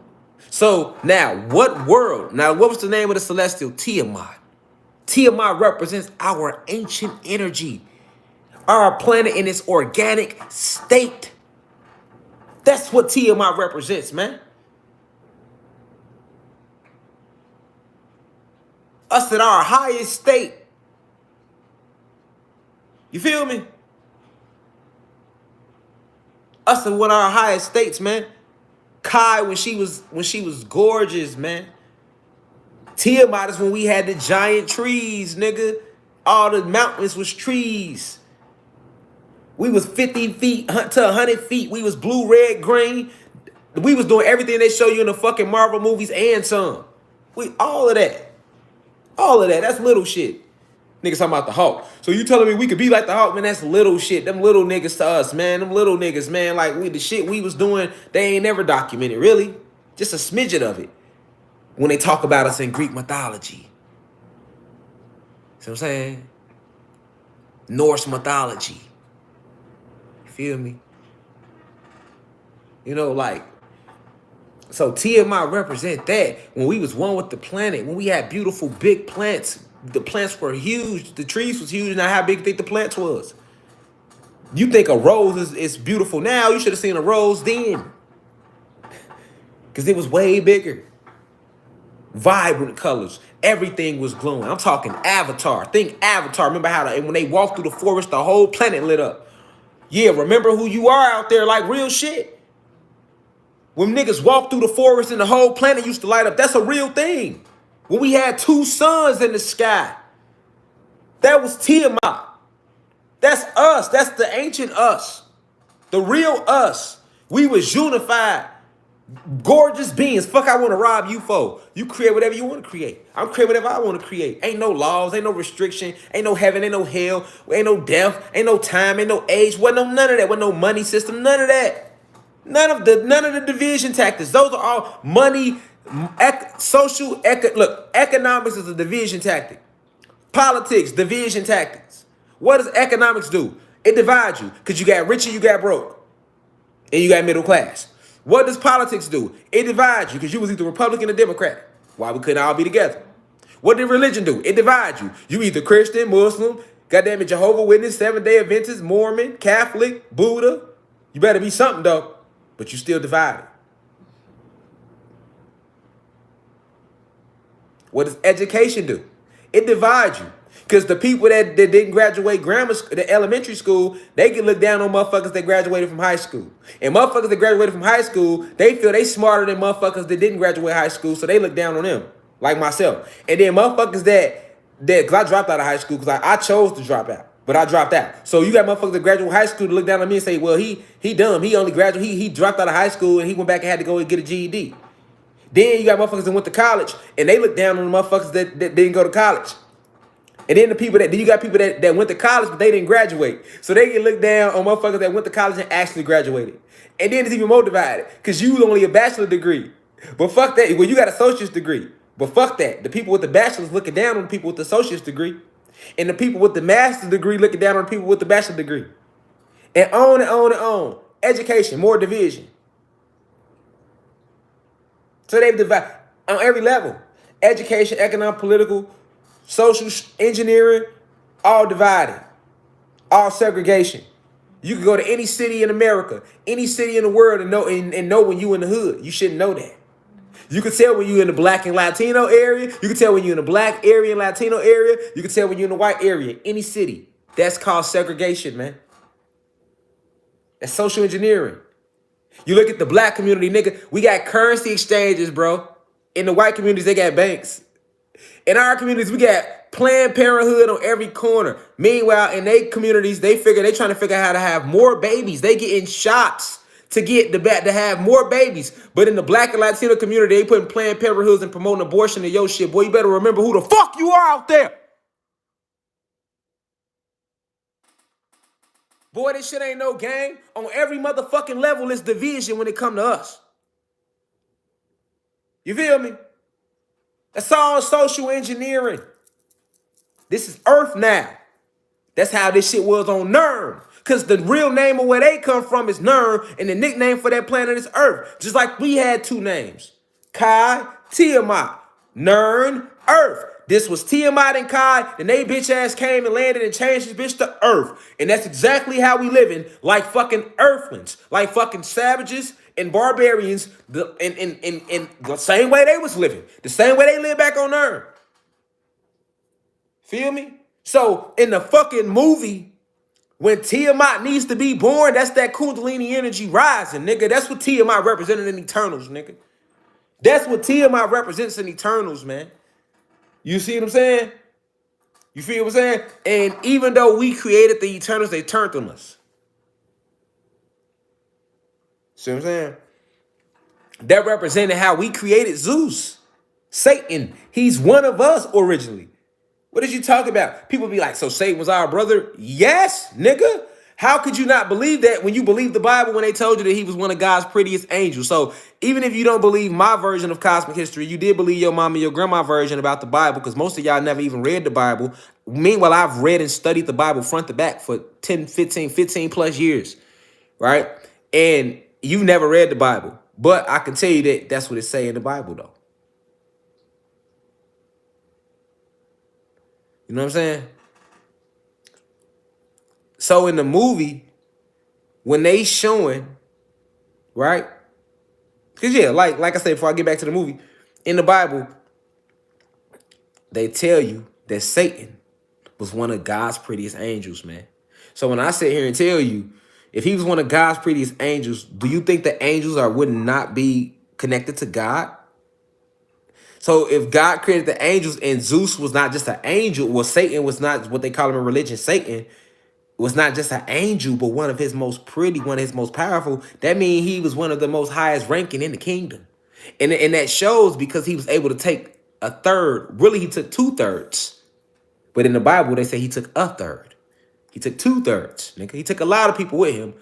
So now, what world? Now, what was the name of the celestial? Tiamat. Tiamat represents our ancient energy, our planet in its organic state. That's what Tiamat represents, man. Us at our highest state. You feel me? Us in one of our highest states, man. Kai when she was gorgeous, man. Tiamat is when we had the giant trees, nigga. All the mountains was trees. We was 50 feet to 100 feet. We was blue, red, green. We was doing everything they show you in the fucking Marvel movies and some. All of that. All of that. That's little shit. Niggas talking about the Hulk. So you telling me we could be like the Hulk, man? That's little shit. Them little niggas to us, man. Them little niggas, man. Like, the shit we was doing, they ain't never documented, really. Just a smidget of it. When they talk about us in Greek mythology. See what I'm saying? Norse mythology. You feel me? You know, like, so Tiamat represent that. When we was one with the planet, when we had beautiful big plants, the plants were huge, the trees was huge. Now how big do you think the plants was? You think a rose is beautiful now, you should have seen a rose then. Because it was way bigger. Vibrant colors. Everything was glowing. I'm talking Avatar. Think Avatar. Remember how when they walked through the forest, the whole planet lit up. Yeah, remember who you are out there, like real shit. When niggas walked through the forest and the whole planet used to light up, that's a real thing. When we had 2 suns in the sky, that was Tiamat. That's us. That's the ancient us. The real us. We was unified, gorgeous beings. Fuck I want to rob you for. You create whatever you want to create. I'm creating whatever I want to create. Ain't no laws, ain't no restriction, ain't no heaven, ain't no hell, ain't no death, ain't no time, ain't no age, wasn't none of that, wasn't no money system, none of that. None of the division tactics. Those are all money, look, economics is a division tactic. Politics, division tactics. What does economics do? It divides you because you got rich and you got broke. And you got middle class. What does politics do? It divides you because you was either Republican or Democrat. Why we couldn't all be together? What did religion do? It divides you. You either Christian, Muslim, goddamn it, Jehovah's Witness, Seventh-day Adventist, Mormon, Catholic, Buddha. You better be something though. But you still divided. What does education do? It divides you. Because the people that didn't graduate the elementary school, they can look down on motherfuckers that graduated from high school. And motherfuckers that graduated from high school, they feel they smarter than motherfuckers that didn't graduate high school, so they look down on them, like myself. And then motherfuckers because I dropped out of high school, because I chose to drop out. But I dropped out. So you got motherfuckers that graduate high school to look down on me and say, well, he dumb. He only graduated. He dropped out of high school and he went back and had to go and get a GED. Then you got motherfuckers that went to college and they look down on the motherfuckers that didn't go to college. And then then you got people that went to college but they didn't graduate. So they can look down on motherfuckers that went to college and actually graduated. And then it's even more divided because you only a bachelor's degree. But fuck that. Well, you got an associate's degree. But fuck that. The people with the bachelor's looking down on the people with the associate's degree. And the people with the master's degree looking down on the people with the bachelor's degree. And on and on and on. Education, more division. So they've divided on every level. Education, economic, political, social, engineering, all divided. All segregation. You can go to any city in America, any city in the world and know when you in the hood. You shouldn't know that. You can tell when you're in the black and Latino area. You can tell when you're in the black area and Latino area. You can tell when you're in the white area. Any city. That's called segregation, man. That's social engineering. You look at the black community, nigga. We got currency exchanges, bro. In the white communities, they got banks. In our communities, we got Planned Parenthood on every corner. Meanwhile, in their communities, they trying to figure out how to have more babies. They getting shots to get the back to have more babies. But in the black and Latino community, they putting Planned Parenthoods and promoting abortion and your shit. Boy, you better remember who the fuck you are out there. Boy, this shit ain't no game. On every motherfucking level, it's division when it come to us. You feel me? That's all social engineering. This is Earth now. That's how this shit was on Nern. Because the real name of where they come from is Nern, and the nickname for that planet is Earth. Just like we had two names. Kai, Tiamat. Nern, Earth. This was Tiamat and Kai, and they bitch ass came and landed and changed this bitch to Earth. And that's exactly how we living, like fucking Earthlings. Like fucking savages and barbarians in the same way they was living. The same way they lived back on Earth. Feel me? So in the fucking movie, when Tiamat needs to be born, that's that Kundalini energy rising, nigga. That's what Tiamat represented in Eternals, nigga. That's what Tiamat represents in Eternals, man. You see what I'm saying? You feel what I'm saying? And even though we created the Eternals, they turned on us. See what I'm saying? That represented how we created Zeus. Satan, he's one of us originally. What did you talk about? People be like, so Satan was our brother? Yes, nigga. How could you not believe that when you believe the Bible when they told you that he was one of God's prettiest angels? So even if you don't believe my version of cosmic history, you did believe your mama and your grandma version about the Bible, because most of y'all never even read the Bible. Meanwhile, I've read and studied the Bible front to back for 10, 15 plus years, right? And you've never read the Bible. But I can tell you that that's what it say in the Bible, though. You know what I'm saying? So in the movie, when they showing, right? Because yeah, like I said, before I get back to the movie, in the Bible, they tell you that Satan was one of God's prettiest angels, man. So when I sit here and tell you, if he was one of God's prettiest angels, do you think the angels would not be connected to God? So if God created the angels and Zeus was not just an angel, well, Satan was not what they call him in religion, Satan was not just an angel, but one of his most pretty, one of his most powerful. That means he was one of the most highest ranking in the kingdom. And that shows because he was able to take a third. Really, he took 2/3. But in the Bible, they say he took a third. He took 2/3, nigga. He took a lot of people with him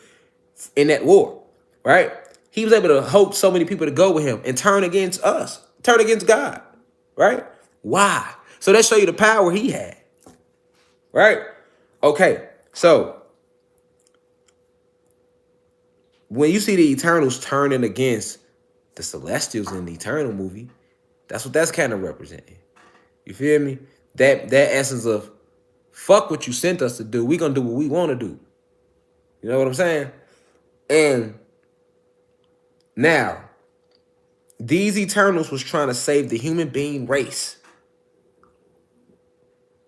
in that war, right? He was able to hope so many people to go with him and turn against us, turn against God, right? Why? So that show you the power he had, right? Okay, so when you see the Eternals turning against the Celestials in the Eternal movie, that's what that's kind of representing. You feel me? That essence of fuck what you sent us to do. We gonna do what we want to do. You know what I'm saying? And now, these Eternals was trying to save the human being race.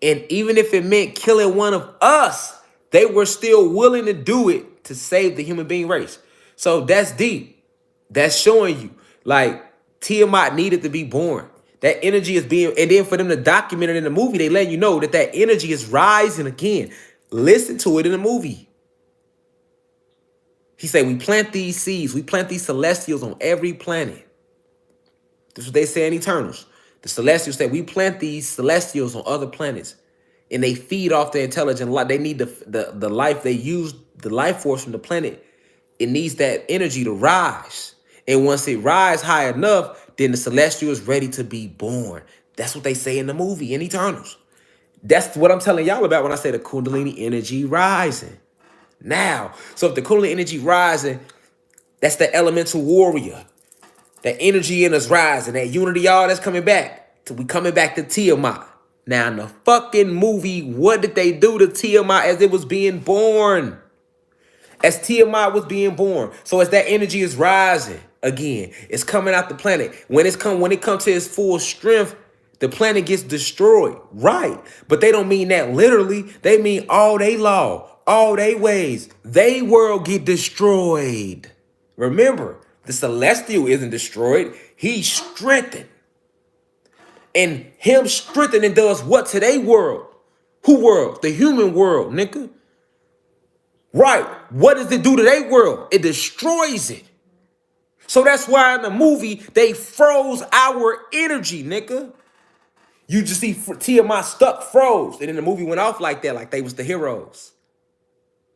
And even if it meant killing one of us, they were still willing to do it to save the human being race. So that's deep. That's showing you, like, Tiamat needed to be born. That energy is being, and then for them to document it in the movie, they let you know that that energy is rising again. Listen to it in the movie. He said, we plant these seeds, we plant these celestials on every planet. This is what they say in Eternals. The Celestials say we plant these celestials on other planets, and they feed off the intelligent life. They need the life. They use the life force from the planet. It needs that energy to rise. And once it rises high enough, then the Celestial is ready to be born. That's what they say in the movie, in Eternals. That's what I'm telling y'all about when I say the Kundalini energy rising. Now, so if the Kundalini energy rising, that's the elemental warrior. That energy in us rising, that unity, y'all, that's coming back. We coming back to Tiamat. Now, in the fucking movie, what did they do to Tiamat as it was being born? As Tiamat was being born. So as that energy is rising, again, it's coming out the planet. When it comes to its full strength, the planet gets destroyed. Right. But they don't mean that literally. They mean all they law, all they ways, they world get destroyed. Remember, the celestial isn't destroyed. He's strengthened. And him strengthening does what to their world? Who world? The human world, nigga. Right. What does it do to their world? It destroys it. So that's why in the movie, they froze our energy, nigga. You just see Tiamat stuck, froze. And then the movie went off like that, like they was the heroes.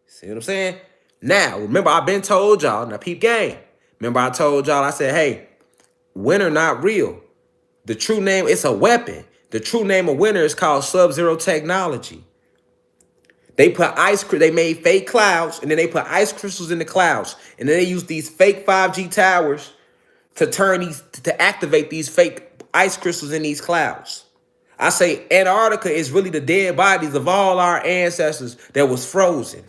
See what I'm saying? Now, remember, I've been told y'all, now peep game. Remember I told y'all, I said, hey, winter not real. The true name, it's a weapon. The true name of winter is called Sub-Zero technology. They put they made fake clouds, and then they put ice crystals in the clouds. And then they use these fake 5G towers to activate these fake ice crystals in these clouds. I say Antarctica is really the dead bodies of all our ancestors that was frozen.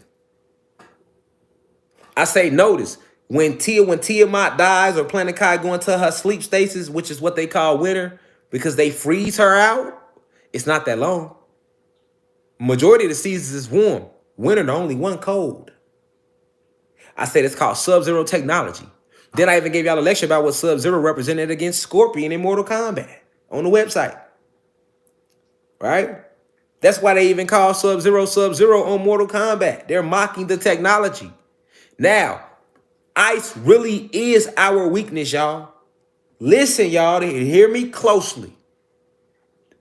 I say notice, when Tiamat dies or Planet Kai go into her sleep stasis, which is what they call winter, because they freeze her out, it's not that long. Majority of the seasons is warm. Winter, the only one cold. I said it's called Sub-Zero technology. Then I even gave y'all a lecture about what Sub-Zero represented against Scorpion in Mortal Kombat on the website. Right? That's why they even call Sub-Zero on Mortal Kombat. They're mocking the technology. Now, ice really is our weakness, y'all. Listen, y'all, hear me closely.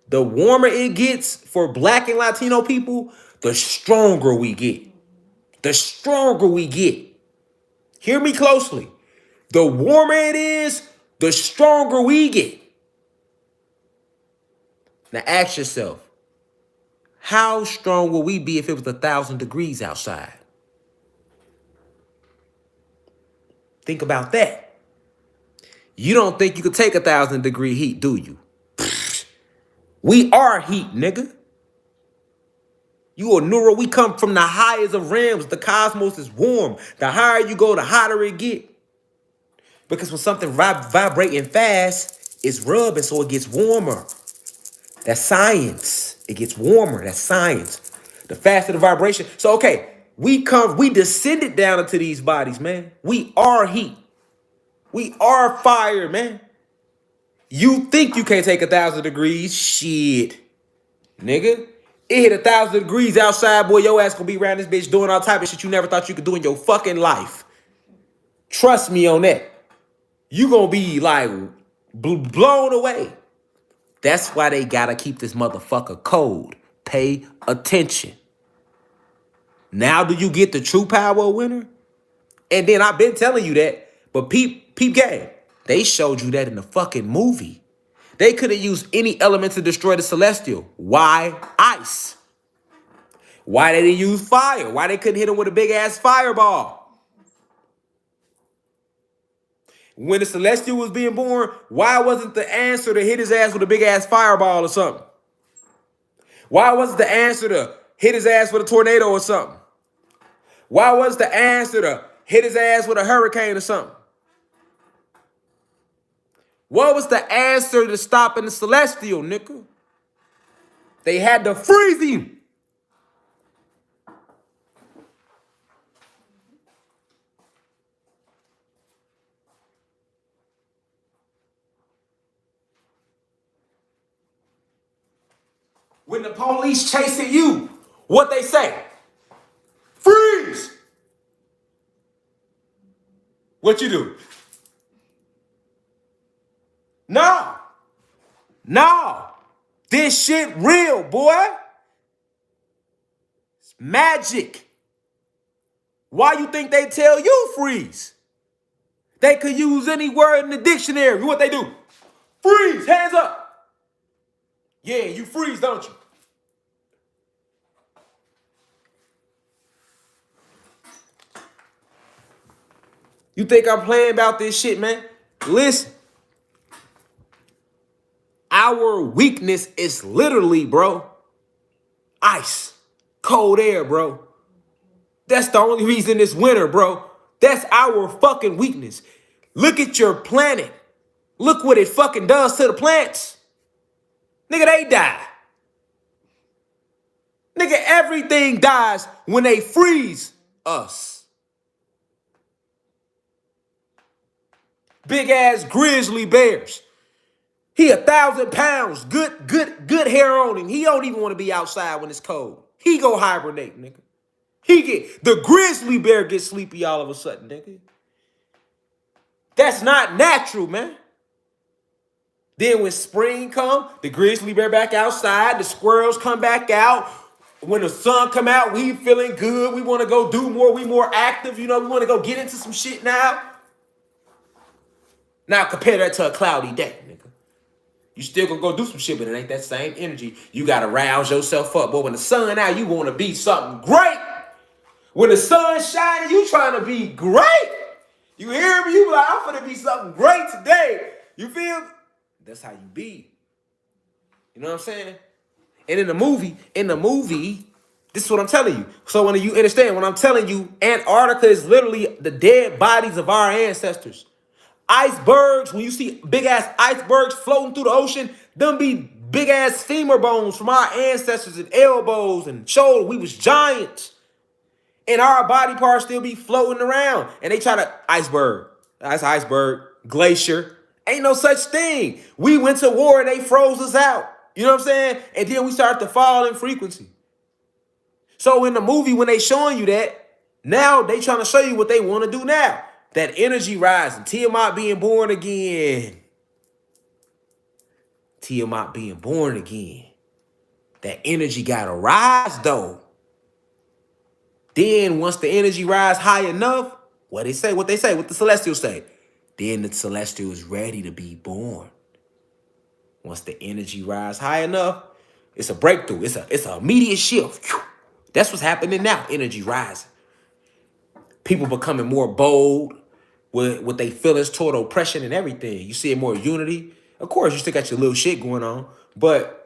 The warmer it gets for Black and Latino people, the stronger we get. The stronger we get. Hear me closely. The warmer it is, the stronger we get. Now ask yourself, how strong will we be if it was 1,000 degrees outside? Think about that. You don't think you could take 1,000-degree heat, do you? We are heat, nigga. You are neuro. We come from the highest of realms. The cosmos is warm. The higher you go, the hotter it get. Because when something vibrating fast, it's rubbing, so it gets warmer. That's science. It gets warmer. That's science. The faster the vibration. So, okay, we descended down into these bodies, man. We are heat. We are fire, man. You think you can't take 1,000 degrees? Shit. Nigga. It hit 1,000 degrees outside, boy. Your ass gonna be around this bitch doing all type of shit you never thought you could do in your fucking life. Trust me on that. You gonna be like blown away. That's why they gotta keep this motherfucker cold. Pay attention. Now do you get the true power of winter? And then I've been telling you that, but peep game. They showed you that in the fucking movie. They could have used any element to destroy the celestial. Why ice? Why they didn't use fire? Why they couldn't hit him with a big ass fireball? When the celestial was being born, why wasn't the answer to hit his ass with a big ass fireball or something? Why wasn't the answer to hit his ass with a tornado or something? Why was the answer to hit his ass with a hurricane or something? What was the answer to stopping the celestial, nigga? They had to freeze him. When the police chasing you, what they say? Freeze! What you do? No. This shit real, boy. It's magic. Why you think they tell you freeze? They could use any word in the dictionary. What they do? Freeze, hands up. Yeah, you freeze, don't you? You think I'm playing about this shit, man? Listen. Our weakness is literally, bro, ice. Cold air, bro. That's the only reason it's winter, bro. That's our fucking weakness. Look at your planet. Look what it fucking does to the plants. Nigga, they die. Nigga, everything dies when they freeze us. Big ass grizzly bears. He 1,000 pounds. Good hair on him. He don't even want to be outside when it's cold. He go hibernate, nigga. The grizzly bear gets sleepy all of a sudden, nigga. That's not natural, man. Then when spring come, the grizzly bear back outside, the squirrels come back out. When the sun come out, we feeling good. We want to go do more. We more active. You know, we want to go get into some shit now. Now compare that to a cloudy day, nigga. You still gonna go do some shit, but it ain't that same energy. You gotta rouse yourself up. But when the sun out, you want to be something great. When the sun's shining, you trying to be great. You hear me? You like, I'm gonna be something great today. You feel me? That's how you be. You know what I'm saying? And in the movie, this is what I'm telling you. So when you understand, when I'm telling you, Antarctica is literally the dead bodies of our ancestors. Icebergs, when you see big ass icebergs floating through the ocean, them be big ass femur bones from our ancestors and elbows and shoulder. We was giants. And our body parts still be floating around. And they try to iceberg. That's iceberg. Glacier. Ain't no such thing. We went to war and they froze us out. You know what I'm saying? And then we start to fall in frequency. So in the movie, when they showing you that, now they trying to show you what they want to do now. That energy rising. Tiamat being born again. Tiamat being born again. That energy got to rise though. Then once the energy rise high enough, what they say, what the celestials say, then the celestial is ready to be born. Once the energy rise high enough, it's a breakthrough. It's an immediate shift. That's what's happening now. Energy rising. People becoming more bold with what they feelings toward oppression and everything. You see more unity. Of course, you still got your little shit going on, but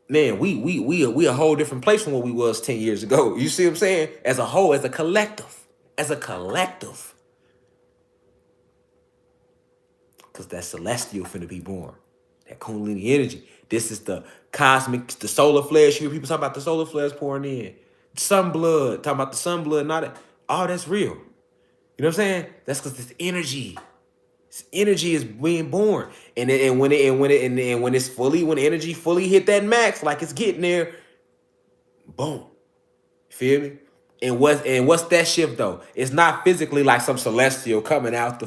man, we a whole different place from what we was 10 years ago. You see what I'm saying? As a whole, as a collective. Because that celestial finna be born. That Kundalini energy. This is the cosmic, the solar flares. You hear people talk about the solar flares pouring in. Sun blood, talking about the sun blood and all that. All that's real. You know what I'm saying? That's because this energy. This energy is being born. And when energy fully hit that max, like it's getting there, boom. Feel me? And what's that shift though? It's not physically like some celestial coming out the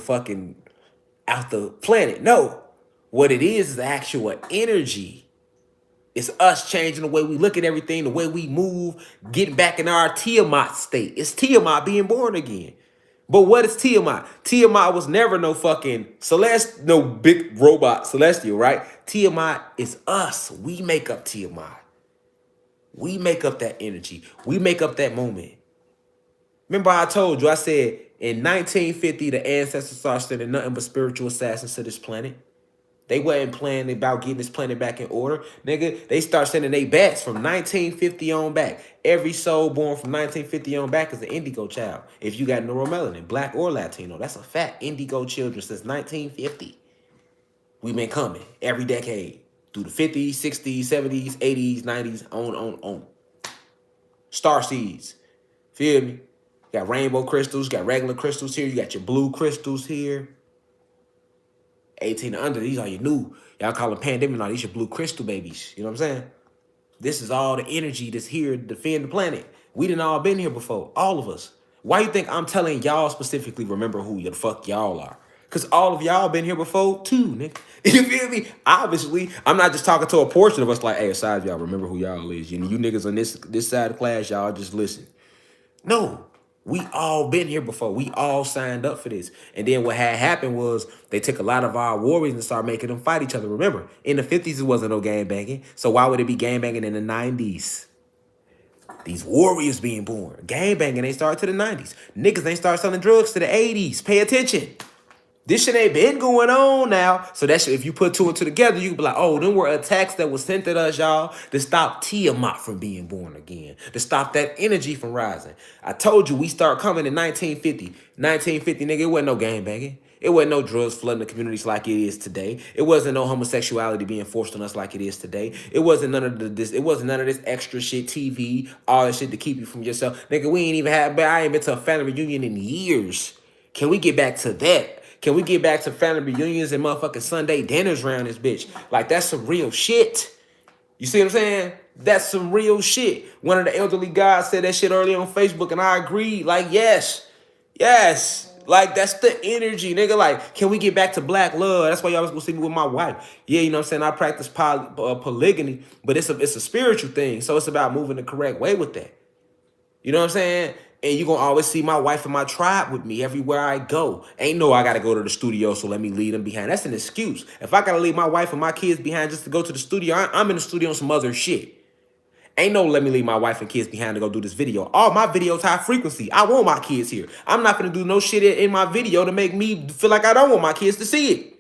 planet. No. What it is the actual energy. It's us changing the way we look at everything, the way we move, getting back in our Tiamat state. It's Tiamat being born again. But what is Tiamat? Tiamat was never no fucking no big robot celestial, right? Tiamat is us. We make up Tiamat. We make up that energy. We make up that moment. Remember I told you, I said in 1950, the ancestors started sending nothing but spiritual assassins to this planet. They wasn't planning about getting this planet back in order. Nigga, they start sending their bats from 1950 on back. Every soul born from 1950 on back is an indigo child. If you got neuromelanin, black or Latino, that's a fact. Indigo children since 1950. We've been coming every decade. Through the 50s, 60s, 70s, 80s, 90s, on. Star seeds. Feel me? You got rainbow crystals, got regular crystals here. You got your blue crystals here. 18 and under, these are your new, y'all call them pandemic now, these your blue crystal babies. You know what I'm saying? This is all the energy that's here to defend the planet. We done all been here before, all of us. Why you think I'm telling y'all specifically remember who the fuck y'all are? Because all of y'all been here before too, nigga. You feel me? Obviously, I'm not just talking to a portion of us like, hey, aside y'all, remember who y'all is. You niggas on this side of the class, y'all just listen. No. We all been here before. We all signed up for this. And then what had happened was they took a lot of our warriors and started making them fight each other. Remember, in the 50s, it wasn't no gang banging. So why would it be gang banging in the 90s? These warriors being born. Gangbanging ain't started to the 90s. Niggas ain't started selling drugs to the 80s. Pay attention. This shit ain't been going on now. So that shit, if you put two and two together, you can be like, oh, them were attacks that was sent at us, y'all, to stop Tiamat from being born again, to stop that energy from rising. I told you we start coming in 1950. 1950, nigga, it wasn't no gangbanging. It wasn't no drugs flooding the communities like it is today. It wasn't no homosexuality being forced on us like it is today. It wasn't none of this. It wasn't none of this extra shit, TV, all this shit to keep you from yourself. Nigga, we ain't even had. But I ain't been to a family reunion in years. Can we get back to that? Can we get back to family reunions and motherfucking Sunday dinners around this bitch? Like, that's some real shit. You see what I'm saying? That's some real shit. One of the elderly guys said that shit earlier on Facebook, and I agreed. Like, yes. Like, that's the energy, nigga. Like, can we get back to black love? That's why y'all was gonna see me with my wife. Yeah, you know what I'm saying? I practice polygamy, but it's a spiritual thing. So it's about moving the correct way with that. You know what I'm saying? And you're going to always see my wife and my tribe with me everywhere I go. Ain't no I got to go to the studio, so let me leave them behind. That's an excuse. If I got to leave my wife and my kids behind just to go to the studio, I'm in the studio on some other shit. Ain't no let me leave my wife and kids behind to go do this video. All my videos high frequency. I want my kids here. I'm not going to do no shit in my video to make me feel like I don't want my kids to see it.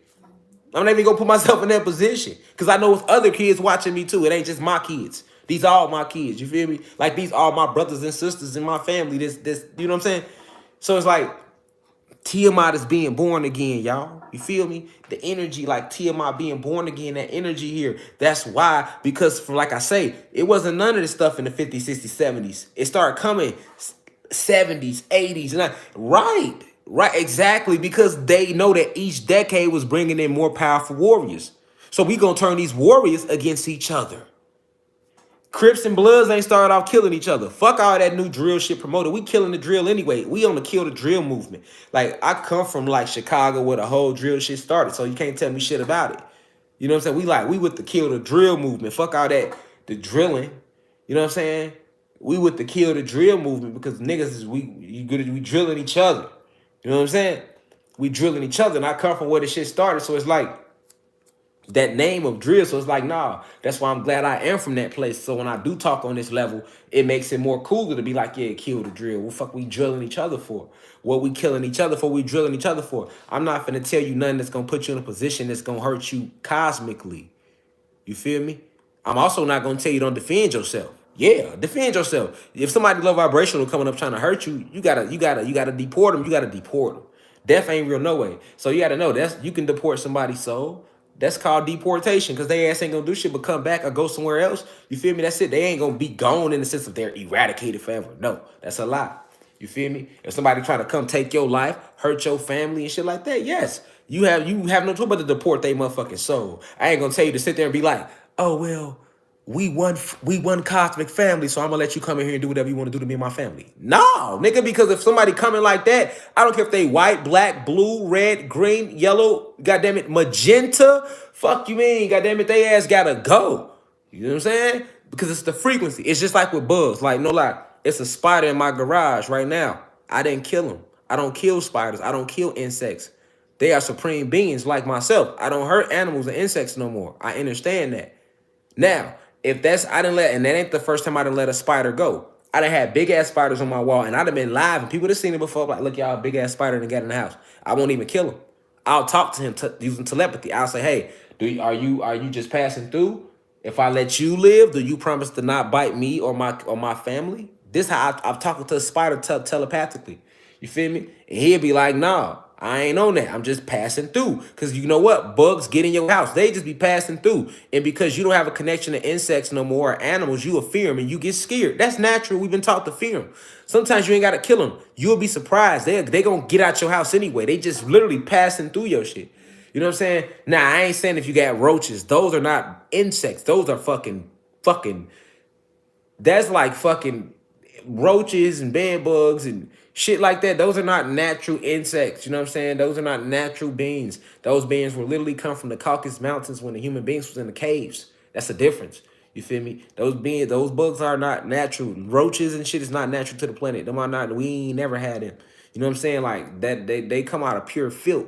I'm not even going to put myself in that position because I know it's other kids watching me too. It ain't just my kids. These are all my kids. You feel me? Like, these are my brothers and sisters in my family. This, you know what I'm saying? So it's like Tiamat is being born again, y'all. You feel me? The energy, like Tiamat being born again, that energy here. That's why, because for, like I say, it wasn't none of this stuff in the 50s, 60s, 70s. It started coming 70s, 80s, and right, exactly, because they know that each decade was bringing in more powerful warriors. So we gonna turn these warriors against each other. Crips and Bloods ain't started off killing each other. Fuck all that new drill shit promoted. We killing the drill anyway. We on the kill the drill movement. Like, I come from like Chicago where the whole drill shit started, so you can't tell me shit about it. You know what I'm saying? We with the kill the drill movement. Fuck all that, the drilling. You know what I'm saying? We with the kill the drill movement because niggas is we drilling each other. You know what I'm saying? We drilling each other, and I come from where the shit started, so it's like that name of drill. So it's like, nah, that's why I'm glad I am from that place. So when I do talk on this level, it makes it more cooler to be like, yeah, kill the drill. What fuck we drilling each other for? What we killing each other for? We drilling each other for? I'm not finna tell you nothing that's gonna put you in a position that's gonna hurt you cosmically. You feel me? I'm also not gonna tell you don't defend yourself. Yeah, defend yourself. If somebody low vibrational coming up trying to hurt you, you gotta deport them. You gotta deport them. Death ain't real no way. So you gotta know you can deport somebody's soul. That's called deportation because they ass ain't gonna do shit but come back or go somewhere else. You feel me? That's it. They ain't gonna be gone in the sense of they're eradicated forever. No, that's a lie. You feel me? If somebody trying to come take your life, hurt your family and shit like that, yes, you have no choice but to deport they motherfucking soul. I ain't gonna tell you to sit there and be like, oh well, we one cosmic family, so I'm gonna let you come in here and do whatever you want to do to me and my family. No, nigga, because if somebody coming like that, I don't care if they white, black, blue, red, green, yellow, goddamn it, magenta. Fuck you mean, goddamn it, they ass gotta go. You know what I'm saying? Because it's the frequency. It's just like with bugs. Like, no lie, it's a spider in my garage right now. I didn't kill him. I don't kill spiders. I don't kill insects. They are supreme beings like myself. I don't hurt animals and insects no more. I understand that. Now, if that's, and that ain't the first time I done let a spider go. I done had big ass spiders on my wall, and I done been live, and people done seen it before. Like, look, y'all, big ass spider done got in the house. I won't even kill him. I'll talk to him using telepathy. I'll say, hey, are you just passing through? If I let you live, do you promise to not bite me or my family? This how I'm talking to a spider telepathically. You feel me? And he'll be like, nah, I ain't on that. I'm just passing through. Because you know what? Bugs get in your house. They just be passing through. And because you don't have a connection to insects no more or animals, you will fear them and you get scared. That's natural. We've been taught to fear them. Sometimes you ain't got to kill them. You'll be surprised. They going to get out your house anyway. They just literally passing through your shit. You know what I'm saying? Now, I ain't saying if you got roaches. Those are not insects. Those are fucking, that's like fucking roaches and bed bugs and shit like that. Those are not natural insects. You know what I'm saying? Those are not natural beings. Those beings were literally come from the Caucasus Mountains when the human beings was in the caves. That's the difference. You feel me? Those bugs are not natural. Roaches and shit is not natural to the planet. Them are not, we ain't never had them. You know what I'm saying? Like that, they come out of pure filth.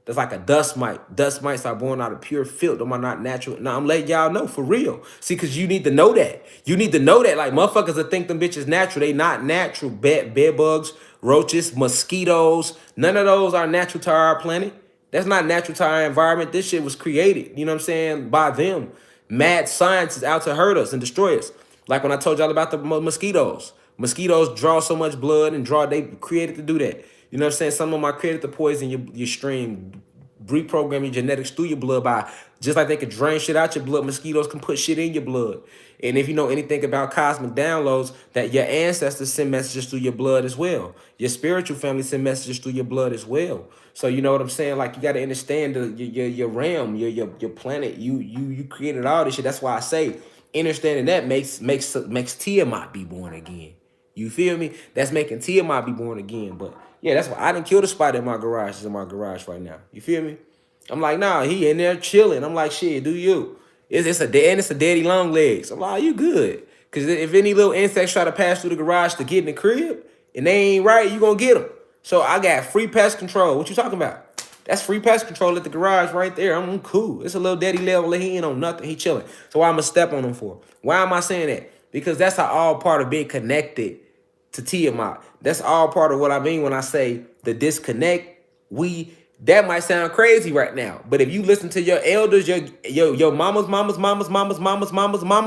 That's like a dust mite. Dust mites are born out of pure filth. Them are not natural. Now I'm letting y'all know for real. See, because you need to know that. You need to know that. Like motherfuckers that think them bitches natural. They not natural. Bed bugs, roaches, mosquitoes. None of those are natural to our planet. That's not natural to our environment. This shit was created, you know what I'm saying, by them. Mad science is out to hurt us and destroy us. Like when I told y'all about the mosquitoes. Mosquitoes draw so much blood and they created to do that. You know what I'm saying? Some of them are created to poison your stream, reprogram your genetics through your blood by, just like they could drain shit out your blood, mosquitoes can put shit in your blood. And if you know anything about cosmic downloads, that your ancestors send messages through your blood as well. Your spiritual family send messages through your blood as well. So you know what I'm saying? Like you got to understand your realm, your planet. You created all this shit. That's why I say understanding that makes Tiamat be born again. You feel me? That's making Tiamat be born again. But yeah, that's why I didn't kill the spider in my garage. It's in my garage right now. You feel me? I'm like, nah, he in there chilling. I'm like, shit, do you? It's a daddy long legs. I'm like, you good. Cause if any little insects try to pass through the garage to get in the crib and they ain't right, you gonna get them. So I got free pest control. What you talking about? That's free pest control at the garage right there. I'm cool. It's a little daddy level. He ain't on nothing. He chilling. So why I'm gonna step on him for? Why am I saying that? Because that's all part of being connected to Tiamat. That's all part of what I mean when I say the disconnect. That might sound crazy right now, but if you listen to your elders, your mama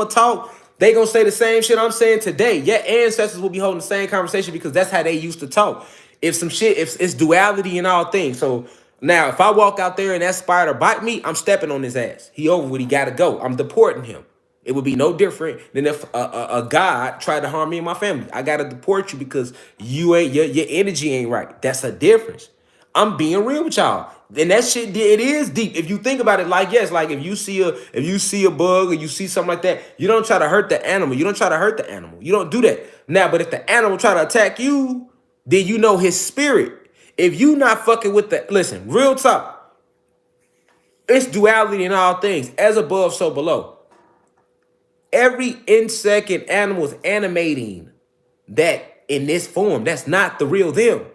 talk, they gonna say the same shit I'm saying today. Your ancestors will be holding the same conversation because that's how they used to talk. If it's duality in all things. So now if I walk out there and that spider bite me, I'm stepping on his ass. He over with, he gotta go. I'm deporting him. It would be no different than if a God tried to harm me and my family. I gotta deport you because your energy ain't right. That's a difference. I'm being real with y'all. And that shit, it is deep. If you think about it, like, yes, like if you see a bug or you see something like that, you don't try to hurt the animal. You don't try to hurt the animal. You don't do that. Now, but if the animal try to attack you, then you know his spirit. If you not fucking with listen, real talk, it's duality in all things. As above, so below. Every insect and animal is animating that in this form. That's not the real them.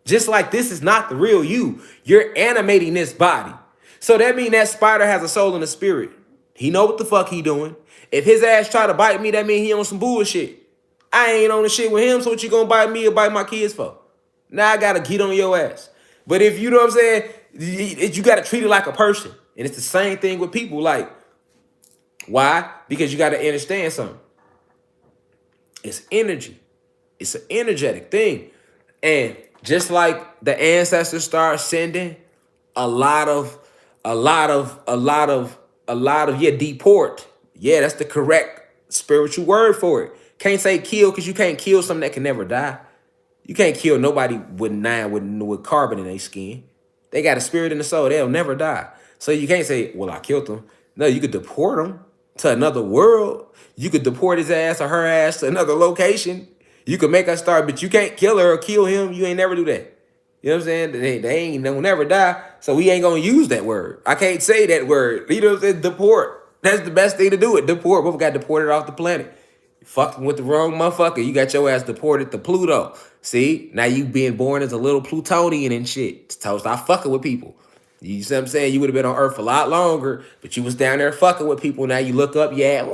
Just like this is not the real you. You're animating this body. So that means that spider has a soul and a spirit. He know what the fuck he doing. If his ass try to bite me, that means he on some bullshit. I ain't on the shit with him, so what you gonna bite me or bite my kids for? Now I gotta get on your ass. But if you know what I'm saying, you gotta treat it like a person. And it's the same thing with people. Like, why? Because you gotta understand something. It's energy. It's an energetic thing. And just like the ancestors start sending a lot of deport. Yeah, that's the correct spiritual word for it. Can't say kill because you can't kill something that can never die. You can't kill nobody with carbon in their skin. They got a spirit and a soul. They'll never die. So you can't say, well, I killed them. No, you could deport them to another world. You could deport his ass or her ass to another location. You could make her start, but you can't kill her or kill him. You ain't never do that. You know what I'm saying? They'll never die. So we ain't gonna use that word. I can't say that word. You know what I'm saying? Deport. That's the best thing to do it. Deport. Both got deported off the planet. You fucking with the wrong motherfucker. You got your ass deported to Pluto. See? Now you being born as a little Plutonian and shit. So stop fucking with people. You see what I'm saying? You would have been on Earth a lot longer, but you was down there fucking with people. Now you look up, yeah.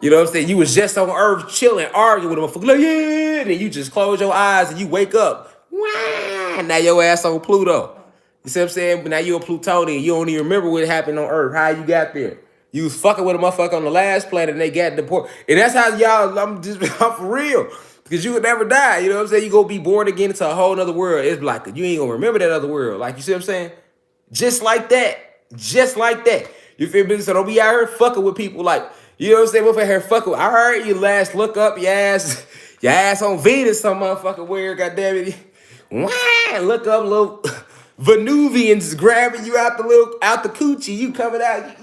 You know what I'm saying? You was just on Earth chilling, arguing with a motherfucker. Like, yeah. And then you just close your eyes and you wake up. Now your ass on Pluto. You see what I'm saying? But now you a Plutonian. You don't even remember what happened on Earth, how you got there. You was fucking with a motherfucker on the last planet and they got deported. And that's how y'all, I'm for real. Because you would never die. You know what I'm saying? You gonna be born again into a whole nother world. It's like, you ain't gonna remember that other world. Like, you see what I'm saying? Just like that. Just like that. You feel me? So don't be out here fucking with people like, you know what I'm saying? What for here fucking with? I heard you last look up your ass on Venus, some motherfucker weird, goddamn it. Look up little Venusians grabbing you out the coochie. You coming out.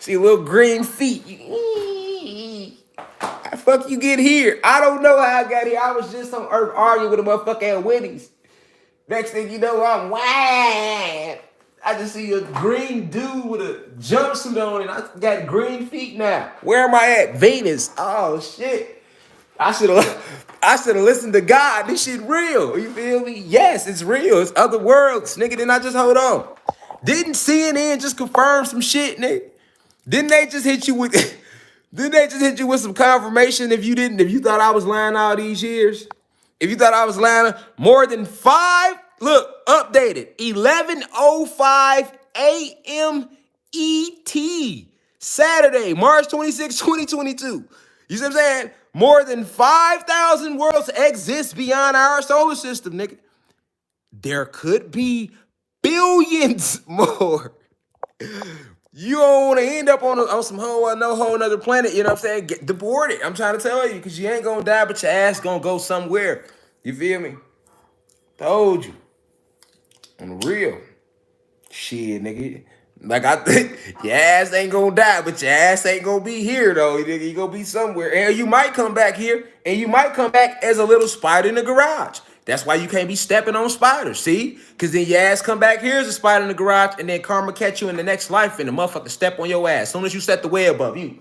See little green feet. How fuck you get here? I don't know how I got here. I was just on Earth arguing with a motherfucker at Wendy's. Next thing you know, I'm wham. I just see a green dude with a jumpsuit on and I got green feet now. Where am I at? Venus. Oh shit. I should have listened to God. This shit real. You feel me? Yes, it's real. It's other worlds, nigga. Then I just hold on. Didn't CNN just confirm some shit, nigga? Didn't they just hit you with didn't they just hit you with some confirmation if you thought I was lying all these years? If you thought I was lying, more than 5, look, updated, 11:05 a.m. ET, Saturday, March 26, 2022. You see what I'm saying? More than 5,000 worlds exist beyond our solar system, nigga. There could be billions more. You don't want to end up on some whole nother planet, you know what I'm saying? Get deported. I'm trying to tell you, because you ain't gonna die, but your ass gonna go somewhere. You feel me? Told you. On the real. Shit, nigga. Like I think your ass ain't gonna die, but your ass ain't gonna be here though. Nigga, you gonna be somewhere. And you might come back here, and you might come back as a little spider in the garage. That's why you can't be stepping on spiders, see? Because then your ass come back here as a spider in the garage, and then karma catch you in the next life, and the motherfucker step on your ass. As soon as you set the web up, you.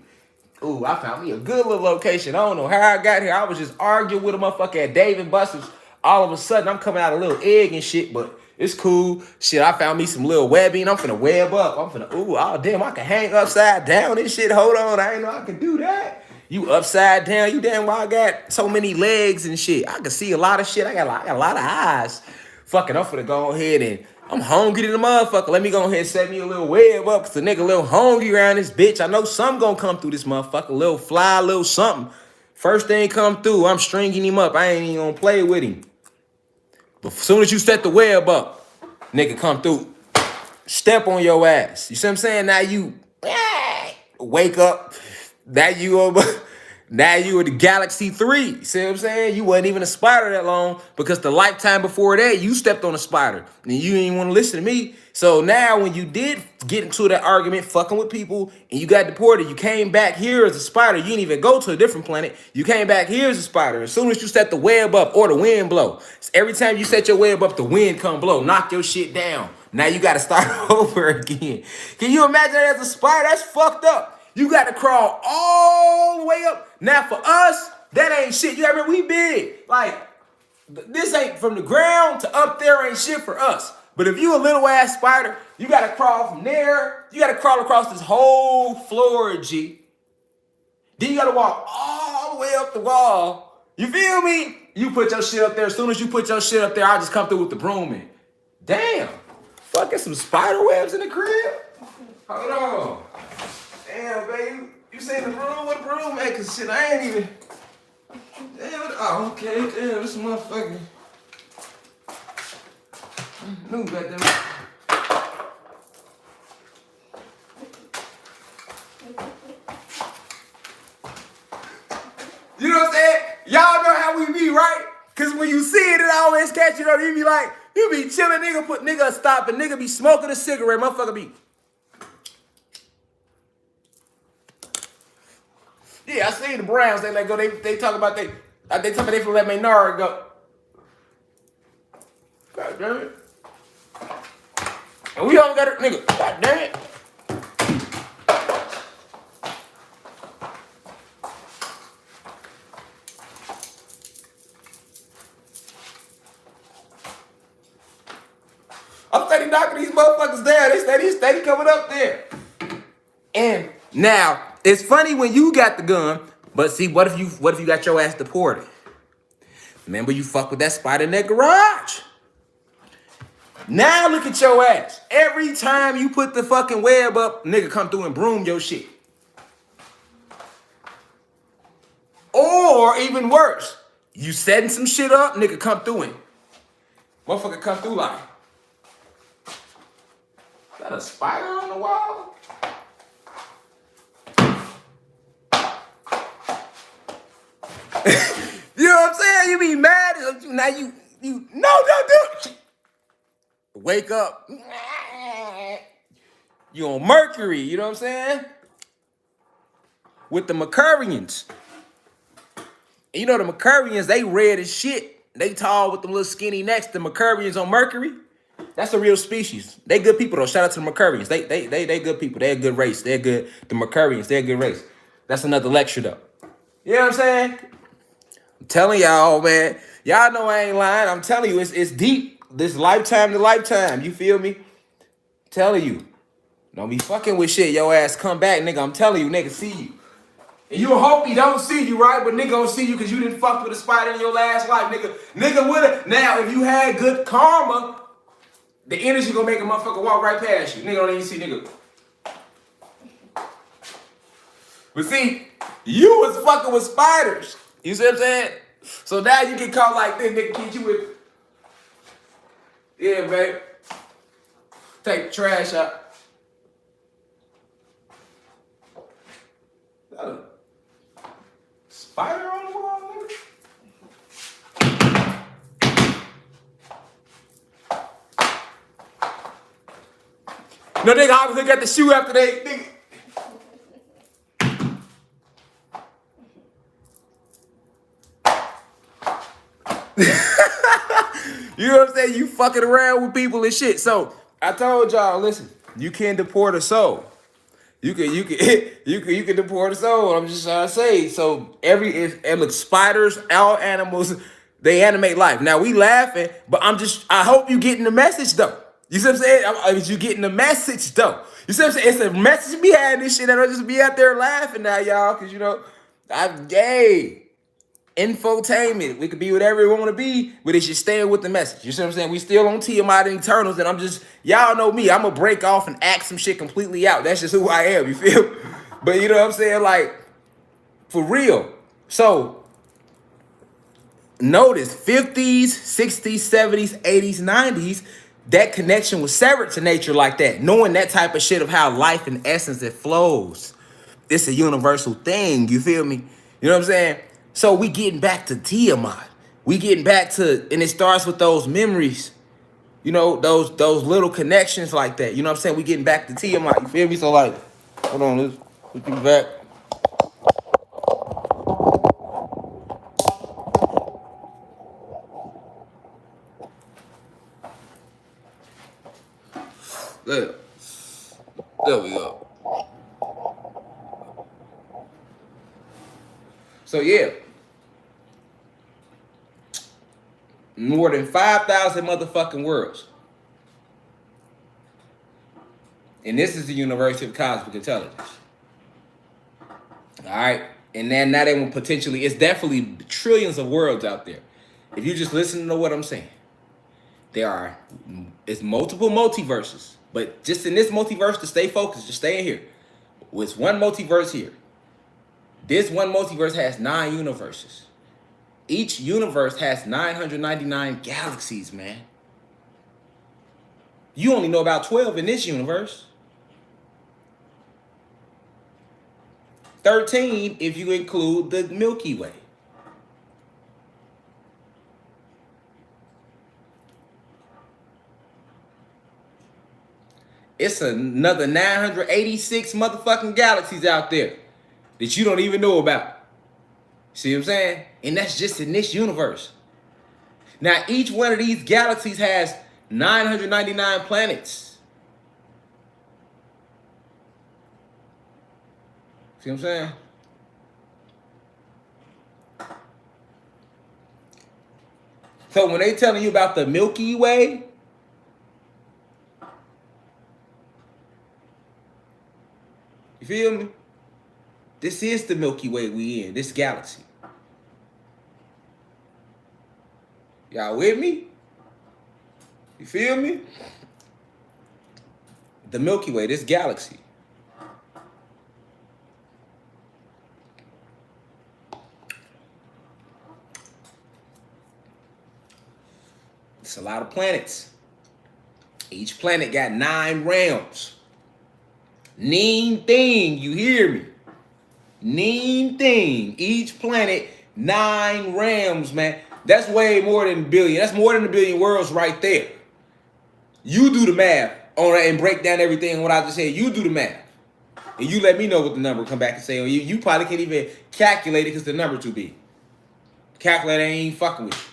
Ooh, I found me a good little location. I don't know how I got here. I was just arguing with a motherfucker at Dave and Buster's. All of a sudden, I'm coming out a little egg and shit, but it's cool. Shit, I found me some little webbing. I'm finna web up. I'm finna, oh damn, I can hang upside down and shit. Hold on, I ain't know I can do that. You upside down, you damn well I got so many legs and shit. I can see a lot of shit. I got a lot of eyes. Fucking, I'm finna go ahead and I'm hungry to the motherfucker. Let me go ahead and set me a little web up, cause the nigga a little hungry around this bitch. I know something gonna come through this motherfucker. A little fly, a little something. First thing come through, I'm stringing him up. I ain't even gonna play with him. But as soon as you set the web up, nigga come through, step on your ass. You see what I'm saying? Now you wake up. Now you in the Galaxy 3. You see what I'm saying? You wasn't even a spider that long because the lifetime before that, you stepped on a spider. And you didn't even want to listen to me. So now when you did get into that argument, fucking with people, and you got deported, you came back here as a spider. You didn't even go to a different planet. You came back here as a spider. As soon as you set the web up or the wind blow, every time you set your web up, the wind come blow, knock your shit down. Now you got to start over again. Can you imagine that as a spider? That's fucked up. You got to crawl all the way up. Now for us, that ain't shit. You remember we big. Like, this ain't from the ground to up there ain't shit for us. But if you a little ass spider, you got to crawl from there. You got to crawl across this whole floor, G. Then you got to walk all the way up the wall. You feel me? You put your shit up there. As soon as you put your shit up there, I just come through with the broom in. Damn. Fucking some spider webs in the crib. Hold on. Damn, baby. You seen the broom? What broom at? Cause shit, I ain't even. Damn. Oh, okay. Damn, this motherfucker. New goddamn. You know what I'm saying? Y'all know how we be, right? Cause when you see it, it always catch you. You be like, you be chilling, nigga, put nigga stop, and nigga be smoking a cigarette, motherfucker be. Yeah, I seen the Browns. They let go. They talk about they talk about they finna let Maynard go. God damn it. And we all got it, nigga. God damn it. I'm steady knocking these motherfuckers down. They steady coming up there. And now, it's funny when you got the gun, but see, what if you got your ass deported? Remember you fuck with that spider in that garage. Now look at your ass. Every time you put the fucking web up, nigga come through and broom your shit. Or even worse, you setting some shit up, nigga come through and motherfucker come through like, is that a spider on the wall? You know what I'm saying? You be mad. Now you no, don't do it. Wake up. You on Mercury, you know what I'm saying? With the Mercurians. And you know the Mercurians, they red as shit. They tall with them little skinny necks. The Mercurians on Mercury, that's a real species. They good people though. Shout out to the Mercurians. They good people. They a good race. They're good. The Mercurians, they're a good race. That's another lecture though. You know what I'm saying? Telling y'all, man. Y'all know I ain't lying. I'm telling you, it's deep. This lifetime to lifetime. You feel me? Telling you. Don't be fucking with shit. Your ass come back, nigga. I'm telling you, nigga, see you. And you hope he don't see you, right? But nigga don't see you because you didn't fuck with a spider in your last life, nigga. Nigga would've. Now, if you had good karma, the energy gonna make a motherfucker walk right past you. Nigga don't even see, nigga. But see, you was fucking with spiders. You see what I'm saying? So now you get caught like this, nigga, keep you with. Yeah, babe. Take the trash out. Spider on the wall, nigga? No, nigga, I was looking at the shoe after they, nigga. You know what I'm saying? You fucking around with people and shit. So I told y'all, listen, you can deport a soul. You can you can deport a soul. I'm just trying to say. So and look, spiders, all animals, they animate life. Now we laughing, but I hope you getting the message though. You see what I'm saying? You getting the message though. You see what I'm saying? It's a message behind this shit. I don't just be out there laughing now, y'all, because you know, I'm gay. Infotainment. We could be whatever we want to be, but it's just staying with the message. You see what I'm saying? We still on Tiamat and Eternals, and y'all know me. I'm gonna break off and act some shit completely out. That's just who I am. You feel? But you know what I'm saying? Like, for real. So, notice 50s, 60s, 70s, 80s, 90s, that connection was severed to nature like that. Knowing that type of shit of how life in essence it flows. It's a universal thing. You feel me? You know what I'm saying? So we getting back to Tiamat. We getting back to, and it starts with those memories. You know, those little connections like that. You know what I'm saying? We getting back to Tiamat. You feel me? So like, hold on, let's get back. There we go. So yeah. More than 5,000 motherfucking worlds. And this is the University of Cosmic Intelligence. All right. And then now they will potentially, it's definitely trillions of worlds out there. If you just listen to what I'm saying, it's multiple multiverses. But just in this multiverse, to stay focused, just stay in here. It's one multiverse here. This one multiverse has 9 universes. Each universe has 999 galaxies, man. You only know about 12 in this universe. 13 if you include the Milky Way. It's another 986 motherfucking galaxies out there that you don't even know about. See what I'm saying? And that's just in this universe. Now, each one of these galaxies has 999 planets. See what I'm saying? So when they telling you about the Milky Way, you feel me? This is the Milky Way we in, this galaxy. Y'all with me? You feel me? The Milky Way, this galaxy. It's a lot of planets. Each planet got 9 realms. Neen thing, you hear me? Neen thing. Each planet, 9 realms, man. That's way more than a billion. That's more than a billion worlds right there. You do the math on that and break down everything what I just said. You do the math. And you let me know what the number come back and say. You probably can't even calculate it because the number too big. Calculator ain't fucking with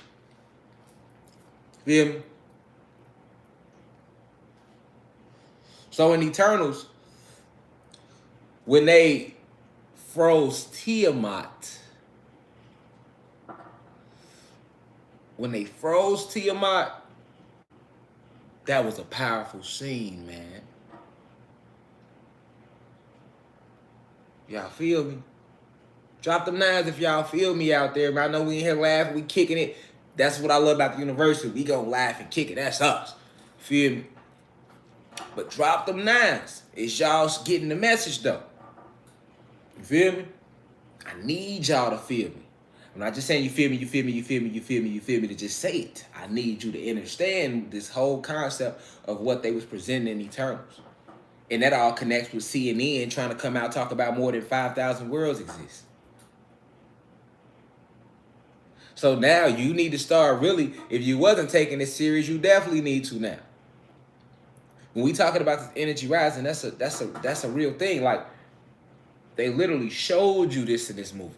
you. Feel me? So in Eternals, when they froze Tiamat, when they froze Tiamat, that was a powerful scene, man. Y'all feel me? Drop them nines if y'all feel me out there, man. I know we in here laughing, we kicking it. That's what I love about the university. We gonna laugh and kick it. That's us. Feel me? But drop them nines. It's y'all getting the message though. You feel me? I need y'all to feel me. I'm not just saying you feel me, you feel me, you feel me, you feel me, you feel me to just say it. I need you to understand this whole concept of what they was presenting in Eternals. And that all connects with CNN trying to come out talk about more than 5,000 worlds exist. So now you need to start really, if you wasn't taking this serious, you definitely need to now. When we talking about this energy rising, that's a real thing. Like, they literally showed you this in this movie.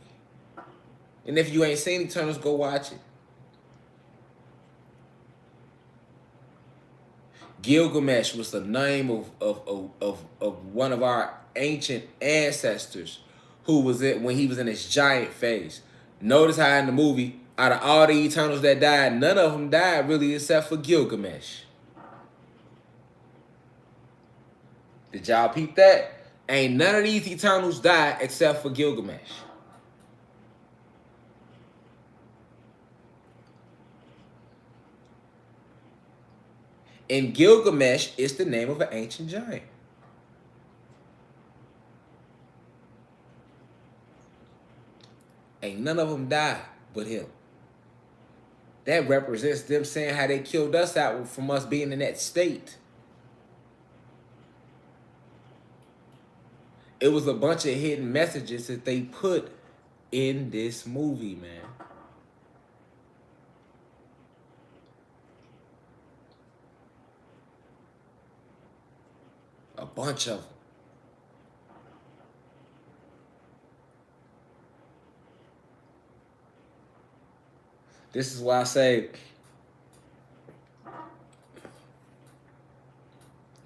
And if you ain't seen Eternals, go watch it. Gilgamesh was the name of one of our ancient ancestors who was it when he was in his giant phase. Notice how in the movie, out of all the Eternals that died, none of them died really except for Gilgamesh. Did y'all peep that? Ain't none of these Eternals died except for Gilgamesh. And Gilgamesh is the name of an ancient giant. Ain't none of them died but him. That represents them saying how they killed us out from us being in that state. It was a bunch of hidden messages that they put in this movie, man. A bunch of them. This is why I say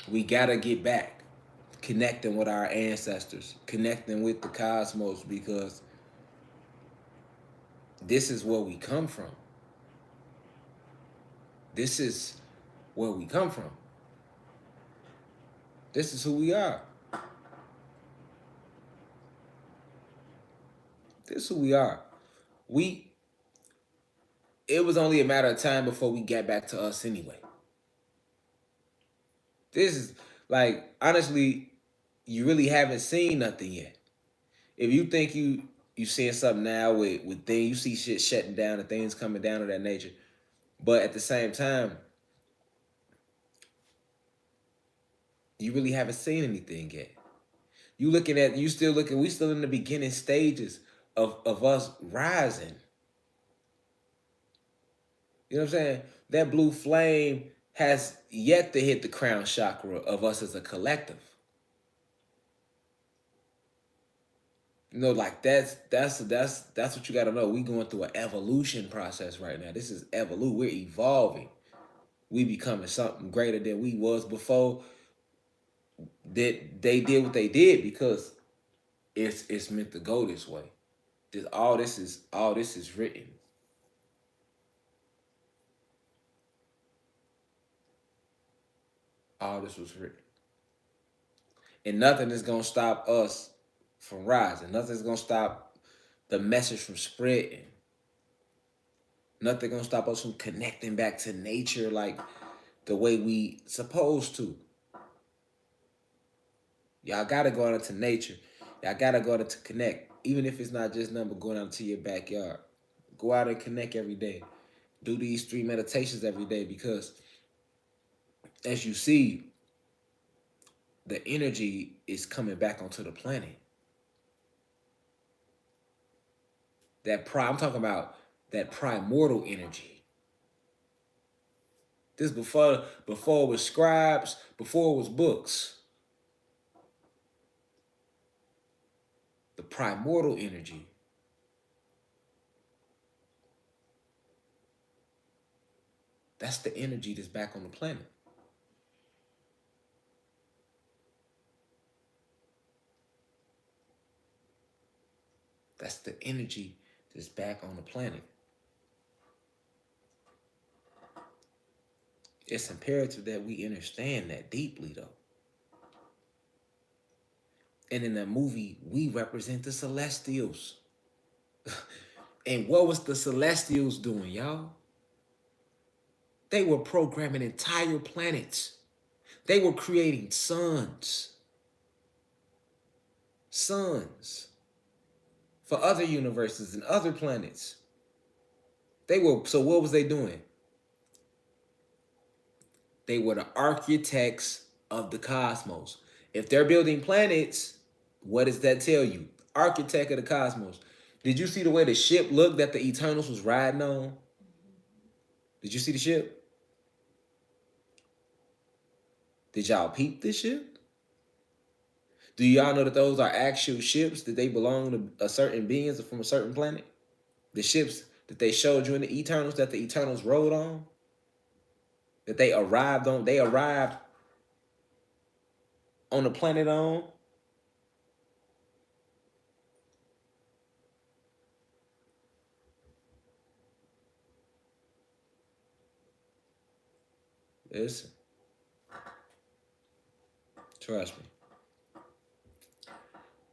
we gotta get back connecting with our ancestors, connecting with the cosmos, because this is where we come from. This is where we come from. This is who we are. This is who we are. It was only a matter of time before we got back to us anyway. This is like, honestly, you really haven't seen nothing yet. If you think you seeing something now with things, you see shit shutting down and things coming down of that nature. But at the same time, you really haven't seen anything yet. We still in the beginning stages of us rising. You know what I'm saying? That blue flame has yet to hit the crown chakra of us as a collective. You know, like that's what you gotta know. We going through an evolution process right now. This is We're evolving. We becoming something greater than we was before that they did what they did, because it's meant to go this way. All this is written. All this was written. And nothing is gonna stop us from rising. Nothing's gonna stop the message from spreading. Nothing gonna stop us from connecting back to nature like the way we supposed to. Y'all gotta go out into nature. Y'all gotta go out to connect. Even if it's not just nothing but going out into your backyard. Go out and connect every day. Do these 3 meditations every day, because as you see, the energy is coming back onto the planet. I'm talking about that primordial energy. This before it was scribes, before it was books. The primordial energy. That's the energy that's back on the planet. That's the energy that's back on the planet. It's imperative that we understand that deeply, though. And in the movie, we represent the Celestials. And what was the Celestials doing, y'all? They were programming entire planets. They were creating suns. Suns for other universes and other planets. So what was they doing? They were the architects of the cosmos. If they're building planets, what does that tell you? Architect of the cosmos. Did you see the way the ship looked that the Eternals was riding on? Did you see the ship? Did y'all peep this ship? Do y'all know that those are actual ships, that they belong to a certain beings from a certain planet? The ships that they showed you in the Eternals, that the Eternals rode on, that they arrived on the planet on. Listen, trust me.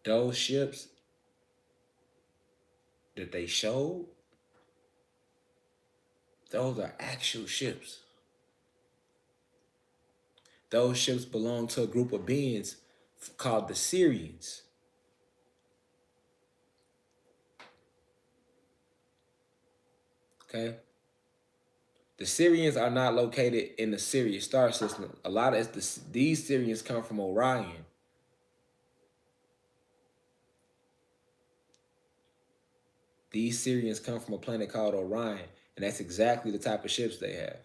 Those ships that they showed, those are actual ships. Those ships belong to a group of beings called the Syrians. Okay? The Syrians are not located in the Sirius star system. These Syrians come from Orion. These Syrians come from a planet called Orion, and that's exactly the type of ships they have.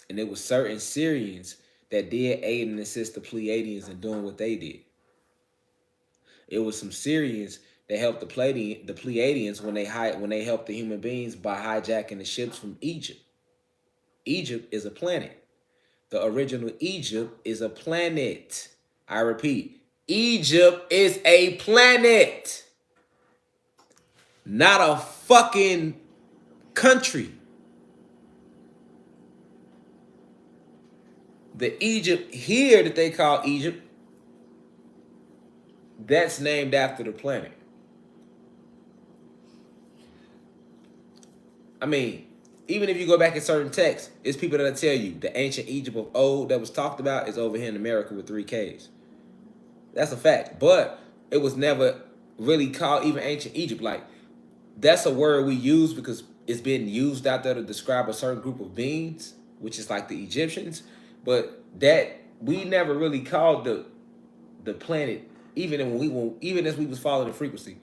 And it was certain Syrians that did aid and assist the Pleiadians in doing what they did. It was some Syrians that helped the Pleiadians when they helped the human beings by hijacking the ships from Egypt. Egypt is a planet. The original Egypt is a planet. I repeat, Egypt is a planet, not a fucking country. The Egypt here that they call Egypt, that's named after the planet. I mean, even if you go back in certain texts, it's people that'll tell you the ancient Egypt of old that was talked about is over here in America with 3 Ks. That's a fact. But it was never really called even ancient Egypt. Like, that's a word we use because it's been used out there to describe a certain group of beings, which is like the Egyptians. But that we never really called the planet, even as we was following the frequency,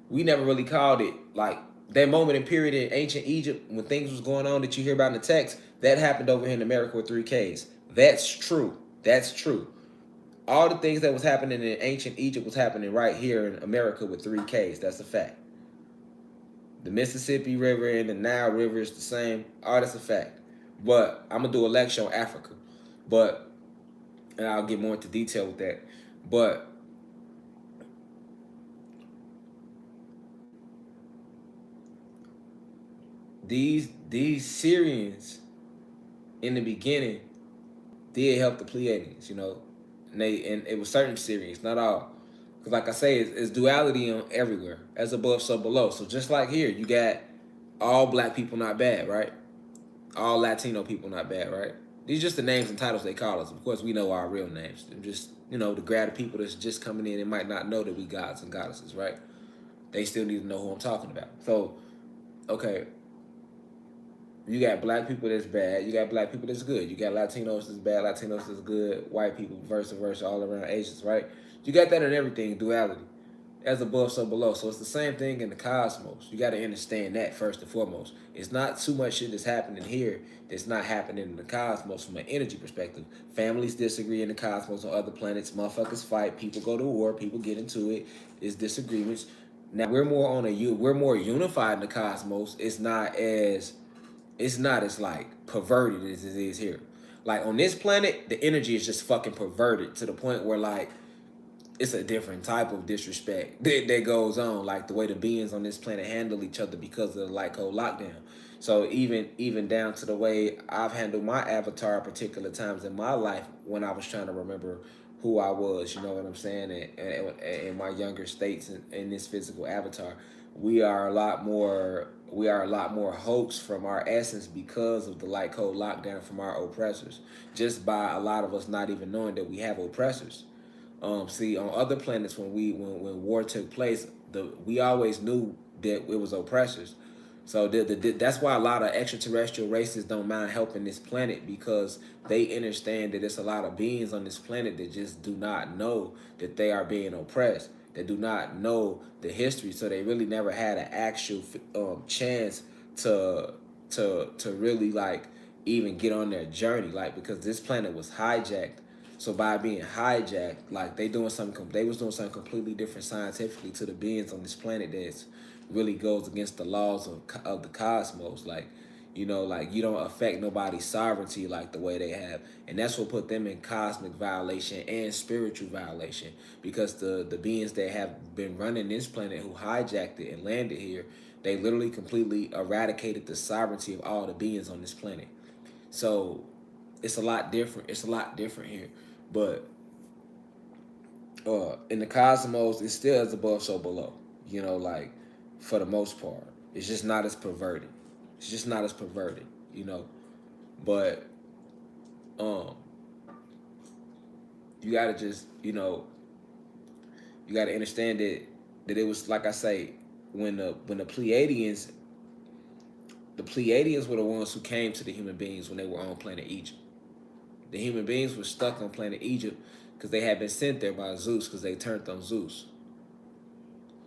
we never really called it like that moment and period in ancient Egypt when things was going on that you hear about in the text. That happened over here in America with 3 Ks. That's true. That's true. All the things that was happening in ancient Egypt was happening right here in America with 3 Ks. That's a fact. The Mississippi River and the Nile River is the same. All that's a fact. But I'm gonna do a lecture on Africa. And I'll get more into detail with that. But these Syrians in the beginning did help the Pleiadians, and it was certain Syrians, not all. Because like I say, it's duality on everywhere, as above, so below. So just like here, you got all black people not bad, right? All Latino people not bad, right? These are just the names and titles they call us. Of course, we know our real names. They're just, the grad of people that's just coming in and might not know that we gods and goddesses, right? They still need to know who I'm talking about. So, okay, you got black people that's bad. You got black people that's good. You got Latinos that's bad. Latinos that's good. White people, versa, all around Asians, right? You got that in everything, duality. As above, so below. So it's the same thing in the cosmos. You got to understand that first and foremost. It's not too much shit that's happening here that's not happening in the cosmos from an energy perspective. Families disagree in the cosmos on other planets. Motherfuckers fight. People go to war. People get into it. There's disagreements. Now we're more unified in the cosmos. It's not as like perverted as it is here. Like on this planet, the energy is just fucking perverted to the point where like it's a different type of disrespect that goes on, like the way the beings on this planet handle each other because of the light code lockdown. So even down to the way I've handled my avatar at particular times in my life when I was trying to remember who I was, you know what I'm saying, and in my younger states in this physical avatar, we are a lot more hoax from our essence because of the light code lockdown from our oppressors, just by a lot of us not even knowing that we have oppressors. See, on other planets, when war took place, we always knew that it was oppressors. So that's why a lot of extraterrestrial races don't mind helping this planet, because they understand that there's a lot of beings on this planet that just do not know that they are being oppressed. They do not know the history, so they really never had an actual chance to to really like even get on their journey, like, because this planet was hijacked. So by being hijacked, like they was doing something completely different scientifically to the beings on this planet that really goes against the laws of the cosmos. Like, you know, like, you don't affect nobody's sovereignty like the way they have, and that's what put them in cosmic violation and spiritual violation, because the beings that have been running this planet, who hijacked it and landed here, they literally completely eradicated the sovereignty of all the beings on this planet. So it's a lot different. It's a lot different here. But in the cosmos, it's still as above, so below. You know, like, for the most part, it's just not as perverted. It's just not as perverted. You know, but um, you gotta just, you gotta understand that it was, like I say, when the Pleiadians were the ones who came to the human beings when they were on planet Egypt. The human beings were stuck on planet Egypt because they had been sent there by Zeus, because they turned on Zeus.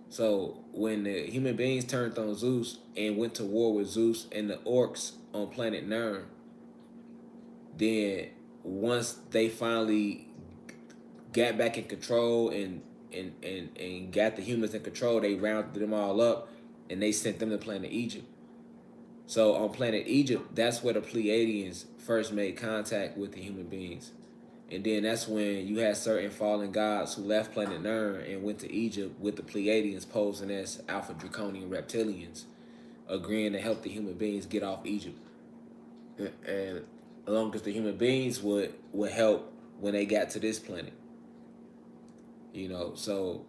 So when the human beings turned on Zeus and went to war with Zeus and the orcs on planet Nern, then once they finally got back in control and got the humans in control, they rounded them all up and they sent them to planet Egypt. So on planet Egypt, that's where the Pleiadians first made contact with the human beings. And then that's when you had certain fallen gods who left planet Nern and went to Egypt with the Pleiadians posing as Alpha Draconian reptilians, agreeing to help the human beings get off Egypt. And along with the human beings would help when they got to this planet. You know, so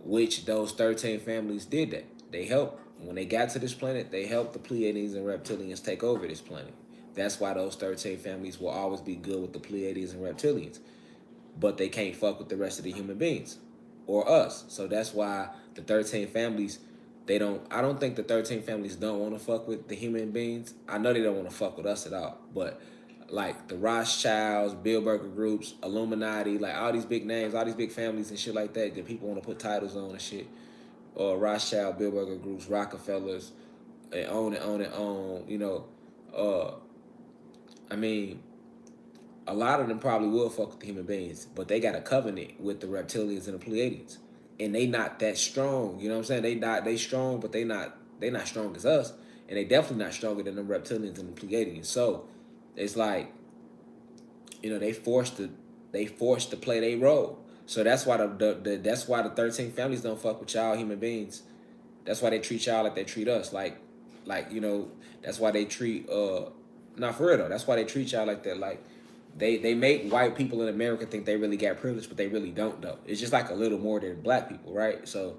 which those 13 families did that. They helped. When they got to this planet, they helped the Pleiadians and reptilians take over this planet. That's why those 13 families will always be good with the Pleiadians and reptilians. But they can't fuck with the rest of the human beings or us. So that's why the 13 families, I don't think the 13 families don't want to fuck with the human beings. I know they don't want to fuck with us at all. But like the Rothschilds, Bilderberger groups, Illuminati, like all these big names, all these big families and shit like that people want to put titles on and shit. Or Rothschild, Bilderberger groups, Rockefellers, and on and on and on. You know, I mean, a lot of them probably will fuck with the human beings, but they got a covenant with the reptilians and the Pleiadians, and they not that strong. You know what I'm saying? They strong, but they not strong as us, and they definitely not stronger than the reptilians and the Pleiadians. So it's like, they forced to play their role. So that's why that's why the 13 families don't fuck with y'all human beings. That's why they treat y'all like they treat us. Like that's why they treat not for real though. That's why they treat y'all like that. Like they make white people in America think they really got privilege, but they really don't though. It's just like a little more than black people, right? So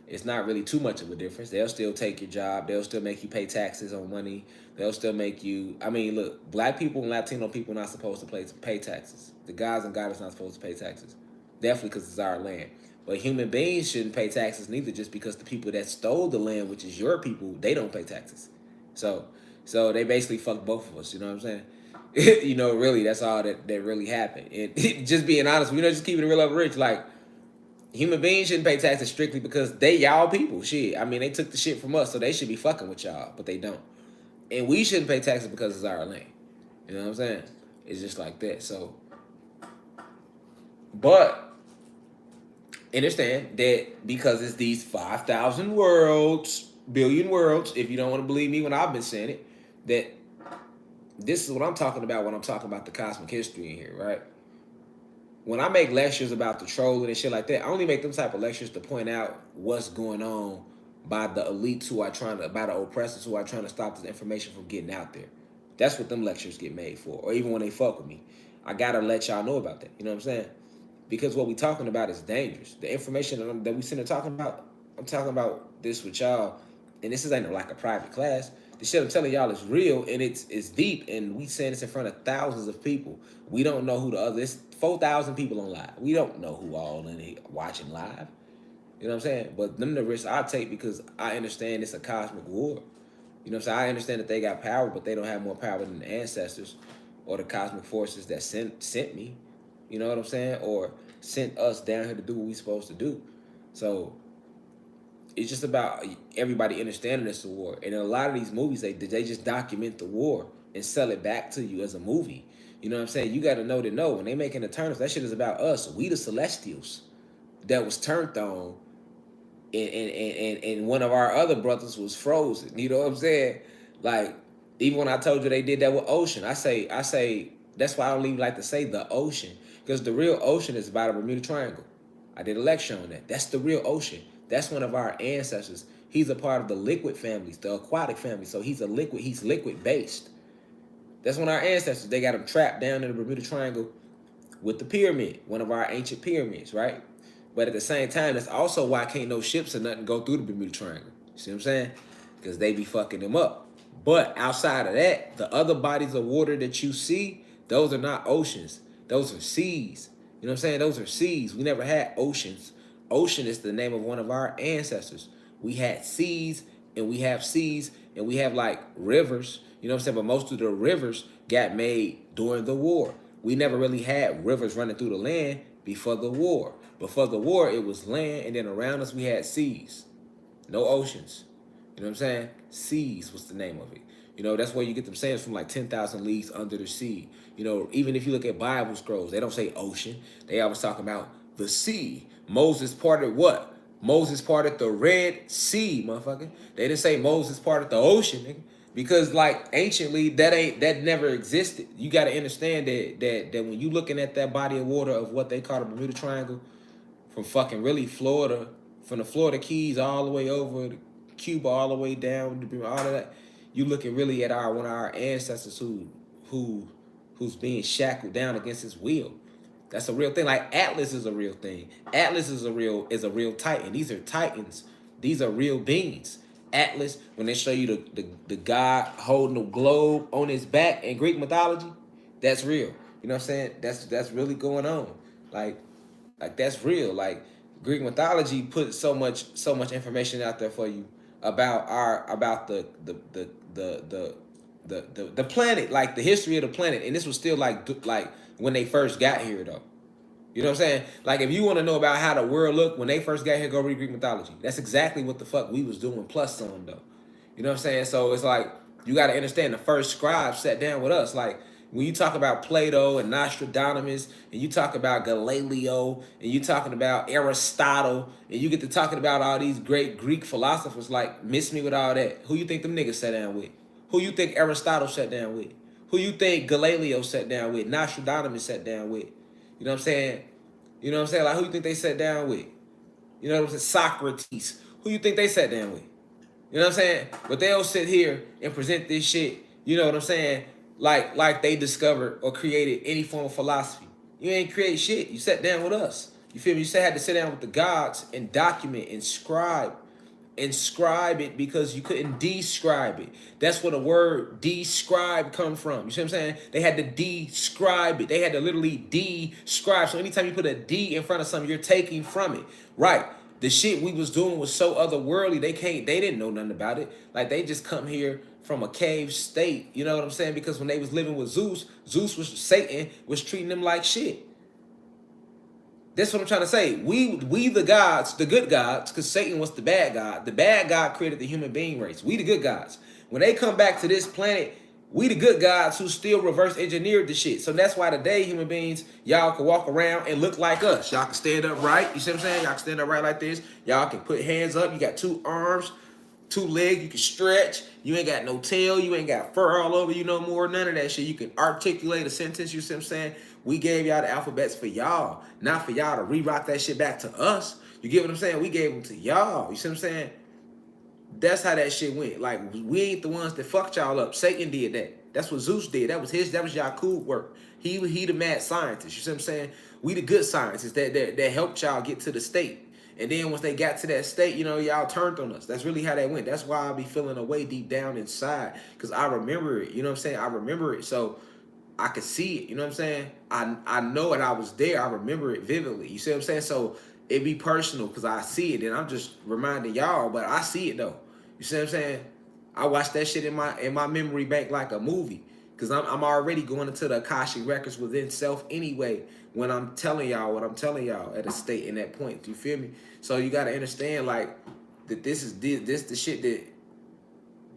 it's not really too much of a difference. They'll still take your job. They'll still make you pay taxes on money. They'll still make you. I mean, look, black people and Latino people are not supposed to pay taxes. The guys and goddess not supposed to pay taxes. Definitely because it's our land. But human beings shouldn't pay taxes neither, just because the people that stole the land, which is your people, they don't pay taxes. So they basically fucked both of us. You know what I'm saying? Really, that's all that really happened. And just being honest, just keeping it real up rich, like, human beings shouldn't pay taxes strictly because they y'all people. Shit. I mean, they took the shit from us, so they should be fucking with y'all, but they don't. And we shouldn't pay taxes because it's our land. You know what I'm saying? It's just like that. So, but understand that because it's these 5,000 worlds, billion worlds, if you don't want to believe me when I've been saying it, that this is what I'm talking about when I'm talking about the cosmic history in here, right? when I make lectures about the trolling and shit like that, I only make them type of lectures to point out what's going on by the elites who are trying to, by the oppressors who are trying to stop this information from getting out there. That's what them lectures get made for. Or even when they fuck with me, I gotta let y'all know about that. You know what I'm saying? Because what we talking about is dangerous. The information that we sitting there talking about, I'm talking about this with y'all, and this ain't like a private class. The shit I'm telling y'all is real and it's deep, and we saying this in front of thousands of people. We don't know who the other. It's 4,000 people on live. We don't know who all in here watching live. You know what I'm saying? But them the risks I take because I understand it's a cosmic war. You know what I'm saying? I understand that they got power, but they don't have more power than the ancestors or the cosmic forces that sent me. You know what I'm saying? Or sent us down here to do what we supposed to do. So it's just about everybody understanding it's a war. And in a lot of these movies, they just document the war and sell it back to you as a movie. You know what I'm saying? You got to know when they making Eternals, that shit is about us. We the Celestials that was turned on, and one of our other brothers was frozen. You know what I'm saying? Like, even when I told you they did that with Ocean, I say that's why I don't even like to say the ocean, because the real ocean is by the Bermuda Triangle. I did a lecture on that. That's the real ocean. That's one of our ancestors. He's a part of the liquid families, the aquatic family. So he's liquid based. That's one of our ancestors. They got him trapped down in the Bermuda Triangle with the pyramid, one of our ancient pyramids, right? But at the same time, that's also why can't no ships or nothing go through the Bermuda Triangle. You see what I'm saying? Because they be fucking them up. But outside of that, the other bodies of water that you see, those are not oceans. Those are seas. You know what I'm saying? Those are seas. We never had oceans. Ocean is the name of one of our ancestors. We had seas, and we have seas, and we have like rivers. You know what I'm saying? But most of the rivers got made during the war. We never really had rivers running through the land before the war. Before the war, it was land, and then around us we had seas. No oceans. You know what I'm saying? Seas was the name of it. You know, that's where you get them sayings from, like 10,000 leagues under the sea. You know, even if you look at Bible scrolls, they don't say ocean. They always talk about the sea. Moses parted what? Moses parted the Red Sea, motherfucker. They didn't say Moses parted the ocean, nigga. Because like anciently, that never existed. You got to understand that when you looking at that body of water of what they call the Bermuda Triangle, from fucking really Florida, from the Florida Keys all the way over to Cuba, all the way down, all of that, you looking really at one of our ancestors who's being shackled down against his will. That's a real thing. Like Atlas is a real thing. Atlas is a real titan. These are titans. These are real beings. Atlas, when they show you the god holding the globe on his back in Greek mythology, that's real. You know what I'm saying? That's really going on. Like that's real. Like Greek mythology put so much information out there for you about the planet, like the history of the planet, and this was still like when they first got here though. You know what I'm saying? Like if you want to know about how the world looked when they first got here, go read Greek mythology. That's exactly what the fuck we was doing plus some though. You know what I'm saying? So it's like you got to understand the first scribe sat down with us. Like when you talk about Plato and Nostradamus, and you talk about Galileo, and you talking about Aristotle, and you get to talking about all these great Greek philosophers, like miss me with all that. Who you think them niggas sat down with? Who you think Aristotle sat down with? Who you think Galileo sat down with? Nostradamus sat down with? You know what I'm saying? You know what I'm saying? Like, who you think they sat down with? You know what I'm saying? Socrates. Who you think they sat down with? You know what I'm saying? But they'll sit here and present this shit, you know what I'm saying? Like they discovered or created any form of philosophy. You ain't create shit. You sat down with us. You feel me? You had to sit down with the gods and document and scribe it because you couldn't describe it. That's where the word describe come from. You see what I'm saying? They had to describe it. They had to literally describe. So anytime you put a D in front of something, you're taking from it. Right. The shit we was doing was so otherworldly. They didn't know nothing about it. Like they just come here from a cave state. You know what I'm saying? Because when they was living with Zeus Satan was treating them like shit. That's what I'm trying to say. We the gods, the good gods, because Satan was the bad god. The bad god created the human being race. We the good gods. When they come back to this planet, we the good gods who still reverse engineered the shit. So that's why today, human beings, y'all can walk around and look like us. Y'all can stand up right. You see what I'm saying? Y'all can stand up right like this. Y'all can put hands up. You got 2 arms, 2 legs. You can stretch. You ain't got no tail. You ain't got fur all over you no more. None of that shit. You can articulate a sentence. You see what I'm saying? We gave y'all the alphabets for y'all, not for y'all to re-rock that shit back to us. You get what I'm saying? We gave them to y'all. You see what I'm saying? That's how that shit went. Like, we ain't the ones that fucked y'all up. Satan did that. That's what Zeus did. That was Yakub work. He the mad scientist. You see what I'm saying? We the good scientists that helped y'all get to the state. And then once they got to that state, you know, y'all turned on us. That's really how that went. That's why I be feeling a way deep down inside. Because I remember it. You know what I'm saying? I remember it. So I could see it. You know what I'm saying? I know it. I was there. I remember it vividly. You see what I'm saying? So it be personal because I see it. And I'm just reminding y'all, but I see it though. You see what I'm saying? I watch that shit in my memory bank like a movie. Because I'm already going into the Akashic records within self anyway when I'm telling y'all what I'm telling y'all at a state in that point. You feel me? So you got to understand, like, that this the shit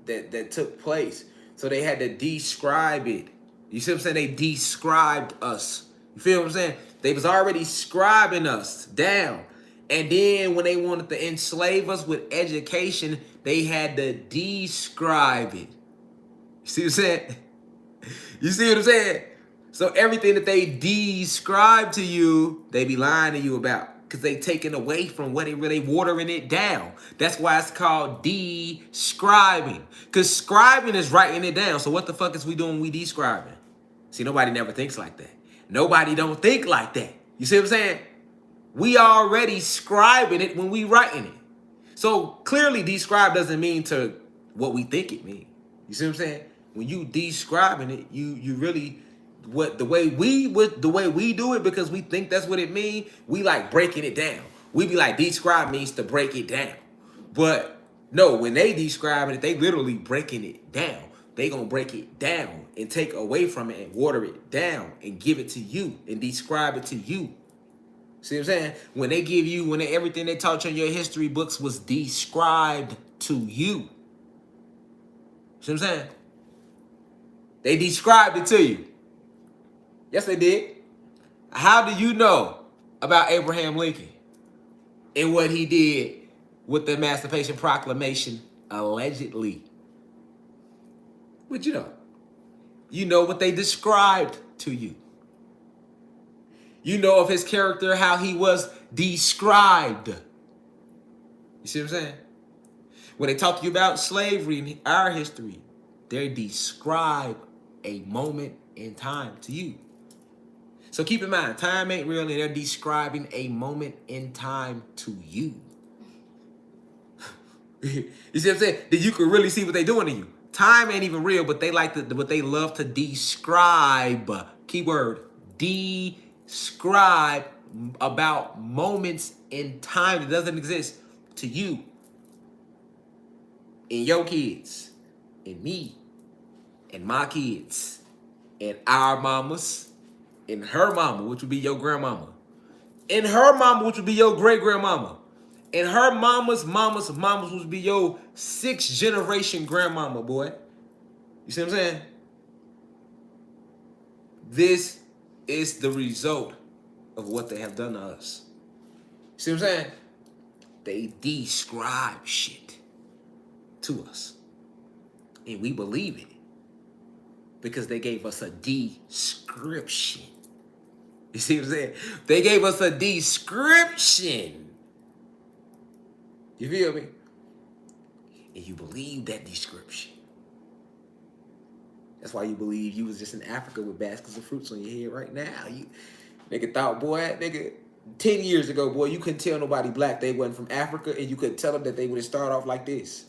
that took place. So they had to describe it. You see what I'm saying? They described us. You feel what I'm saying? They was already scribing us down. And then when they wanted to enslave us with education, they had to describe it. You see what I'm saying? You see what I'm saying? So everything that they describe to you, they be lying to you about. Because they taking away from what they really watering it down. That's why it's called describing. Because scribing is writing it down. So what the fuck is we doing when we describing? See, nobody never thinks like that. Nobody don't think like that. You see what I'm saying? We already scribing it when we writing it. So clearly describe doesn't mean to what we think it means. You see what I'm saying? When you describing it, you really the way we do it because we think that's what it means, we like breaking it down. We be like, describe means to break it down. But no, when they describe it, they literally breaking it down. They gonna break it down and take away from it and water it down and give it to you and describe it to you. See what I'm saying? When they give you, everything they taught you in your history books was described to you. See what I'm saying? They described it to you. Yes, they did. How do you know about Abraham Lincoln and what he did with the Emancipation Proclamation, allegedly? What you know? You know what they described to you. You know of his character, how he was described. You see what I'm saying? When they talk to you about slavery in our history, they describe a moment in time to you. So keep in mind, time ain't real, and they're describing a moment in time to you. You see what I'm saying? That you can really see what they're doing to you. Time ain't even real, but they love to describe. Keyword, describe about moments in time that doesn't exist to you. And your kids, and me, and my kids, and our mamas, and her mama, which would be your grandmama, and her mama, which would be your great-grandmama, and her mama's mamas, which would be your 6th generation grandmama, boy. You see what I'm saying? This is the result of what they have done to us. You see what I'm saying? They describe shit to us. And we believe it because they gave us a description. You see what I'm saying? They gave us a description. You feel me? And you believe that description. That's why you believe you was just in Africa with baskets of fruits on your head right now. You nigga thought, boy, 10 years ago, boy, you couldn't tell nobody black they wasn't from Africa, and you couldn't tell them that they would have started off like this.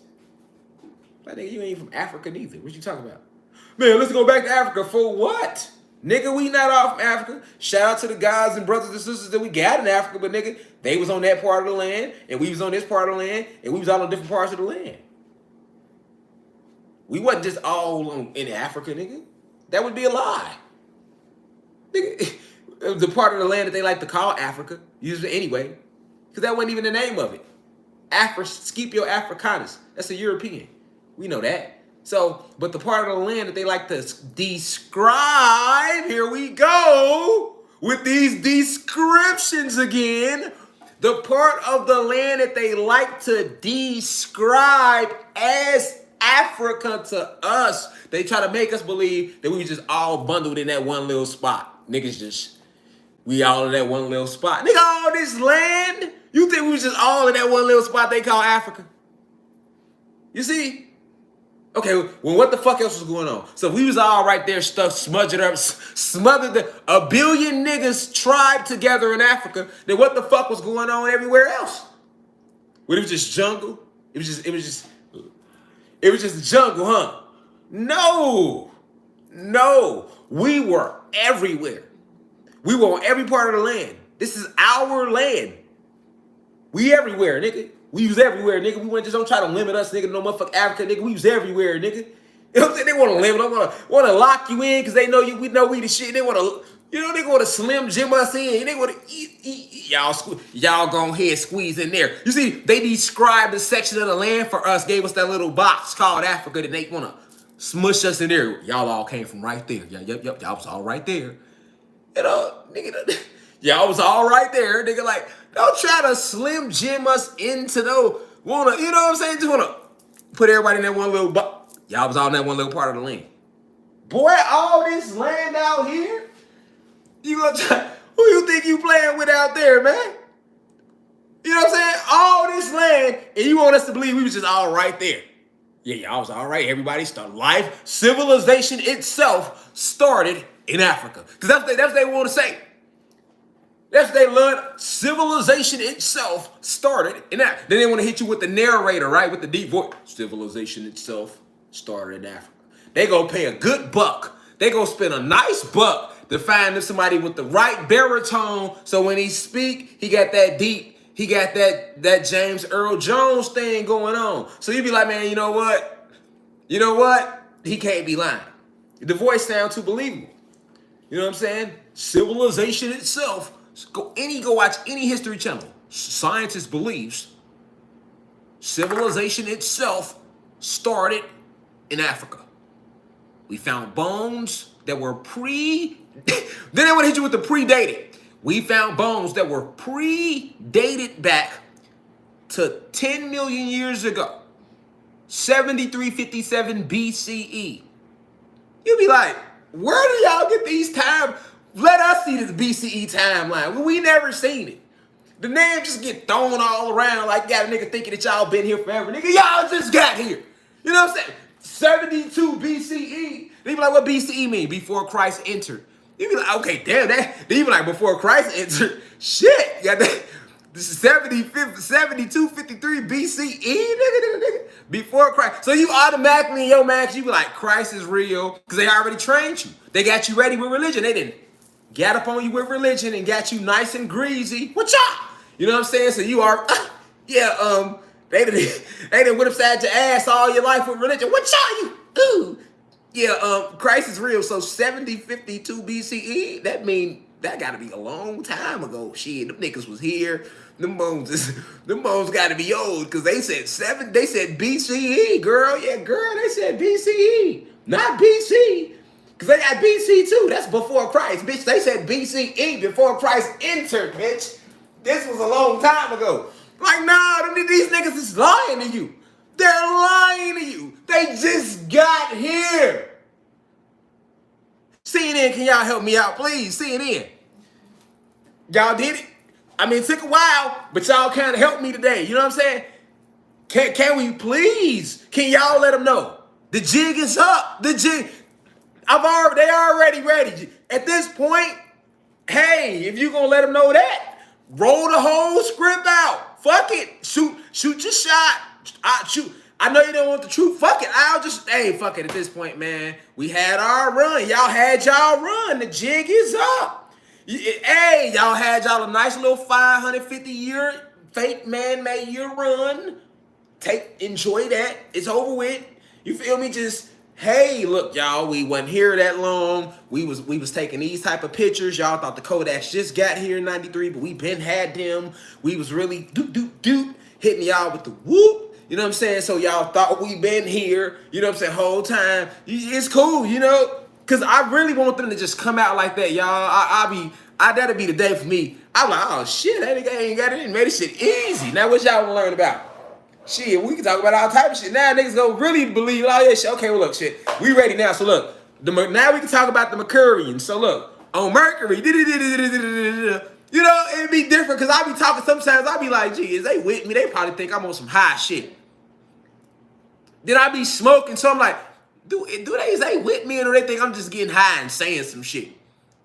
Like, nigga, you ain't from Africa neither. What you talking about? Man, let's go back to Africa for what? Nigga, we not all from Africa. Shout out to the guys and brothers and sisters that we got in Africa, but nigga, they was on that part of the land, and we was on this part of the land, and we was all on different parts of the land. We wasn't just all in Africa, nigga. That would be a lie. Nigga, the part of the land that they like to call Africa, usually anyway, because that wasn't even the name of it. Scipio Africanus. That's a European. We know that. So, but the part of the land that they like to describe, here we go with these descriptions again. The part of the land that they like to describe as Africa to us. They try to make us believe that we were just all bundled in that one little spot. Niggas just, we all in that one little spot. Nigga, all this land, you think we was just all in that one little spot they call Africa? You see? Okay, well, what the fuck else was going on? So we was all right there, stuff smudged up, smothered a billion niggas tribe together in Africa. Then what the fuck was going on everywhere else? Well, it was just jungle. It was just jungle, huh? No, we were everywhere. We were on every part of the land. This is our land. We everywhere, nigga. We was everywhere, nigga. We just don't try to limit us, nigga, to no motherfucking Africa, nigga. We was everywhere, nigga. You know what I'm saying? They want to limit. They want to lock you in because they know you. We know we the shit. They want to, they want to Slim Jim us in. They want to eat. Y'all go ahead, squeeze in there. You see, they described the section of the land for us, gave us that little box called Africa that they want to smush us in there. Y'all all came from right there. Yep. Y'all was all right there. Nigga, y'all was all right there. Nigga, like, don't try to Slim Jim us into you know what I'm saying? Just wanna put everybody in that one little box. Y'all was all in that one little part of the land. Boy, all this land out here, you gonna try, who you think you playing with out there, man? You know what I'm saying? All this land, and you want us to believe we was just all right there. Yeah, y'all was all right. Everybody started life. Civilization itself started in Africa. Because that's what they want to say. That's what they learned. Civilization itself started in Africa. Then they want to hit you with the narrator, right? With the deep voice. Civilization itself started in Africa. They gonna pay a good buck. They gonna spend a nice buck to find somebody with the right baritone. So when he speak, he got that deep, he got that James Earl Jones thing going on. So you be like, man, you know what? He can't be lying. The voice sounds too believable. You know what I'm saying? Civilization itself. Go watch any History Channel. Scientists believes civilization itself started in Africa. We found bones that were then they want to hit you with the predated. We found bones that were predated back to 10 million years ago. 7357 BCE. You'll be like, where do y'all get these time? Let us see this BCE timeline. We never seen it. The name just get thrown all around like got a nigga thinking that y'all been here forever. Nigga, y'all just got here. You know what I'm saying? 72 BCE. They be like, what BCE mean? Before Christ entered. You be like, okay, damn that. They be like, before Christ entered. Shit. Got that. This is 7253 BCE, nigga. Before Christ. So you automatically in your max, you be like, Christ is real. Because they already trained you. They got you ready with religion. They didn't get up on you with religion and got you nice and greasy. What y'all? You know what I'm saying? So you are, they didn't whip upside your ass all your life with religion. What y'all you? Ooh. Yeah, Christ is real. So 7052 BCE, that mean that gotta be a long time ago. Shit, them niggas was here. Them bones gotta be old, because they said BCE, girl. Yeah, girl, they said BCE, not BC. Because they got BC too. That's before Christ, bitch. They said BCE, before Christ entered, bitch. This was a long time ago. Like, nah, these niggas is lying to you. They're lying to you. They just got here. CNN, can y'all help me out, please? CNN. Y'all did it. I mean, it took a while, but y'all kind of helped me today. You know what I'm saying? Can we please? Can y'all let them know? The jig is up. The jig. They already ready. At this point, hey, if you gonna let them know that, roll the whole script out. Fuck it. Shoot your shot. I know you don't want the truth. Fuck it. Fuck it at this point, man. We had our run. Y'all had y'all run. The jig is up. Hey, y'all had y'all a nice little 550-year fake man-made year run. Enjoy that. It's over with. You feel me? Just, hey, look, y'all, we wasn't here that long. We was taking these type of pictures. Y'all thought the Kodaks just got here in 93, but we been had them. We was really hitting y'all with the whoop. You know what I'm saying? So y'all thought we been here, you know what I'm saying, whole time. It's cool, you know? Because I really want them to just come out like that, y'all. That'll be the day for me. I'm like, oh, shit, that nigga ain't got it. Made this shit easy. Now what y'all want to learn about? Shit, we can talk about all type of shit. Now niggas gonna really believe all that shit. Okay, well look, shit, we ready now. So look, now we can talk about the Mercurians. So look, on Mercury, you know, it'd be different because I be talking sometimes. I be like, gee, is they with me? They probably think I'm on some high shit. Then I be smoking, so I'm like, do they with me, or do they think I'm just getting high and saying some shit?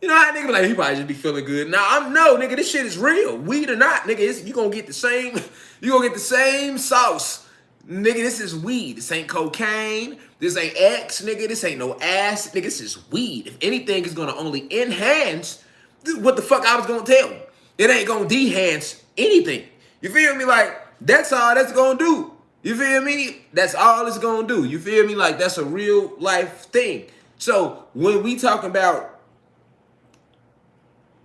You know how nigga be like, he probably just be feeling good. Now no, nigga, this shit is real. Weed or not, nigga, you gonna get the same, you gonna get the same sauce. Nigga, this is weed. This ain't cocaine. This ain't X, nigga. This ain't no ass. Nigga, this is weed. If anything, it's gonna only enhance what the fuck I was gonna tell you. It ain't gonna de-hance anything. You feel me? Like, that's all that's gonna do. You feel me? That's all it's gonna do. You feel me? Like, that's a real life thing. So when we talking about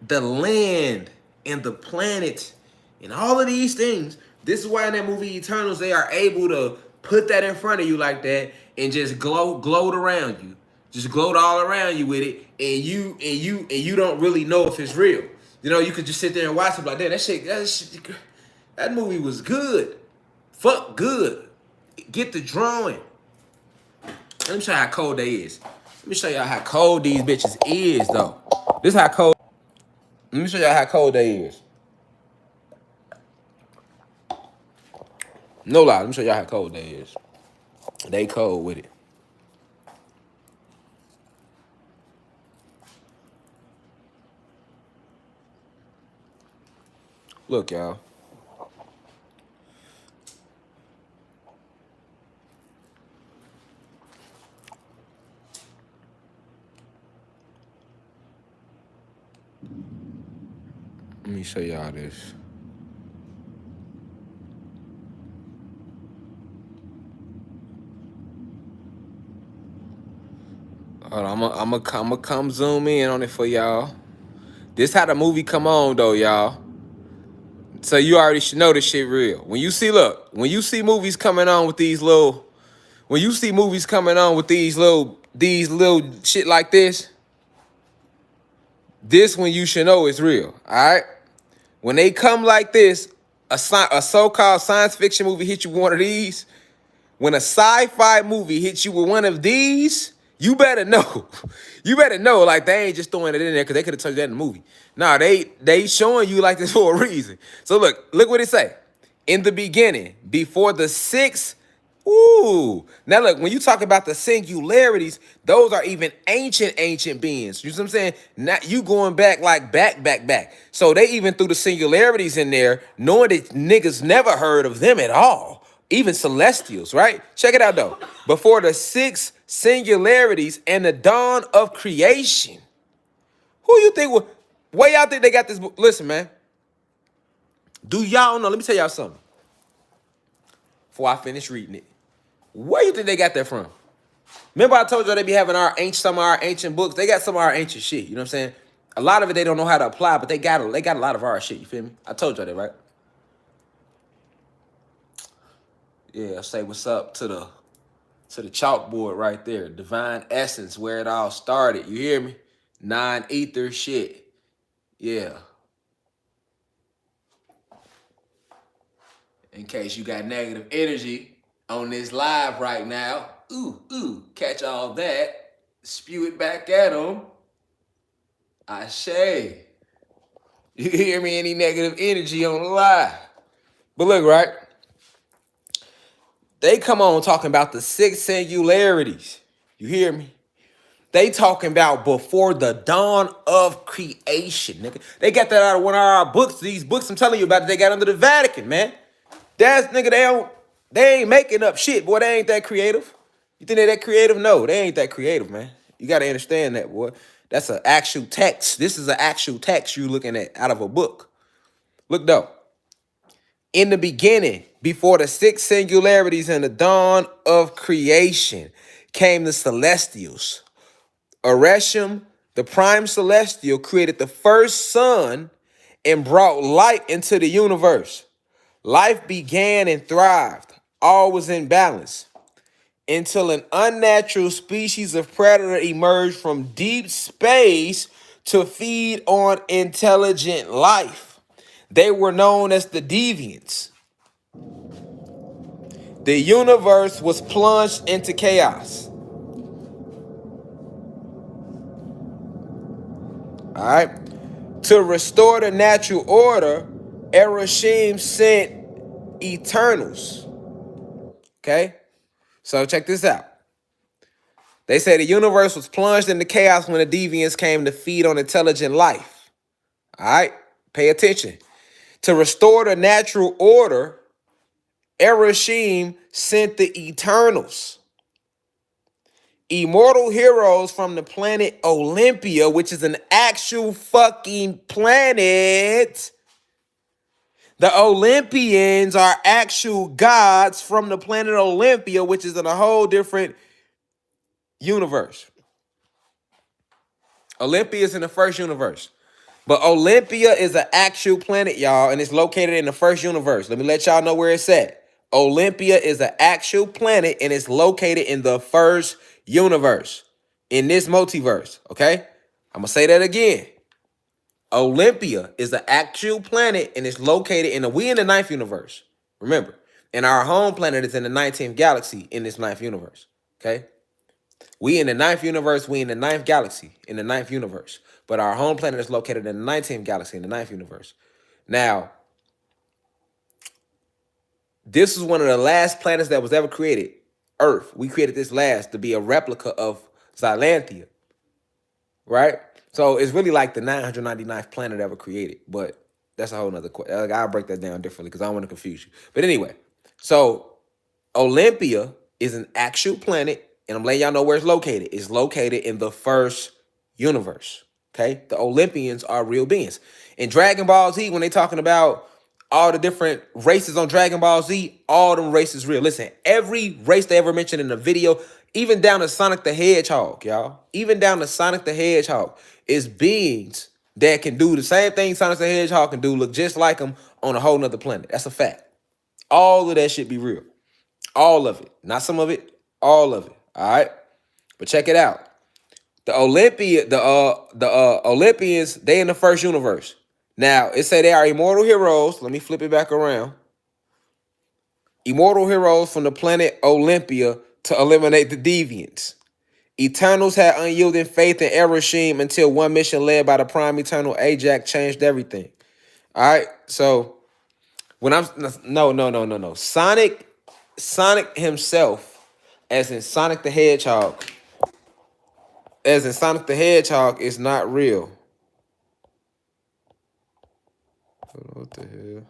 the land and the planet and all of these things, this is why in that movie Eternals they are able to put that in front of you like that and just gloat around you, just gloat all around you with it, and you don't really know if it's real. You know, you could just sit there and watch it like that movie was good, fuck good. Get the drawing. Let me show you how cold they is. Let me show y'all how cold these bitches is though. This how cold. Let me show y'all how cold they is. No lie, let me show y'all how cold they is. They cold with it. Look, y'all. Let me show y'all this. Hold on, I'm gonna come zoom in on it for y'all. This how the movie come on though, y'all. So you already should know this shit real. When you see movies coming on with these little, these little shit like this when you should know it's real. All right. When they come like this, a so-called science fiction movie hit you with one of these. When a sci-fi movie hits you with one of these, you better know. You better know, like, they ain't just throwing it in there because they could have told you that in the movie. Nah, they showing you like this for a reason. So look what it say. In the beginning, before the sixth. Ooh. Now look, when you talk about the singularities, those are even ancient beings. You know what I'm saying? Now you going back like back. So they even threw the singularities in there, knowing that niggas never heard of them at all. Even celestials, right? Check it out though. Before the six singularities and the dawn of creation. Who you think where y'all think they got this book? Listen, man. Do y'all know? Let me tell y'all something. Before I finish reading it. Where you think they got that from? Remember I told y'all they be having some of our ancient books. They got some of our ancient shit. You know what I'm saying? A lot of it they don't know how to apply, but they got a lot of our shit. You feel me? I told y'all that, right? Yeah, say what's up to the chalkboard right there. Divine essence, where it all started. You hear me? Non-ether shit. Yeah. In case you got negative energy on this live right now. Catch all that. Spew it back at them. Ashe. You hear me? Any negative energy on the live. But look, right? They come on talking about the six singularities. You hear me? They talking about before the dawn of creation, nigga. They got that out of one of our books. These books I'm telling you about, they got under the Vatican, man. That's, nigga, they ain't making up shit, boy. They ain't that creative. You think they that creative? No, they ain't that creative, man. You got to understand that, boy. That's an actual text. This is an actual text you looking at out of a book. Look, though. In the beginning, before the six singularities and the dawn of creation, came the celestials. Ereshkigal, the prime celestial, created the first sun and brought light into the universe. Life began and thrived. All was in balance until an unnatural species of predator emerged from deep space to feed on intelligent life. They were known as the deviants. The universe was plunged into chaos. All right. To restore the natural order, Eroshim sent Eternals. Okay? So check this out. They say the universe was plunged into chaos when the deviants came to feed on intelligent life. All right? Pay attention. To restore the natural order, Eroshim sent the Eternals. Immortal heroes from the planet Olympia, which is an actual fucking planet. The Olympians are actual gods from the planet Olympia, which is in a whole different universe. Olympia is in the first universe. But Olympia is an actual planet, y'all, and it's located in the first universe. Let me let y'all know where it's at. Olympia is an actual planet, and it's located in the first universe, in this multiverse, okay? I'm going to say that again. Olympia is an actual planet, and it's located we in the 9th universe, remember. And our home planet is in the 19th galaxy in this 9th universe, okay? We in the 9th universe, we in the 9th galaxy, in the 9th universe. But our home planet is located in the 19th galaxy, in the 9th universe. Now, this is one of the last planets that was ever created, Earth. We created this last to be a replica of Xylanthia, right? So it's really like the 999th planet ever created, but that's a whole nother question. I'll break that down differently because I don't want to confuse you. But anyway, so Olympia is an actual planet, and I'm letting y'all know where it's located. It's located in the first universe, okay? The Olympians are real beings. In Dragon Ball Z, when they talking about all the different races on Dragon Ball Z, all them races real. Listen, every race they ever mentioned in the video, even down to Sonic the Hedgehog, y'all, even down to Sonic the Hedgehog, is beings that can do the same thing Sonic the Hedgehog can do, look just like him on a whole nother planet. That's a fact. All of that shit be real. All of it. Not some of it, all of it. All right? But check it out. The Olympians, they in the first universe. Now, it say they are immortal heroes. Let me flip it back around. Immortal heroes from the planet Olympia to eliminate the deviants. Eternals had unyielding faith in Eroshim until one mission led by the Prime Eternal Ajax changed everything. All right, so when I'm no. Sonic himself, as in Sonic the Hedgehog, is not real. What the hell?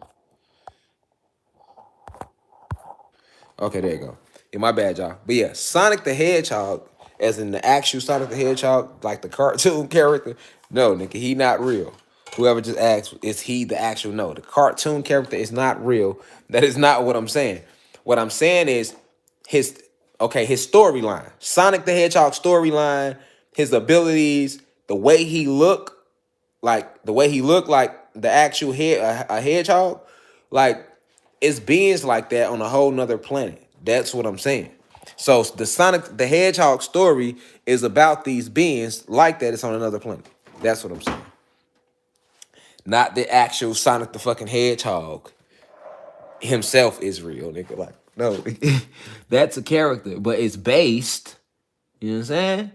Okay, there you go. Yeah, my bad, y'all. But yeah, Sonic the Hedgehog, as in the actual Sonic the Hedgehog, like the cartoon character, no, nigga, he not real. Whoever just asked, is he the actual? No, the cartoon character is not real. That is not what I'm saying. What I'm saying is his storyline. Sonic the Hedgehog storyline, his abilities, the way he look like the actual a hedgehog, like it's beings like that on a whole nother planet. That's what I'm saying. So the Sonic the Hedgehog story is about these beings like that. It's on another planet. That's what I'm saying. Not the actual Sonic the fucking Hedgehog himself is real, nigga. Like, no, that's a character, but it's based. You know what I'm saying?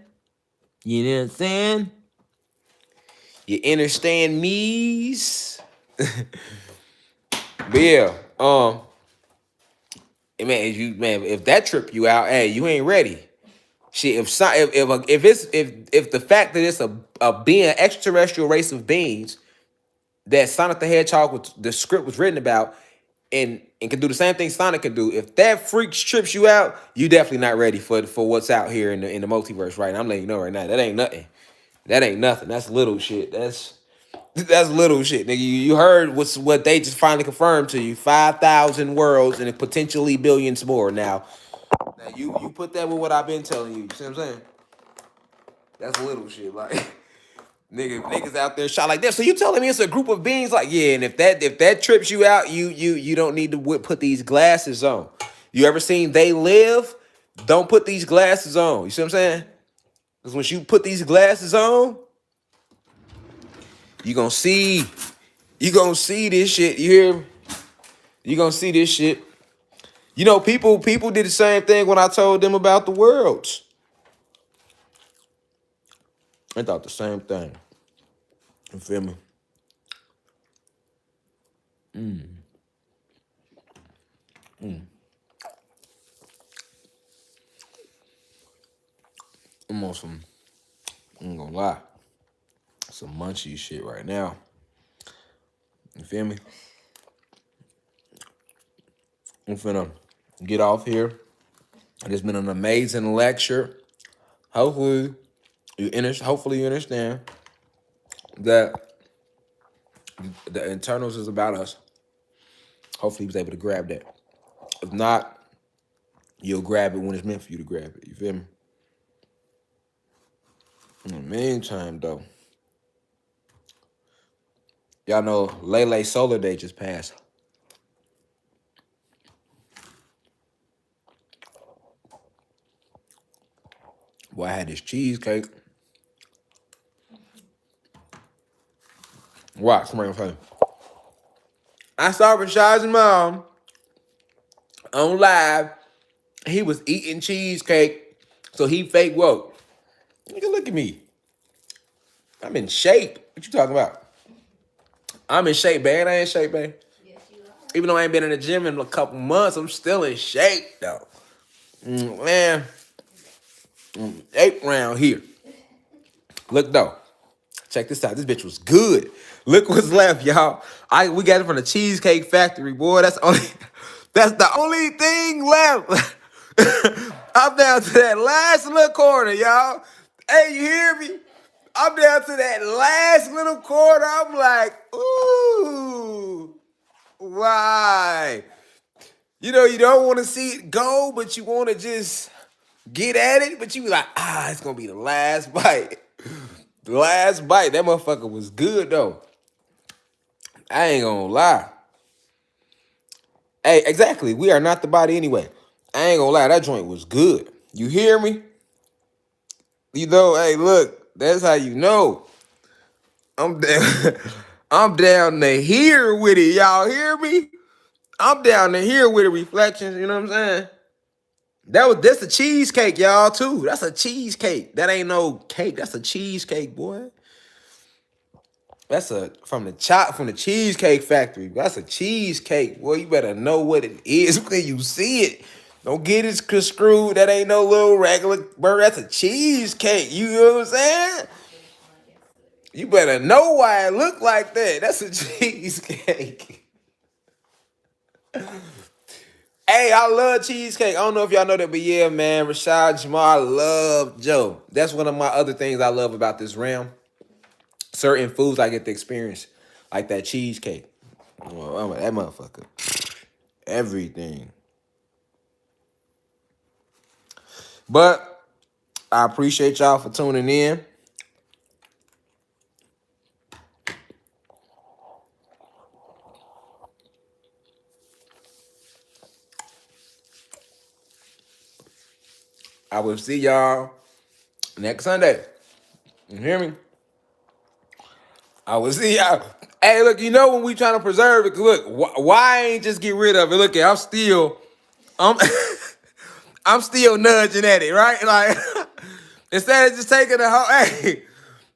You know what I'm saying? You understand me's? But yeah, man, if that trip you out, hey, you ain't ready. Shit, if the fact that it's a being, extraterrestrial race of beings that Sonic the Hedgehog the script was written about, and can do the same thing Sonic can do. If that freak trips you out, you definitely not ready for what's out here in the multiverse, right? I'm letting you know right now, that ain't nothing. That ain't nothing. That's little shit. That's little shit, nigga. You heard what they just finally confirmed to you: 5,000 worlds and potentially billions more. Now you put that with what I've been telling you. You see what I'm saying? That's little shit, like niggas out there shot like that. So you telling me it's a group of beings? Like, yeah. And if that trips you out, you don't need to put these glasses on. You ever seen They Live? Don't put these glasses on. You see what I'm saying? Because once you put these glasses on, you gonna see this shit. You hear me? You gonna see this shit. You know, people did the same thing when I told them about the worlds. They thought the same thing. You feel me? I'm on some, I ain't gonna lie, some munchy shit right now. You feel me? I'm finna get off here. It's been an amazing lecture. Hopefully you understand that the internals is about us. Hopefully he was able to grab that. If not, you'll grab it when it's meant for you to grab it. You feel me? In the meantime, though, y'all know Lele Solar Day just passed. Boy, I had this cheesecake. Watch, I'm gonna tell you. I saw Rashad's mom on live. He was eating cheesecake, so he fake woke. Nigga, look at me. I'm in shape. What you talking about? I'm in shape, man. I ain't in shape, man. Yes, you are. Even though I ain't been in the gym in a couple months, I'm still in shape, though. Man, 8th round here. Look, though. Check this out. This bitch was good. Look what's left, y'all. We got it from the Cheesecake Factory, boy. That's the only thing left. I'm down to that last little corner, y'all. Hey, you hear me? I'm down to that last little corner. I'm like, ooh, why? You know, you don't want to see it go, but you want to just get at it. But you be like, it's going to be the last bite. The last bite. That motherfucker was good, though. I ain't going to lie. Hey, exactly. We are not the body anyway. I ain't going to lie. That joint was good. You hear me? You know, hey, look. That's how you know. I'm down, I'm down to here with it. Y'all hear me? I'm down to here with the reflections. You know what I'm saying? That's a cheesecake, y'all, too. That's a cheesecake. That ain't no cake. That's a cheesecake, boy. That's from the Cheesecake Factory. That's a cheesecake. Boy, you better know what it is when you see it. Don't get it screwed. That ain't no little regular burger. That's a cheesecake. You know what I'm saying? You better know why it look like that. That's a cheesecake. Hey, I love cheesecake. I don't know if y'all know that, but yeah, man, Rashad, Jamal, I love Joe. That's one of my other things I love about this realm. Certain foods I get to experience, like that cheesecake. Well, that motherfucker. Everything. But I appreciate y'all for tuning in. I will see y'all next Sunday. You hear me? I will see y'all. Hey, look, you know when we trying to preserve it, look, why I ain't just get rid of it? Look, I'm I'm still nudging at it, right? Like, instead of just taking the whole, hey,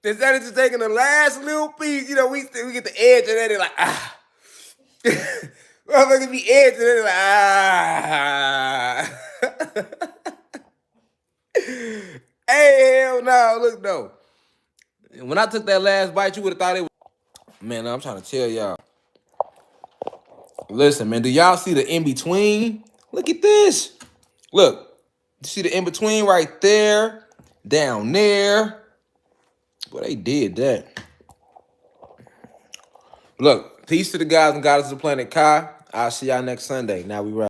instead of just taking the last little piece, you know, we get the edge of that, like, motherfuckers be edging it, like, Hey, hell no, look, though. When I took that last bite, you would have thought it was, man, I'm trying to tell y'all. Listen, man, do y'all see the in-between? Look at this. Look, you see the in-between right there, down there. Boy, they did that. Look, peace to the guys and goddesses of Planet Kai. I'll see y'all next Sunday. Now we right.